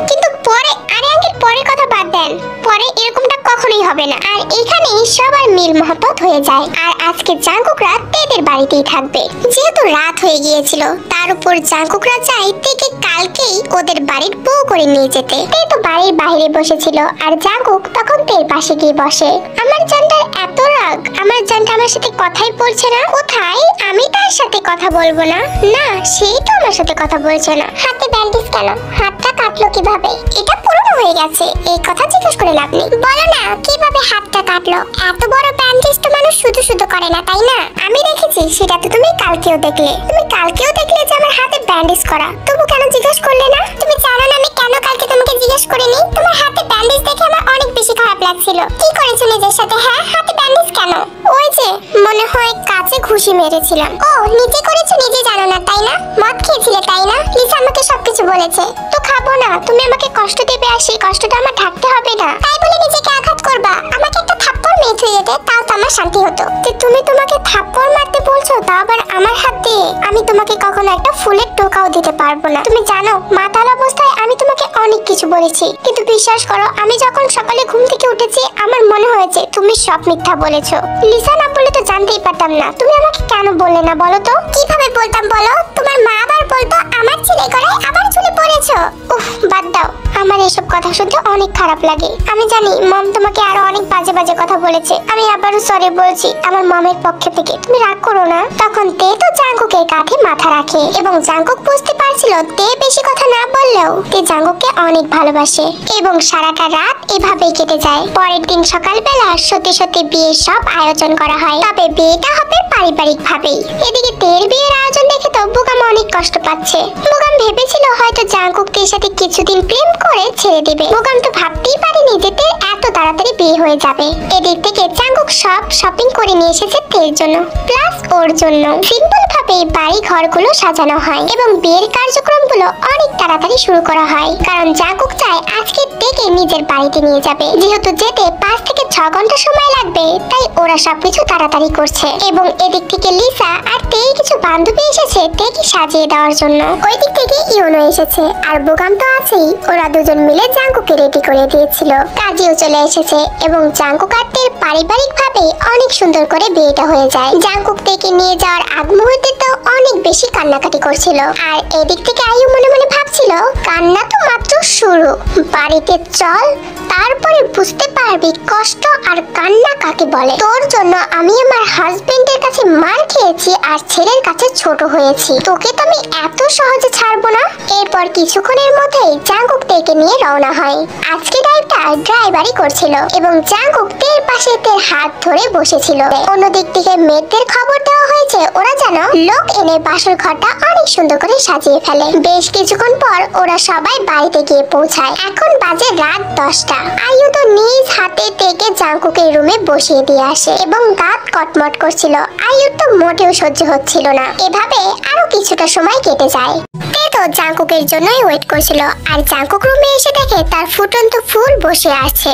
কিন্তু পরে, আরে আঙ্কেল, পরে কথা বাদ দেন। পরে এরকমটা কখনোই হবে না। আর এখানেই সবার মিল মহব্বত হয়ে যায়। আর আজকে জাংকুকরা তেদের বাড়িতেই থাকবে। যেহেতু রাত হয়ে গিয়েছিল, তার উপর জাংকুকরা চাই তেকে কালকেই ওদের বাড়ির বউ করে নিয়ে যেতে। তে তো বাড়ির বাইরে বসেছিল, আর জাংকুক তখন তের পাশে গিয়ে বসে। আমার জানটার এত রাগ, আমার জানটা আমার সাথে কথাই বলছে না। কোথায়? আমি তার সাথে কথা বলবো না? না, সেই তো আমার সাথে কথা বলছে না। হাতে ব্যান্ডেজ কেন? হাতটা কাটলো কিভাবে? এটা পুরনো হয়ে গেছে, এই কথা জিজ্ঞেস করে লাভ নেই। বলো না কিভাবে হাতটা কাটলো? এত বড় ব্যান্ডেজ তো মানুষ শুধু শুধু করে না, তাই না? আমি দেখেছি, সেটা তো তুমি কালকেও দেখলে। তুমি কালকেও দেখলে যে আমার হাতে ব্যান্ডেজ করা, তবু কেন জিজ্ঞেস করলে না? তুমি জানো না আমি কেন কালকে তোমাকে জিজ্ঞেস করিনি? তোমার হাতে ব্যান্ডেজ দেখে আমার অনেক বেশি খারাপ লাগছিল। কি করেছো নিজের সাথে? হ্যাঁ, হাতে ব্যান্ডেজ কেন? ওই যে মনে হয় কাছে ঘুষি মেরেছিলাম। ও, নিজে করেছো, নিজে জানো না তাই না? মদ খেয়েছিলে তাই না? লিসা আমাকে সবকিছু বলেছে। তো খাবো না, তুমি আমাকে কষ্ট দেবে আর সেই কষ্টটা আমার ঢাকতে হবে না, তাই বলে নিজেকে আঘাত করবা? আমাকে একটা থাপ্পড় মেরে থুয়ে যেতে, তাও তো আমার শান্তি হতো। যে তুমি তোমাকে থাপ্পড় মারতে বলছো, তাও আবার আমার হাত দিয়ে? আমি তোমাকে কখনো একটা ফুলের টোকাও দিতে পারবো না। তুমি জানো মাতাল অবস্থায় আমি তোমাকে অনেক কিছু বলেছি, কিন্তু বিশ্বাস করো আমি যখন সকালে ঘুম থেকে উঠেছি আমার মনে হয়েছে তুমি সব মিথ্যা বলেছো। লিসা না বলে তো জানতেই পারতাম না। তুমি আমাকে কেন বললে না বলো তো? কিভাবে বলতাম বলো? তোমার মা আবার বলতো আমার ছেলে গড়ায় আবার চলে পড়েছো। উফ, বাদ দাও, আমার এসব কথা শুনতে অনেক খারাপ লাগে। আমি জানি মম তোমাকে আরো অনেক বাজে বাজে কথা বলেছে, আমি আবারও সরি বলছি আমার মমের পক্ষ থেকে। তুমি রাগ করো না। তখন তে তো জাঙ্কুকের কাঁধে মাথা রাখে এবং জাঙ্কুক বুঝতে পারছিল তে বেশি কথা না বললেও তে জাঙ্কুককে অনেক ভালোবাসে এবং সারাটা রাত এভাবেই কেটে যায়। পরের দিন সকালবেলা সত্যি সত্যি বিয়ের সব আয়োজন করা হয়, তবে বিয়েটা হবে পারিবারিক ভাবেই। এদিকে তের বিয়ের আয়োজন দেখে তো বুগাম অনেক কষ্ট পাচ্ছে। বুগাম ভেবেছিল হয়তো জাঙ্কুক তের সাথে কিছুদিন প্রেম করে ছেড়ে দিবে। বুগাম তো ভাবতেই পারেনি যে তের এত তাড়াতাড়ি বিয়ে হয়ে যাবে। এদিক থেকে জাঙ্কুক সব শপিং করে নিয়ে এসেছে তের জন্য, প্লাস ওর জন্য। সিম্পল ভাবে বাড়ি ঘরগুলো সাজানো হয় এবং বিয়ের কার্যক্রমগুলো অনেক তাড়াতাড়ি শুরু করা হয়, কারণ জাঙ্কুক চায় আজকে তেকে নিজের বাড়িতে নিয়ে যাবে। যেহেতু যেতে 5 থেকে 6 ঘন্টা সময় লাগবে, তাই ওরা সবকিছু তাড়াতাড়ি করছে। এবং এদিক থেকে লিসা আর তেই কিছু বান্ধবী এসেছে তেকে সাজিয়ে দেওয়ার জন্য। ওই দিক থেকে ইউনো এসেছে আর বুগাম তো আছেই। ওরা দুজন মিলে জাঙ্কুকে রেডি করে দিয়েছিল। কাজীও চলে এসেছে এবং জাঙ্কুক আর তের পারিবারিক ভাবে অনেক সুন্দর করে বিয়েটা হয়ে যায়। জাঙ্কুক তেকে নিয়ে যাওয়ার আগ মুহূর্তে তো অনেক বেশি কান্নাকাটি করছিল, আর এদিক থেকে আয়ু মনে মনে ভাবছিল কান্না তো মাত্র শুরু, বাড়িতে চল, তারপরে বুঝতে পারবি কষ্ট আর কান্না কাকে বলে। তোর জন্য আমি আমার হাজবেন্ডের কাছে মার খেয়েছি আর ছেলের কাছে ছোট হয়েছি, তোকে তো আমি এত সহজে ছাড়বো না। এরপর কিছুক্ষণের মধ্যেই জাঙ্কুক তেকে নিয়ে রওনা হয়। আজকে ড্রাইভারি করছিল এবং জাঙ্কুক তের পাশে তের হাত ধরে বসেছিল। অন্যদিক থেকে মেয়েদের খবর দেওয়া হয়েছে ওরা যেন লোক এনে বাসর ঘরটা অনেক সুন্দর করে সাজিয়ে ফেলে। বেশ কিছুক্ষণ পর ওরা সবাই বাড়িতে গিয়ে পৌঁছায়। এখন বাজে রাত 10টা। আয়ু তো নিজ হাতে তেকে জাঙ্কুকের রুমে বসিয়ে দিয়ে আসে এবং দাঁত কটমট করছিল। আয়ুর তো মোটেও সহ্য হচ্ছিল না। এভাবে আরো কিছুটা সময় কেটে যায়। তে তো জাঙ্কুকের জন্যই ওয়েট করছিল আর জাঙ্কুক রুমে এসে দেখে তার ফুটন্ত ফুল বসে আছে।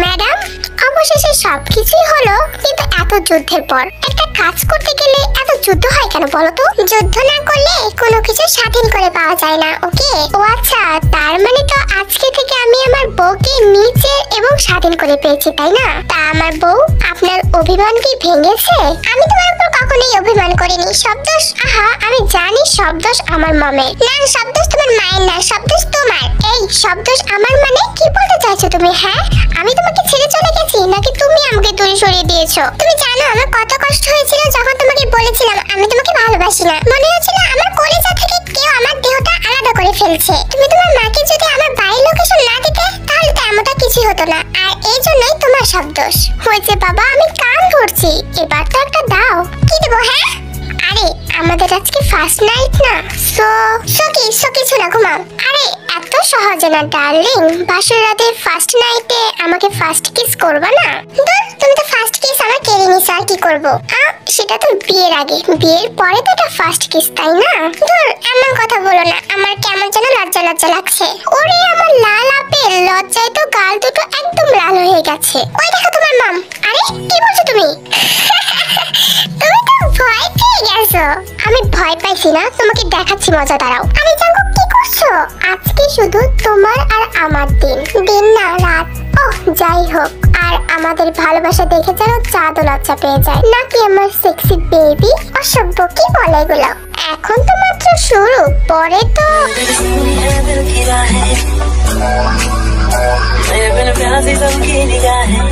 ম্যাডাম, অবশেষে সবকিছুই হলো, কিন্তু এত যুদ্ধের পর একটা কাজ করতে গেলে এত যুদ্ধ হয় কেন বলো তো? যুদ্ধ না করলে কোনো কিছু স্বাধীন করে পাওয়া যায় না। ওকে, ও আচ্ছা, তার মানে তো আজকে থেকে আমি আমার বউকে নিজে এবং স্বাধীন করে পেয়েছি, তাই না? তা আমার বউ আপনার অভিমান কি ভেঙেছে? আমি তোমার উপর কখনোই অভিমান করিনি। সব দোষ, আহা, আমি জানি সব দোষ আমার মামের। না, সব দোষ তোমার মায়ের না, সব দোষ তোমার। এই সব দোষ আমার মানে কি বলতে চাইছো তুমি? হ্যাঁ, আমি তোমাকে ছেড়ে চলে গেছি নাকি তুমি আমাকে দূরে সরিয়ে দিয়েছো? তুমি জানো আমার কত কষ্ট হয়েছিল যখন তোমাকে বলেছিলাম আমি তোমাকে ভালোবাসি না। মনে হচ্ছিল আমার কলিজা থেকে কেউ আমার দেহটা আলাদা করে ফেলছে। তুমি তোমার মাকে যদি আমার বাড়ির লোকেশন না দিতে তাহলে তো এমনটা কিছু হতো না, আর এই জন্যই তোমার সব দোষ হয়েছে। বাবা, আমি কান ধরছি, এবার তো একটা দাও। কি দেবো? হ্যাঁ, আরে আমাদের আজকে ফার্স্ট নাইট না, সো কিছু না, ঘুমাও। আরে এত সহজে না ডার্লিং, বাসর রাতে ফার্স্ট নাইটে আমাকে ফার্স্ট কিস করবা না? ধুর, তুমি তো ফার্স্ট কিস আমার কেড়ে নিছো, আর কি করবো? সেটা তো বিয়ের আগে, বিয়ের পরে তো এটা ফার্স্ট কিস, তাই না? ধুর, এমন কথা বলো না, আমার কেমন যেন লজ্জা লজ্জা লাগছে। ওরে আমার লাল আপেল, লজ্জায় তো গাল দুটো একদম লাল হয়ে গেছে। ওই দেখো তোমার মাম। আরে কি বলছো তুমি? তুমি তো ভয় পেয়ে গেছো। আমি ভয় পাইছি না, তোমাকে দেখাচ্ছি মজা, দাঁড়াও। আমি জাঙ্কুক কি করছো? আজকে শুধু তোমার আর আমার দিন না রাত। ওহ, যাই হোক, আর আমাদের ভালোবাসা দেখে যেন চাঁদও লজ্জা পেয়ে যায় নাকি আমার সেক্সি বেবি। অসভ্য, কি বলে এগুলো? এখন তো মাত্র শুরু, পরে তো मैं बिन प्यासी सबकी निगाहें